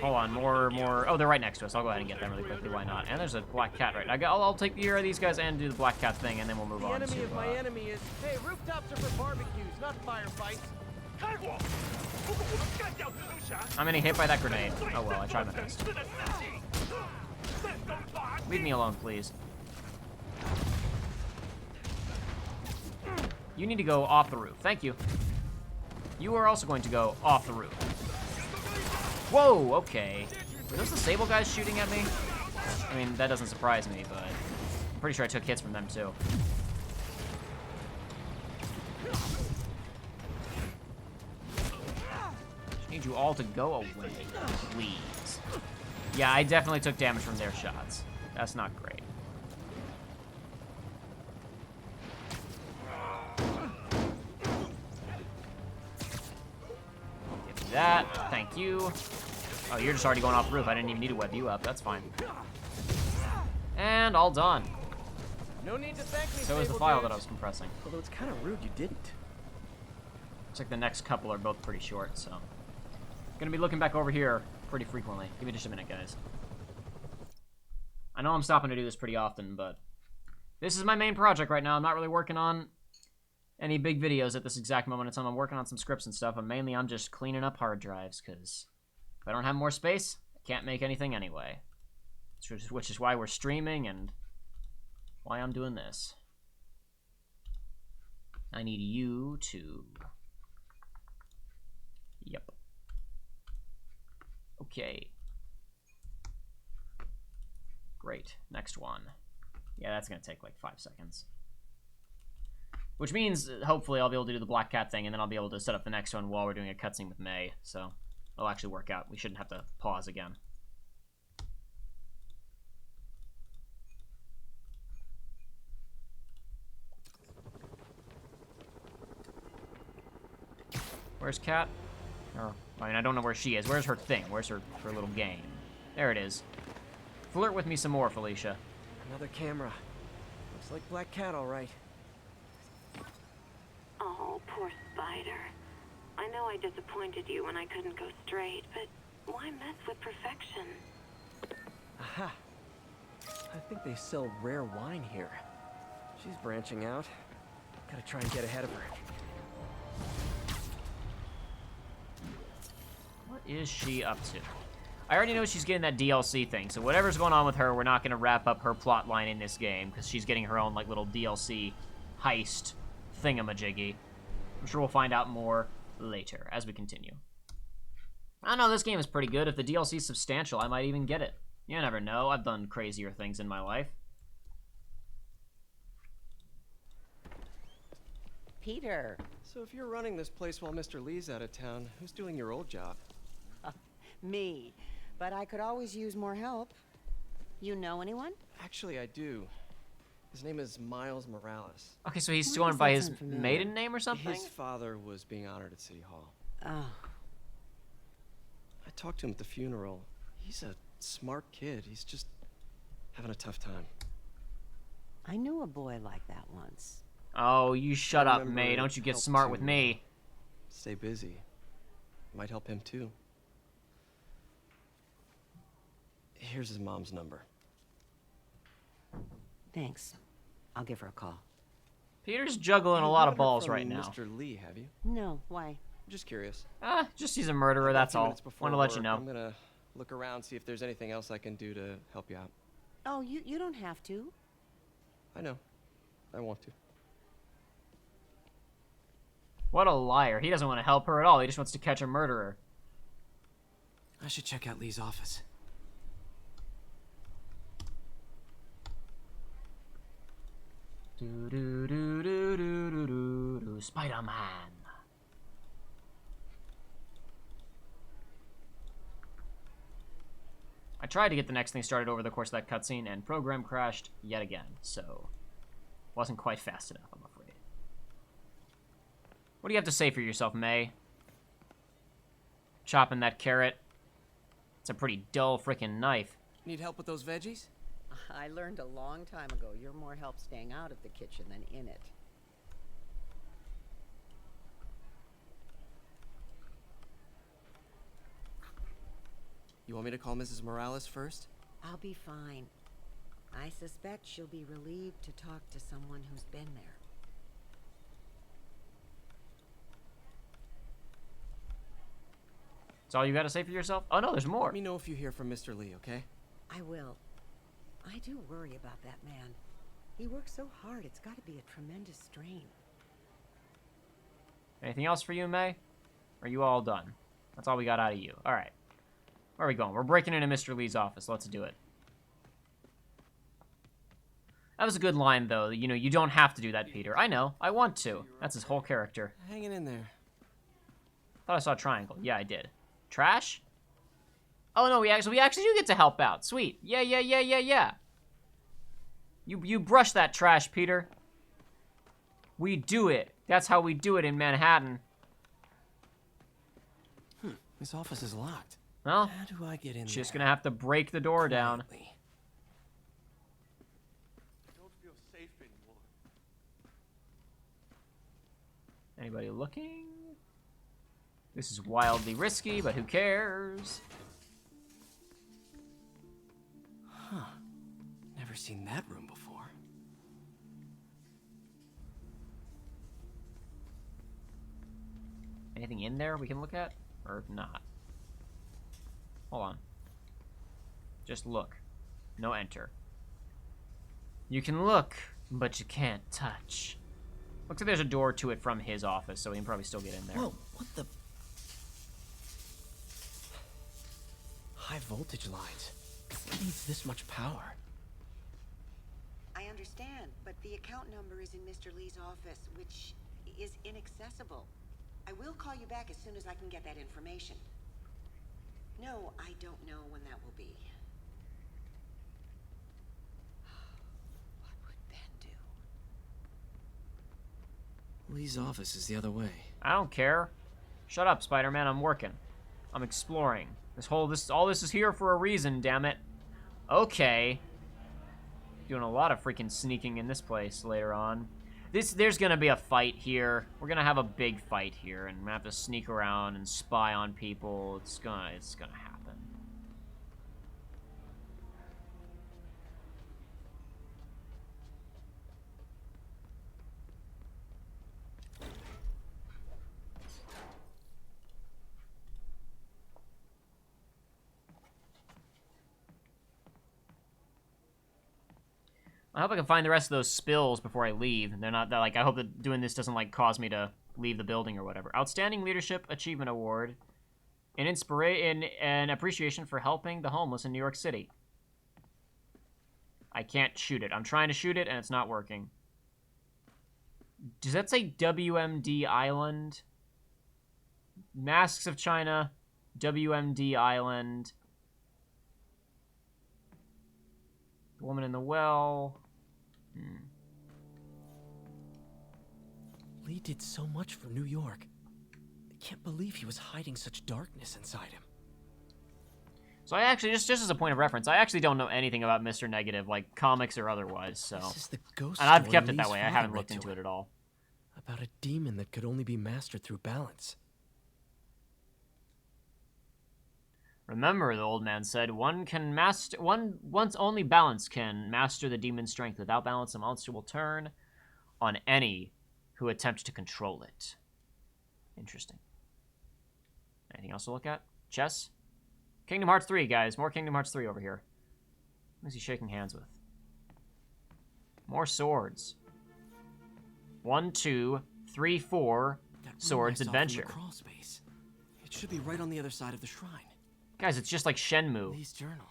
Hold on, more. Oh, they're right next to us. I'll go ahead and get them really quickly. Why not? And there's a black cat right. I'll take the ear of these guys and do the black cat thing, and then we'll move The on to. enemy of my enemy is. Hey, rooftops are for barbecues, not firefights. I'm getting hit by that grenade. Oh well, I tried my best. Leave me alone, please. You need to go off the roof. Thank you. You are also going to go off the roof. Whoa, okay. Were those the Sable guys shooting at me? I mean, that doesn't surprise me, but I'm pretty sure I took hits from them too. Just need you all to go away, please. Yeah, I definitely took damage from their shots. That's not great. Give me that. Thank you. Oh, you're just already going off the roof. I didn't even need to web you up. That's fine. And all done. No need to thank me. So is the file that I was compressing. Although it's kind of rude you didn't. Looks like the next couple are both pretty short, so. Gonna be looking back over here pretty frequently. Give me just a minute, guys. I know I'm stopping to do this pretty often, but this is my main project right now. I'm not really working on any big videos at this exact moment in time. I'm working on some scripts and stuff, and mainly I'm just cleaning up hard drives, because if I don't have more space, I can't make anything anyway. Which is why we're streaming and why I'm doing this. I need you to... Yep. Okay. Great. Next one. Yeah, that's going to take like 5 seconds. Which means, hopefully, I'll be able to do the Black Cat thing, and then I'll be able to set up the next one while we're doing a cutscene with May. So, it'll actually work out. We shouldn't have to pause again. Where's Cat? Or, I mean, I don't know where she is. Where's her thing? Where's her little game? There it is. Flirt with me some more, Felicia. Another camera. Looks like Black Cat, all right. Oh, poor Spider. I know I disappointed you when I couldn't go straight, but why mess with perfection? Aha. I think they sell rare wine here. She's branching out. Gotta try and get ahead of her. What is she up to? I already know she's getting that DLC thing, so whatever's going on with her, we're not going to wrap up her plot line in this game, because she's getting her own, like, little DLC heist thingamajiggy. I'm sure we'll find out more later as we continue. I don't know, this game is pretty good. If the DLC is substantial, I might even get it. You never know. I've done crazier things in my life. Peter. So if you're running this place while Mr. Lee's out of town, who's doing your old job? Me. But I could always use more help. You know anyone? Actually, I do. His name is Miles Morales. Okay, so he's going by his maiden name or something? His father was being honored at City Hall. Oh. I talked to him at the funeral. He's a smart kid. He's just having a tough time. I knew a boy like that once. Oh, you shut up, May. Don't you get smart with me. Stay busy. Might help him too. Here's his mom's number. Thanks. I'll give her a call. Peter's juggling a lot of balls right now. Mr. Lee, have you? No, why? I'm just curious. Just he's a murderer, that's all. Want to let you know. I'm gonna look around, see if there's anything else I can do to help you out. Oh, you don't have to. I know. I want to. What a liar. He doesn't want to help her at all. He just wants to catch a murderer. I should check out Lee's office. Spider-Man. I tried to get the next thing started over the course of that cutscene, and program crashed yet again, so wasn't quite fast enough, I'm afraid. What do you have to say for yourself, May? Chopping that carrot. It's a pretty dull freaking knife. Need help with those veggies? I learned a long time ago you're more help staying out of the kitchen than in it. You want me to call Mrs. Morales first? I'll be fine. I suspect she'll be relieved to talk to someone who's been there. That's all you gotta say for yourself? Oh no, there's more. Let me know if you hear from Mr. Lee, okay? I will. I do worry about that man. He works so hard, it's gotta be a tremendous strain. Anything else for you, May? Are you all done? That's all we got out of you. Alright. Where are we going? We're breaking into Mr. Lee's office. Let's do it. That was a good line, though. You know, you don't have to do that, Peter. I know. I want to. That's his whole character. Hanging in there. Thought I saw a triangle. Yeah, I did. Trash? Oh, no, we actually do get to help out. Sweet. Yeah. You brush that trash, Peter. We do it. That's how we do it in Manhattan. This office is locked. Well, how do I get in just there? gonna have to break the door down. I don't feel safe anymore. Anybody looking? This is wildly risky, but who cares? Huh. Never seen that room before. Anything in there we can look at? Or not? Hold on. Just look. No enter. You can look, but you can't touch. Looks like there's a door to it from his office, so we can probably still get in there. Whoa, what the? High voltage lines. What needs this much power? I understand, but the account number is in Mr. Lee's office, which is inaccessible. I will call you back as soon as I can get that information. No, I don't know when that will be. What would Ben do? Lee's office is the other way. I don't care. Shut up, Spider-Man. I'm working. I'm exploring. All this is here for a reason, damn it. Okay. Doing a lot of freaking sneaking in this place later on. There's gonna be a fight here. We're gonna have a big fight here, and we're gonna have to sneak around and spy on people. It's gonna happen. I hope I can find the rest of those spills before I leave. They're not that, like, I hope that doing this doesn't, like, cause me to leave the building or whatever. Outstanding Leadership Achievement Award. An appreciation for helping the homeless in New York City. I can't shoot it. I'm trying to shoot it, and it's not working. Does that say WMD Island? Masks of China, WMD Island. The Woman in the Well. Lee did so much for New York. I can't believe he was hiding such darkness inside him. So I actually, just as a point of reference, I actually don't know anything about Mr. Negative, like comics or otherwise, so. This is the ghost and I've story kept it that Lee's way. I father haven't read looked to into him. it at all. About a demon that could only be mastered through balance. Remember, the old man said, once only balance can master the demon's strength. Without balance, the monster will turn on any who attempt to control it. Interesting. Anything else to look at? Chess? Kingdom Hearts 3, guys. More Kingdom Hearts 3 over here. Who's he shaking hands with? More swords. 1, 2, 3, 4. Swords adventure. Crawl space. It should be right on the other side of the shrine. Guys, it's just like Shenmue. Lee's journal.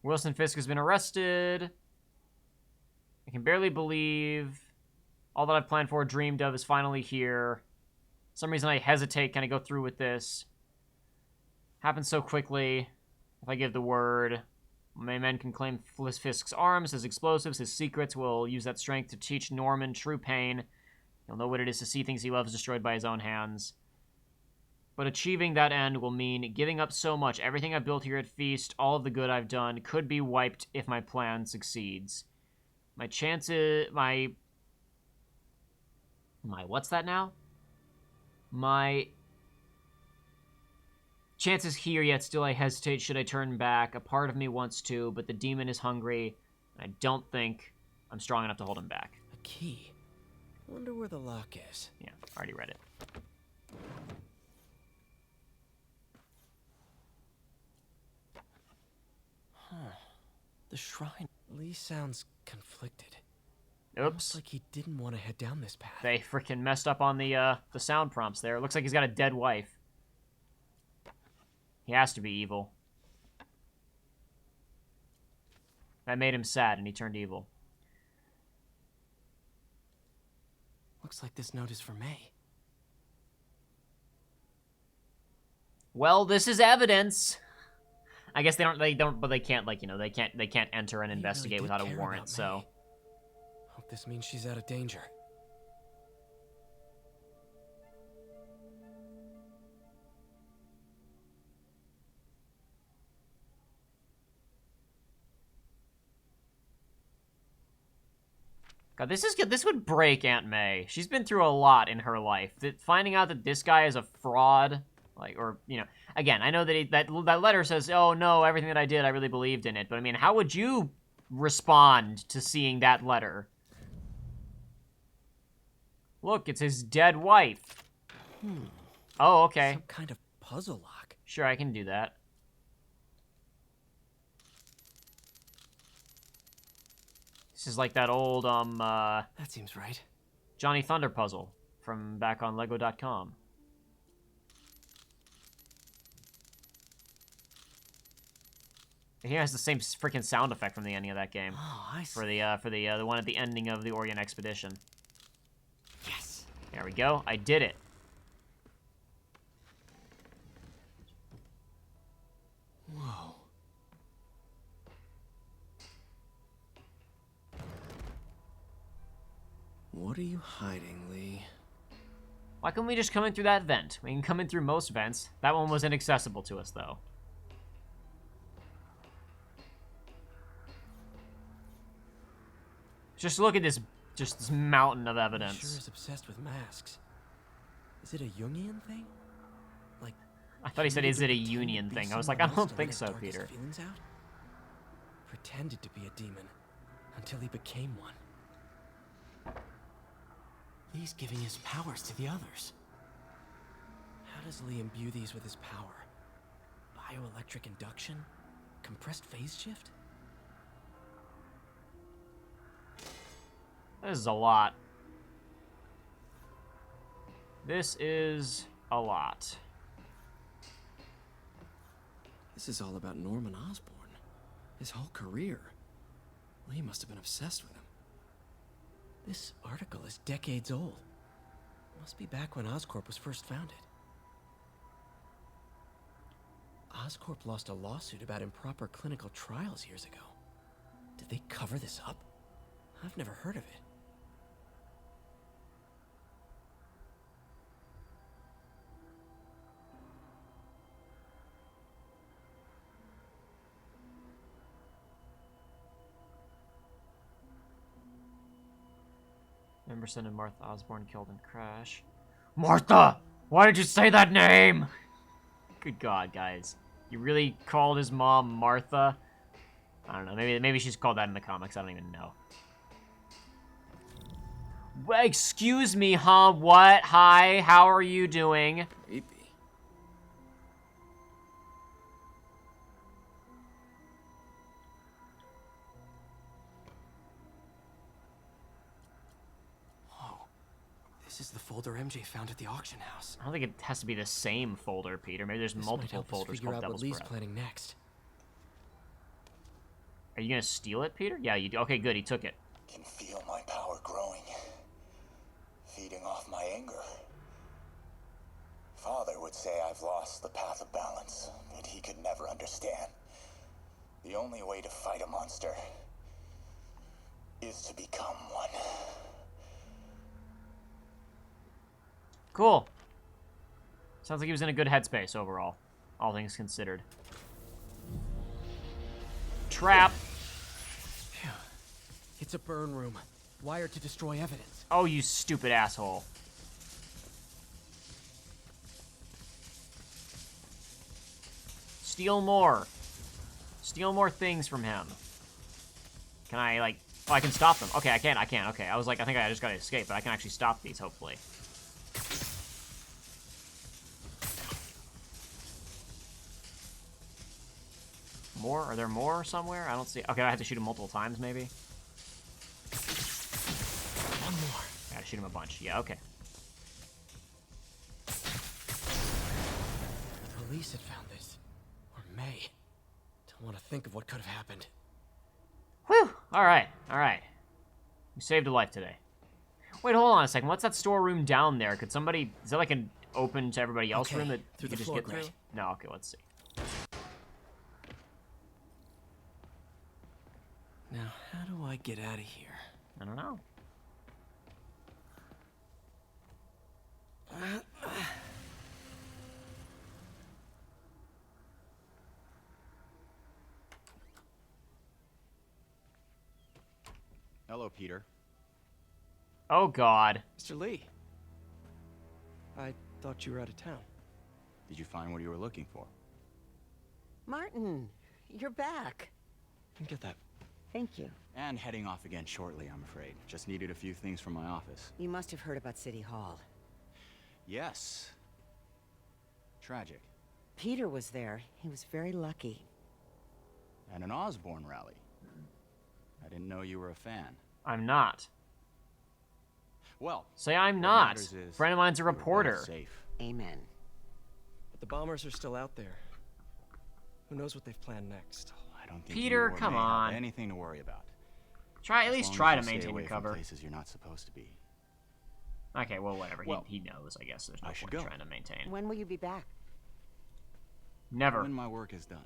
Wilson Fisk has been arrested. I can barely believe all that I've planned for, dreamed of, is finally here. For some reason I hesitate. Can I go through with this? Happens so quickly. If I give the word, my men can claim Fisk's arms, his explosives, his secrets. Will use that strength to teach Norman true pain. He'll know what it is to see things he loves destroyed by his own hands. But achieving that end will mean giving up so much. Everything I've built here at Feast, all of the good I've done, could be wiped if my plan succeeds. My chances... My what's that now? My chances here, yet still I hesitate. Should I turn back? A part of me wants to, but the demon is hungry. And I don't think I'm strong enough to hold him back. A key. Wonder where the lock is. Yeah, already read it. Huh. The shrine. Lee sounds conflicted. Oops. Almost like he didn't want to head down this path. They freaking messed up on the sound prompts there. It looks like he's got a dead wife. He has to be evil. That made him sad, and he turned evil. Looks like this note is for May. Well, this is evidence. I guess but they can't, like, you know, they can't enter and investigate without a warrant, so. Hope this means she's out of danger. God, this is good. This would break Aunt May. She's been through a lot in her life. Finding out that this guy is a fraud, like, or, you know, again, I know that that letter says, oh no, everything that I did, I really believed in it. But I mean, how would you respond to seeing that letter? Look, it's his dead wife. Oh, okay. Some kind of puzzle lock. Sure, I can do that. This is like that old, that seems right. Johnny Thunder puzzle from back on Lego.com. He has the same freaking sound effect from the ending of that game. Oh, I see. For the one at the ending of the Orient Expedition. Yes. There we go. I did it. Whoa. What are you hiding, Lee? Why can't we just come in through that vent? We can come in through most vents. That one was inaccessible to us, though. Just look at this, just this mountain of evidence. He sure is obsessed with masks. Is it a Jungian thing? Like, I thought he said, "Is it a union thing?" I was like, I don't think so, Peter. Feelings out? Pretended to be a demon until he became one. Lee's giving his powers to the others. How does Lee imbue these with his power? Bioelectric induction? Compressed phase shift? This is a lot. This is a lot. This is all about Norman Osborn. His whole career. Lee must have been obsessed with him. This article is decades old. Must be back when Oscorp was first founded. Oscorp lost a lawsuit about improper clinical trials years ago. Did they cover this up? I've never heard of it. Emerson and Martha Osborn killed in crash. Martha! Why did you say that name? Good God, guys. You really called his mom Martha? I don't know. Maybe she's called that in the comics. I don't even know. Excuse me, huh? What? Hi, how are you doing? Creepy. This is the folder MJ found at the auction house. I don't think it has to be the same folder, Peter. Maybe there's multiple folders figure called out what Devil's Lee's Breath. planning next. Are you gonna steal it, Peter? Yeah, you do. Okay, good. He took it. Can feel my power growing, feeding off my anger. Father would say I've lost the path of balance, but he could never understand. The only way to fight a monster is to become one. Cool. Sounds like he was in a good headspace overall, all things considered. Trap. Phew. It's a burn room, wired to destroy evidence. Oh, you stupid asshole. Steal more. Steal more things from him. Can I, like... Oh, I can stop them. Okay, I can. Okay, I was like, I think I just gotta escape, but I can actually stop these, hopefully. More? Are there more somewhere? I don't see... Okay, I have to shoot him multiple times, maybe? One more. I gotta shoot him a bunch. Yeah, okay. The police had found this. Or may. Don't want to think of what could have happened. Whew! Alright, alright. You saved a life today. Wait, hold on a second. What's that storeroom down there? Could somebody... Is that like an open to everybody else room that you could just get through? No, okay, let's see. Now, how do I get out of here? I don't know. Hello, Peter. Oh, God. Mr. Lee. I thought you were out of town. Did you find what you were looking for? Martin, you're back. Get that. Thank you. And heading off again shortly, I'm afraid. Just needed a few things from my office. You must have heard about City Hall. Yes. Tragic. Peter was there. He was very lucky. At an Osborne rally. I didn't know you were a fan. I'm not. Well, say I'm not. Friend of mine's a reporter. Safe. Amen. But the bombers are still out there. Who knows what they've planned next? I don't think Peter, you or come May on. have anything to worry about. At least try to Stay maintain away your from cover. places you're not supposed to be. Okay, well, whatever. Well, he knows, I guess. There's no I should point go. trying to maintain. When will you be back? Never. When my work is done.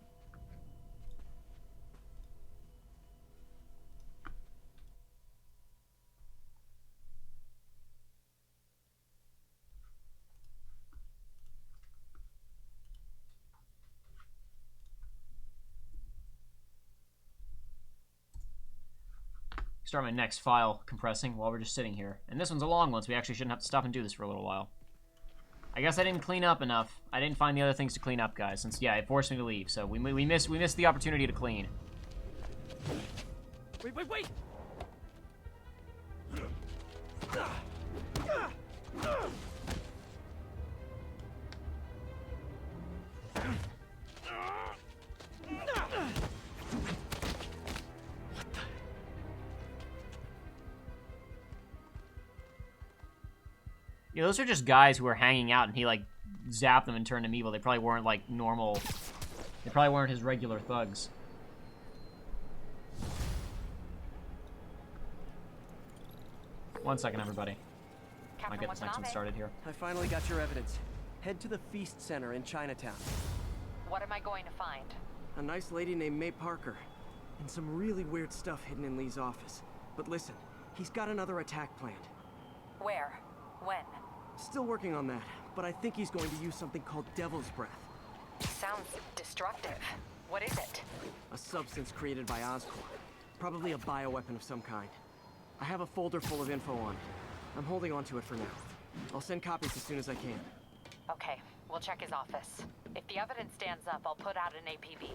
Start my next file compressing while we're just sitting here. And this one's a long one, so we actually shouldn't have to stop and do this for a little while. I guess I didn't clean up enough. I didn't find the other things to clean up, guys, since, yeah, it forced me to leave. So we missed the opportunity to clean. Wait! Yeah, those are just guys who were hanging out, and he, like, zapped them and turned them evil. They probably weren't, like, normal... They probably weren't his regular thugs. One second, everybody. I'll get this next one started here. I finally got your evidence. Head to the Feast Center in Chinatown. What am I going to find? A nice lady named May Parker. And some really weird stuff hidden in Lee's office. But listen, he's got another attack planned. Where? When? Still working on that, but I think he's going to use something called Devil's Breath. Sounds destructive. What is it? A substance created by Oscorp. Probably a bioweapon of some kind. I have a folder full of info on it. I'm holding on to it for now. I'll send copies as soon as I can. Okay, we'll check his office. If the evidence stands up, I'll put out an APB.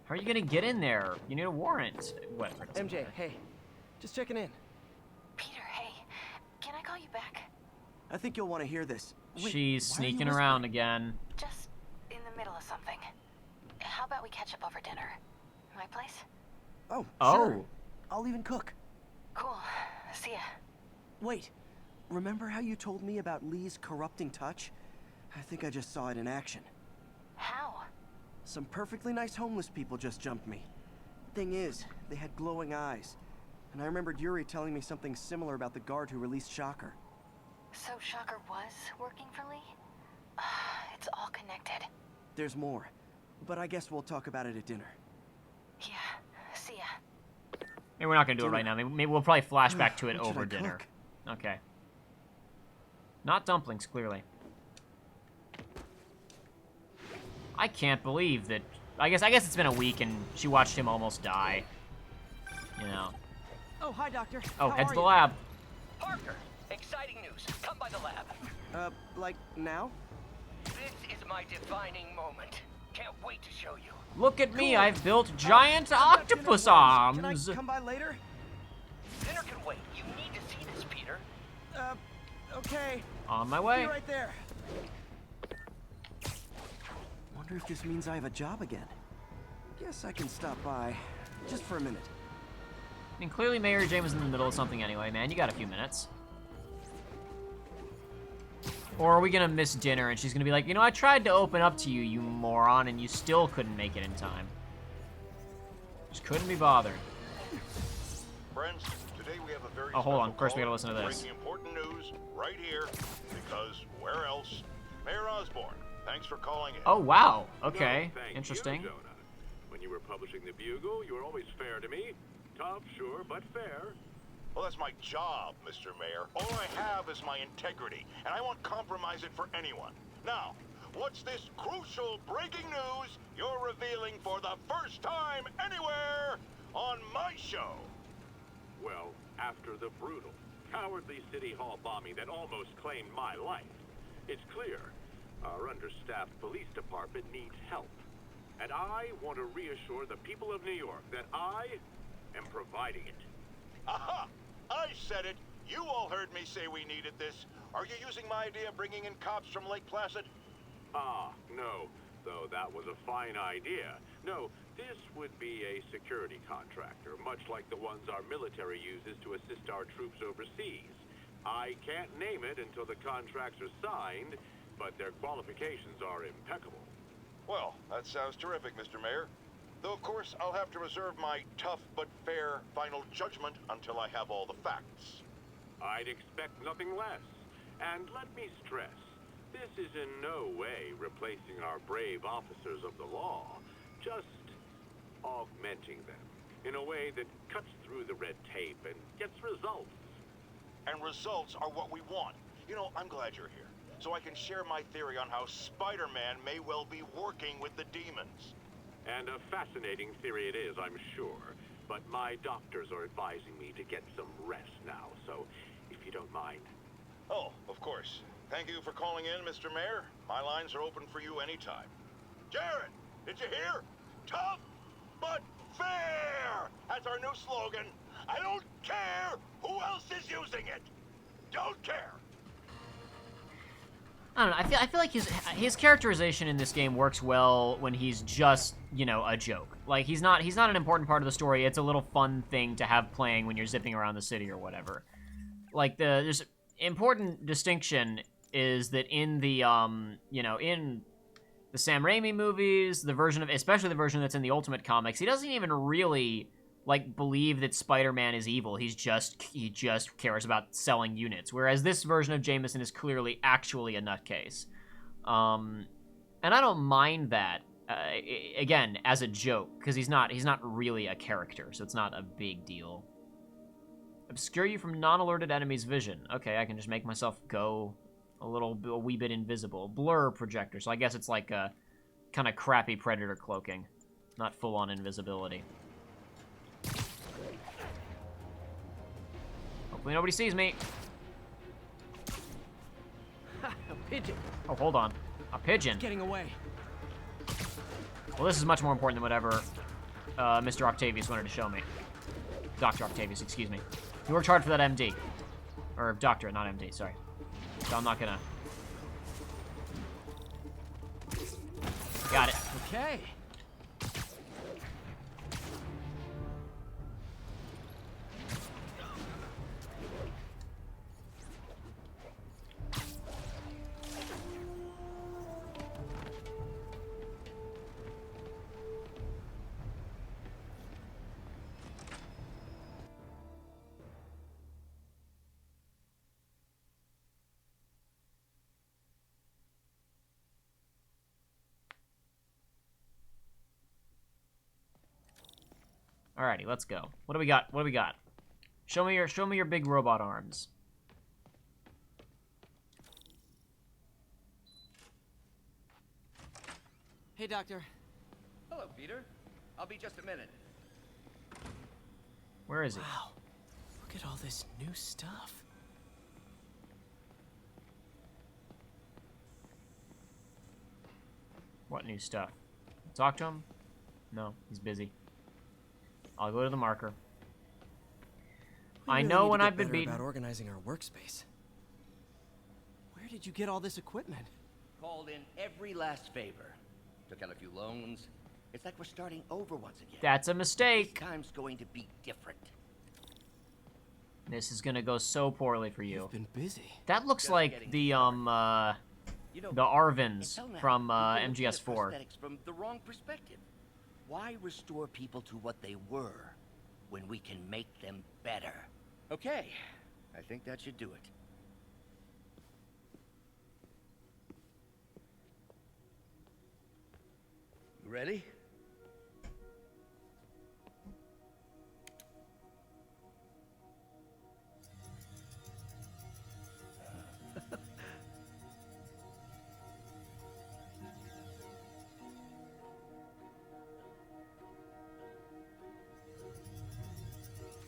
How are you gonna get in there? You need a warrant. Whatever. MJ, hey. Just checking in. Peter, hey. Can I call you back? I think you'll want to hear this. Wait, she's why are you sneaking whispering? around again. Just in the middle of something. How about we catch up over dinner? My place? Oh, Oh. sure. I'll even cook. Cool. See ya. Wait. remember how you told me about Lee's corrupting touch? I think I just saw it in action. How? Some perfectly nice homeless people just jumped me. Thing is, they had glowing eyes. And I remembered Yuri telling me something similar about the guard who released Shocker. So Shocker was working for Lee? It's all connected. There's more, but I guess we'll talk about it at dinner. Yeah, see ya. Maybe we're not gonna do it right now. Maybe we'll probably flash back to it What should over I dinner. cook? Okay. Not dumplings, clearly. I can't believe that. I guess it's been a week and she watched him almost die. You know. Oh, hi, Doctor. Oh, How head are to the you? lab. Parker, exciting news. Come by the lab. Like now? This is my defining moment. Can't wait to show you. Look at me, I've built giant octopus arms. Can I come by later? Dinner can wait. You need to see this, Peter. Okay. On my way. Be right there. Wonder if this means I have a job again. Guess I can stop by, just for a minute. I mean, clearly Mayor James is in the middle of something anyway, man. You got a few minutes. Or are we gonna miss dinner and she's gonna be like, you know, I tried to open up to you, you moron, and you still couldn't make it in time. Just couldn't be bothered. Friends, today we have a very Oh, hold on. special First we gotta caller listen to this. Breaking important news right here, because where else? Mayor Osborne, thanks for calling in. Oh, wow. Okay. No, thank Interesting. You, Jonah. When you were publishing the Bugle, you were always fair to me. Tough, sure, but fair. Well, that's my job, Mr. Mayor. All I have is my integrity, and I won't compromise it for anyone. Now, what's this crucial breaking news you're revealing for the first time anywhere on my show? Well, after the brutal, cowardly City Hall bombing that almost claimed my life, it's clear our understaffed police department needs help. And I want to reassure the people of New York that I am providing it. Aha! I said it! You all heard me say we needed this. Are you using my idea of bringing in cops from Lake Placid? No. Though that was a fine idea. No, this would be a security contractor, much like the ones our military uses to assist our troops overseas. I can't name it until the contracts are signed, but their qualifications are impeccable. Well, that sounds terrific, Mr. Mayor. Though, of course, I'll have to reserve my tough but fair final judgment until I have all the facts. I'd expect nothing less. And let me stress, this is in no way replacing our brave officers of the law, just augmenting them in a way that cuts through the red tape and gets results. And results are what we want. You know, I'm glad you're here, so I can share my theory on how Spider-Man may well be working with the demons. And a fascinating theory it is, I'm sure. But my doctors are advising me to get some rest now, so if you don't mind. Oh, of course. Thank you for calling in, Mr. Mayor. My lines are open for you anytime. Jared, did you hear? Tough, but fair! That's our new slogan. I don't care who else is using it. Don't care. I don't know. I feel like his characterization in this game works well when he's just, you know, a joke. Like he's not an important part of the story. It's a little fun thing to have playing when you're zipping around the city or whatever. Like there's important distinction is that in the in the Sam Raimi movies, especially the version that's in the Ultimate Comics, he doesn't even really like believe that Spider-Man is evil. He just cares about selling units. Whereas this version of Jameson is clearly actually a nutcase. And I don't mind that again as a joke because he's not really a character, so it's not a big deal. Obscure you from non-alerted enemies' vision. Okay, I can just make myself go a wee bit invisible. Blur projector. So I guess it's like a kind of crappy predator cloaking, not full-on invisibility. Hopefully nobody sees me. A pigeon. Oh, hold on. A pigeon. Getting away. Well, this is much more important than whatever Mr. Octavius wanted to show me. Dr. Octavius, excuse me. He worked hard for that MD. Or doctorate, not MD, sorry. So I'm not gonna... Got it. Okay. Alrighty, let's go. What do we got? What do we got? Show me your big robot arms. Hey, Doctor. Hello, Peter. I'll be just a minute. Where is he? Wow. Look at all this new stuff. What new stuff? Talk to him? No, he's busy. I'll go to the marker. We I really know need when to get I've been better beaten. about organizing our workspace. Where did you get all this equipment? Called in every last favor. Took out a few loans. It's like we're starting over once again. That's a mistake. This time's going to be different. This is gonna go so poorly for you. You've been busy. That looks like the Arvins from MGS4. Prosthetics from the wrong perspective. Why restore people to what they were when we can make them better? Okay, I think that should do it. You ready?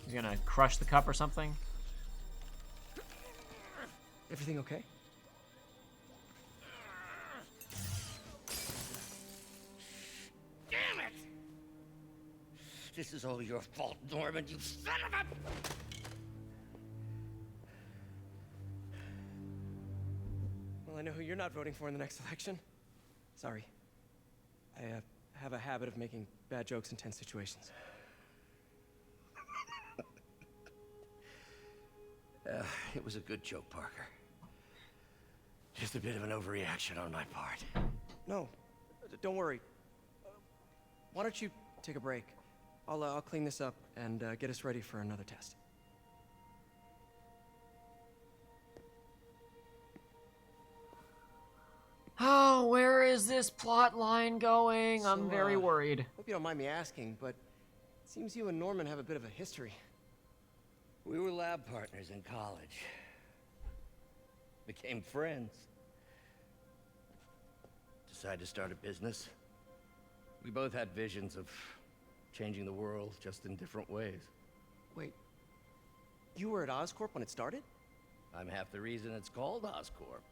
He's gonna crush the cup or something. Everything okay? Damn it! This is all your fault, Norman, you son of a... Well, I know who you're not voting for in the next election. Sorry. I have a habit of making bad jokes in tense situations. It was a good joke, Parker. Just a bit of an overreaction on my part. No, don't worry. Why don't you take a break? I'll clean this up and get us ready for another test. Oh, where is this plot line going? I'm very worried. Hope you don't mind me asking, but it seems you and Norman have a bit of a history. We were lab partners in college. Became friends. Decided to start a business. We both had visions of changing the world, just in different ways. Wait, you were at Oscorp when it started? I'm half the reason it's called Oscorp.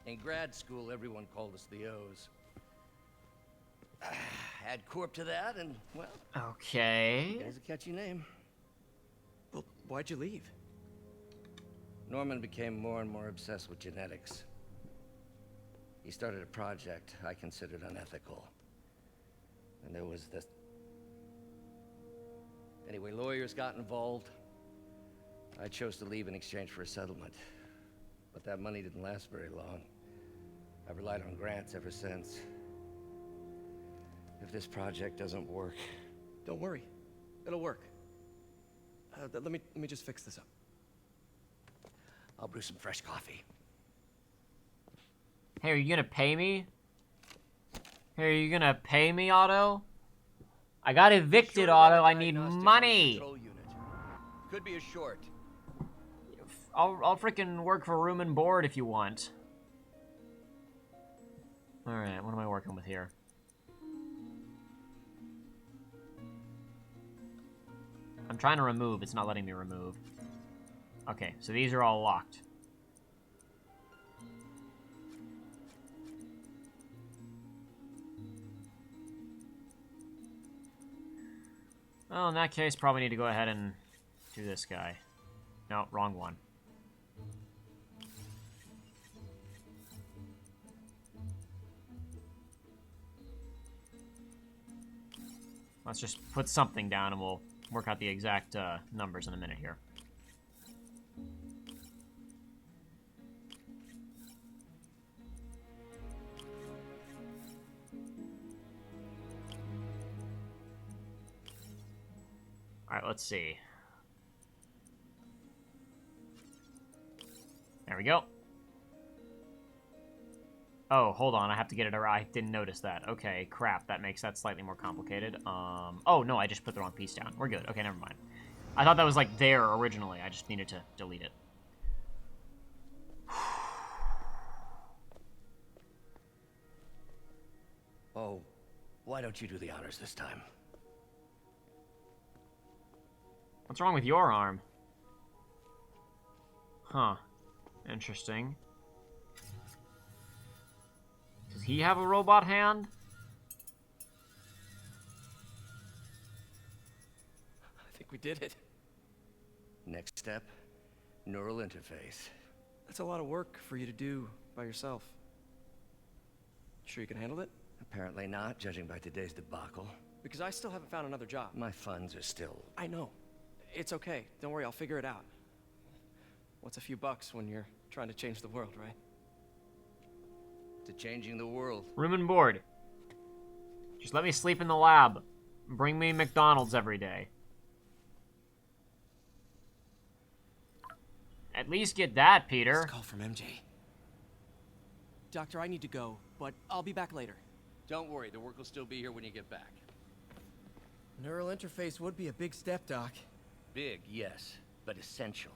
In grad school, everyone called us the O's. Add Corp to that, and, well... Okay. It's a catchy name. Well, why'd you leave? Norman became more and more obsessed with genetics. He started a project I considered unethical. And there was this... Anyway, lawyers got involved. I chose to leave in exchange for a settlement. But that money didn't last very long. I've relied on grants ever since. If this project doesn't work... Don't worry. It'll work. Let me just fix this up. I'll brew some fresh coffee. Hey, are you gonna pay me? Hey, are you gonna pay me, Otto? I got evicted, Otto. I need money. Could be a short. I'll freaking work for room and board if you want. All right, what am I working with here? I'm trying to remove. It's not letting me remove. Okay, so these are all locked. Well, in that case, probably need to go ahead and do this guy. No, wrong one. Let's just put something down and we'll work out the exact numbers in a minute here. Alright, let's see. There we go. Oh, hold on. I have to get it right. I didn't notice that. Okay, crap. That makes that slightly more complicated. Oh, no, I just put the wrong piece down. We're good. Okay, never mind. I thought that was, like, there originally. I just needed to delete it. Oh, why don't you do the honors this time? What's wrong with your arm? Huh. Interesting. Does he have a robot hand? I think we did it. Next step, neural interface. That's a lot of work for you to do by yourself. Sure you can handle it? Apparently not, judging by today's debacle. Because I still haven't found another job. My funds are still... I know. It's okay. Don't worry, I'll figure it out. What's a few bucks when you're trying to change the world, right? To changing the world. Room and board. Just let me sleep in the lab. Bring me McDonald's every day. At least get that, Peter. It's a call from MJ. Doctor, I need to go, but I'll be back later. Don't worry, the work will still be here when you get back. Neural interface would be a big step, Doc. Big, yes, but essential.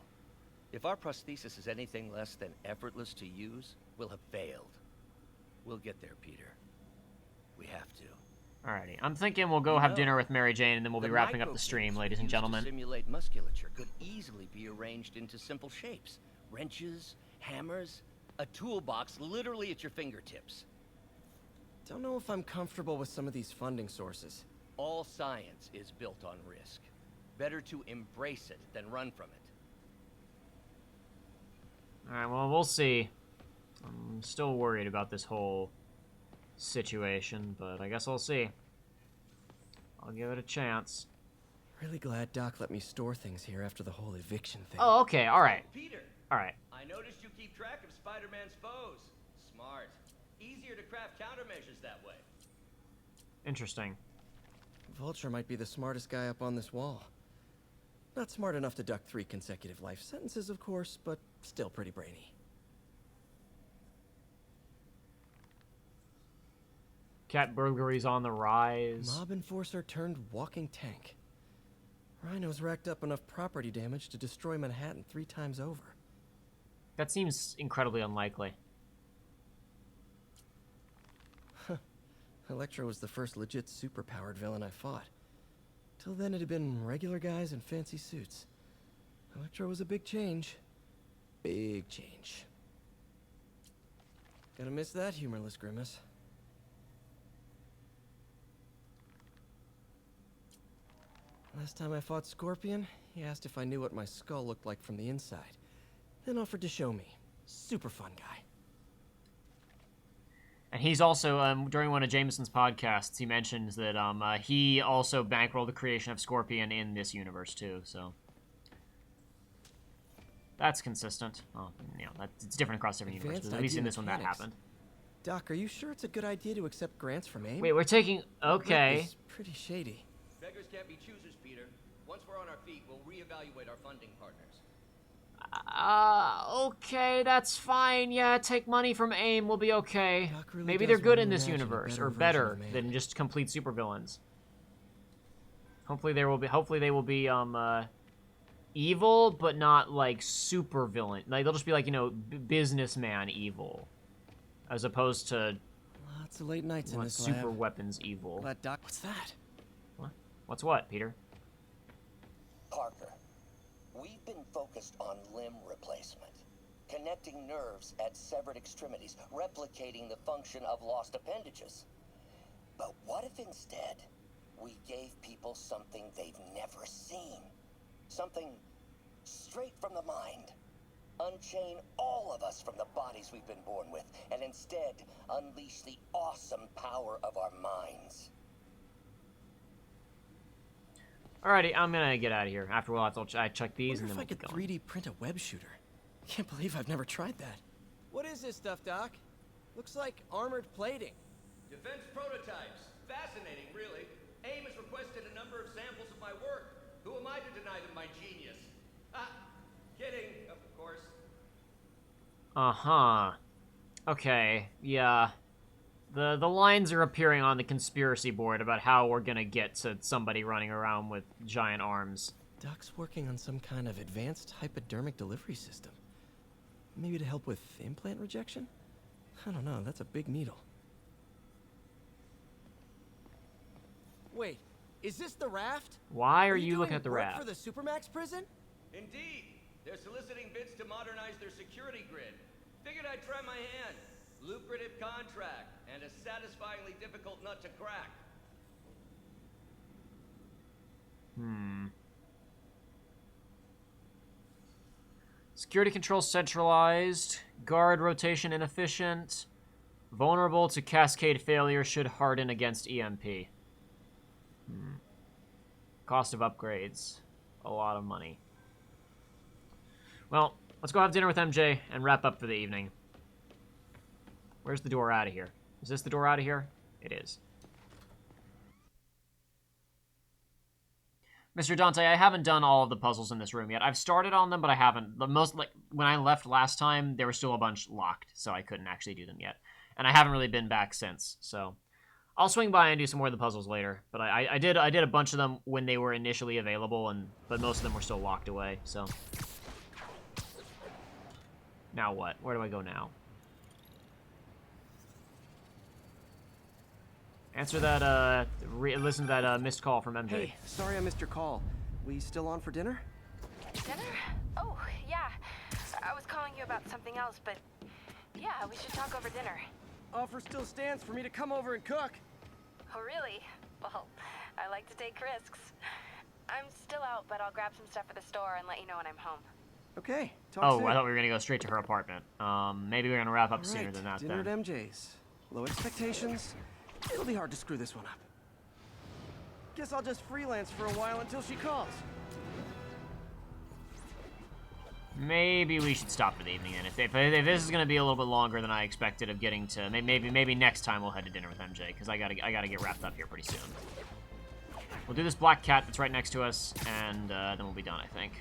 If our prosthesis is anything less than effortless to use, we'll have failed. We'll get there, Peter. We have to. Alrighty, I'm thinking we'll go have dinner with Mary Jane and then we'll be wrapping up the stream, ladies and gentlemen. To simulate musculature could easily be arranged into simple shapes. Wrenches, hammers, a toolbox literally at your fingertips. Don't know if I'm comfortable with some of these funding sources. All science is built on risk. Better to embrace it than run from it. Alright, well, we'll see. I'm still worried about this whole situation, but I guess I'll see. I'll give it a chance. Really glad Doc let me store things here after the whole eviction thing. Oh, okay, alright. Peter! Alright. I noticed you keep track of Spider-Man's foes. Smart. Easier to craft countermeasures that way. Interesting. Vulture might be the smartest guy up on this wall. Not smart enough to duck 3 consecutive life sentences, of course, but still pretty brainy. Cat burglaries on the rise. Mob enforcer turned walking tank. Rhino's racked up enough property damage to destroy Manhattan 3 times over. That seems incredibly unlikely. Electro was the first legit superpowered villain I fought. Till then it had been regular guys in fancy suits. Electro was a big change. Big change. Gonna miss that humorless grimace. Last time I fought Scorpion, he asked if I knew what my skull looked like from the inside. Then offered to show me. Super fun guy. And he's also, during one of Jameson's podcasts, he mentions that he also bankrolled the creation of Scorpion in this universe, too, so... That's consistent. Well, you know, it's different across different universes. At least in this one that happened. Doc, are you sure it's a good idea to accept grants from AIM? Wait, we're taking... Okay. It's pretty shady. Beggars can't be choosers, Peter. Once we're on our feet, we'll reevaluate our funding partners. Okay, that's fine. Yeah, take money from AIM, we'll be okay. Really Maybe they're good in this universe, or better than just complete supervillains. Hopefully they will be evil, but not like supervillain. Like they'll just be like, you know, businessman evil, as opposed to lots of late nights in this super lab. weapons evil. But Doc, what's that? What? What's what, Peter? Parker, we've been focused on limb replacement, connecting nerves at severed extremities, replicating the function of lost appendages. But what if instead we gave people something they've never seen? Something straight from the mind. Unchain all of us from the bodies we've been born with, and instead unleash the awesome power of our minds. Alrighty, I'm gonna get out of here. After a while, I check these and then What if I we'll could keep going. 3D print a web shooter? Can't believe I've never tried that. What is this stuff, Doc? Looks like armored plating. Defense prototypes. Fascinating, really. AIM has requested a number of samples of my work. Who am I to deny them my genius? Ah, kidding, of course. Uh-huh. Okay, yeah. The lines are appearing on the conspiracy board about how we're gonna get to somebody running around with giant arms. Doc's working on some kind of advanced hypodermic delivery system. Maybe to help with implant rejection? I don't know, that's a big needle. Wait, is this the raft? Why are you looking at the raft? For the Supermax prison? Indeed. They're soliciting bids to modernize their security grid. Figured I'd try my hand. Lucrative contract, and a satisfyingly difficult nut to crack. Security control centralized. Guard rotation inefficient. Vulnerable to cascade failure, should harden against EMP. Cost of upgrades. A lot of money. Well, let's go have dinner with MJ and wrap up for the evening. Where's the door out of here? Is this the door out of here? It is. Mr. Dante, I haven't done all of the puzzles in this room yet. I've started on them, but I haven't. The most, like, when I left last time, there were still a bunch locked, so I couldn't actually do them yet. And I haven't really been back since, so I'll swing by and do some more of the puzzles later. But I did a bunch of them when they were initially available, but most of them were still locked away, so. Now what? Where do I go now? Answer that, listen to that missed call from MJ. Hey, sorry I missed your call. We still on for dinner? Dinner? Oh, yeah. I was calling you about something else, but yeah, we should talk over dinner. Offer still stands for me to come over and cook. Oh, really? Well, I like to take risks. I'm still out, but I'll grab some stuff at the store and let you know when I'm home. Okay, talk soon. I thought we were gonna go straight to her apartment. Maybe we're gonna wrap up sooner than that Dinner then. at MJ's. Low expectations. It'll be hard to screw this one up. Guess I'll just freelance for a while until she calls. Maybe we should stop for the evening then. If this is gonna be a little bit longer than I expected of getting to, maybe next time we'll head to dinner with MJ, because I gotta get wrapped up here pretty soon. We'll do this black cat that's right next to us, and then we'll be done, I think.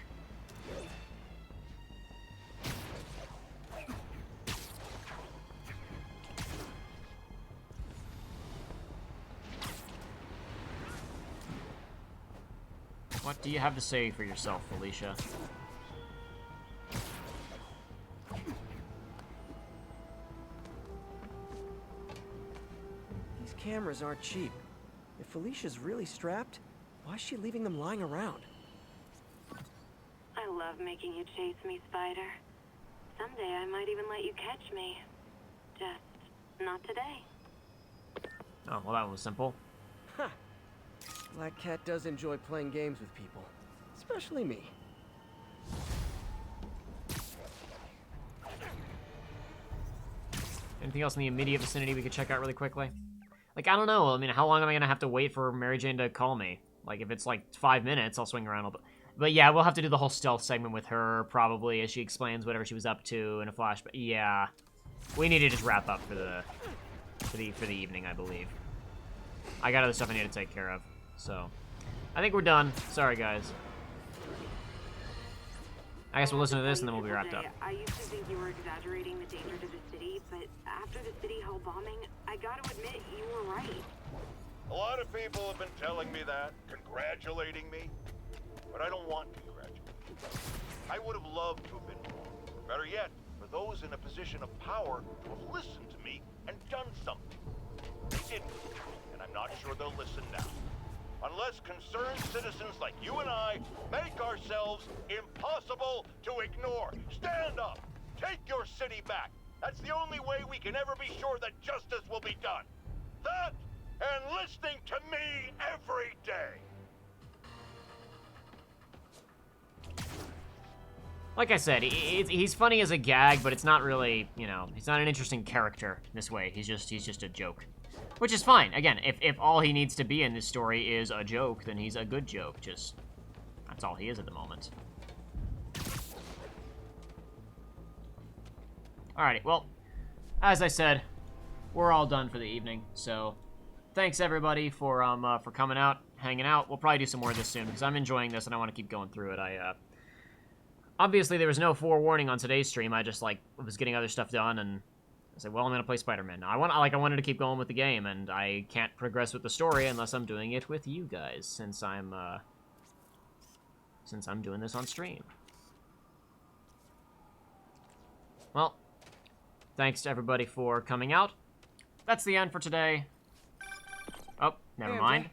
What do you have to say for yourself, Felicia? These cameras aren't cheap. If Felicia's really strapped, why is she leaving them lying around? I love making you chase me, Spider. Someday I might even let you catch me. Just not today. Oh, well, that one was simple. Huh. Black Cat does enjoy playing games with people. Especially me. Anything else in the immediate vicinity we could check out really quickly? Like, I don't know. I mean, how long am I going to have to wait for Mary Jane to call me? Like, if it's like 5 minutes, I'll swing around a little bit. But yeah, we'll have to do the whole stealth segment with her, probably, as she explains whatever she was up to in a flashback. Yeah. We need to just wrap up for the evening, I believe. I got other stuff I need to take care of. So, I think we're done. Sorry, guys. I guess we'll listen to this and then we'll be wrapped up. I used to think you were exaggerating the danger to the city, but after the City Hall bombing, I gotta admit, you were right. A lot of people have been telling me that, congratulating me, but I don't want congratulations. I would have loved to have been wrong. Better yet, for those in a position of power to have listened to me and done something. They didn't, and I'm not sure they'll listen now. Unless concerned citizens like you and I make ourselves impossible to ignore. Stand up! Take your city back! That's the only way we can ever be sure that justice will be done. That, and listening to me every day. Like I said, he's funny as a gag, but it's not really, you know, he's not an interesting character this way. He's just a joke. Which is fine. Again, if all he needs to be in this story is a joke, then he's a good joke. Just, that's all he is at the moment. Alrighty, well, as I said, we're all done for the evening, so thanks everybody for coming out, hanging out. We'll probably do some more of this soon, because I'm enjoying this and I want to keep going through it. Obviously there was no forewarning on today's stream. I just, like, was getting other stuff done, and I said, well, I'm gonna play Spider-Man now. I wanted to keep going with the game, and I can't progress with the story unless I'm doing it with you guys, since I'm doing this on stream. Well, thanks to everybody for coming out. That's the end for today. Oh, never mind.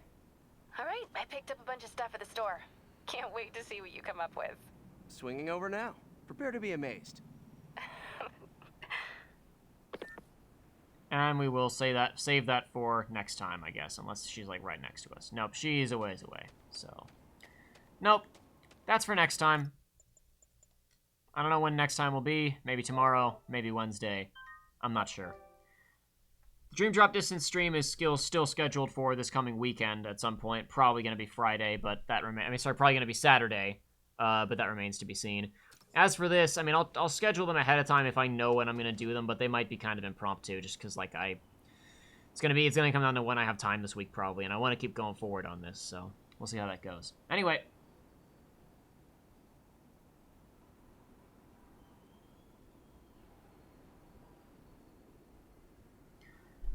All right, I picked up a bunch of stuff at the store. Can't wait to see what you come up with. Swinging over now. Prepare to be amazed. And we will save that for next time, I guess, unless she's like right next to us. Nope, she's a ways away. So, nope, that's for next time. I don't know when next time will be. Maybe tomorrow, maybe Wednesday. I'm not sure. The Dream Drop Distance stream is still scheduled for this coming weekend at some point. Probably going to be Friday, but that probably going to be Saturday, but that remains to be seen. As for this, I mean, I'll schedule them ahead of time if I know when I'm going to do them, but they might be kind of impromptu just because, like, it's going to come down to when I have time this week, probably, and I want to keep going forward on this, so we'll see how that goes. Anyway.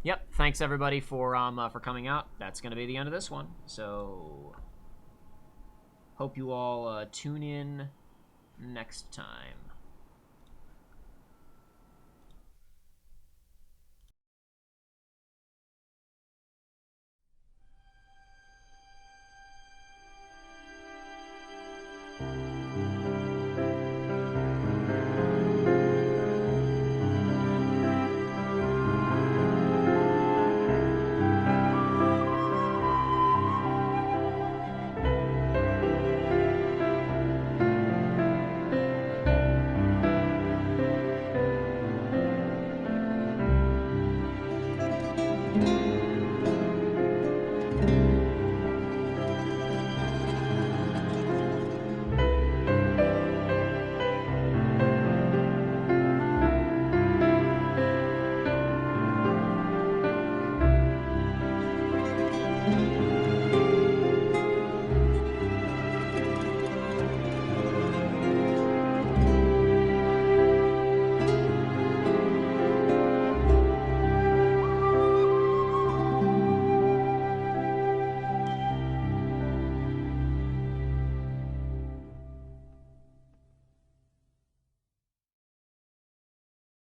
Yep, thanks everybody for coming out. That's going to be the end of this one, so hope you all tune in next time.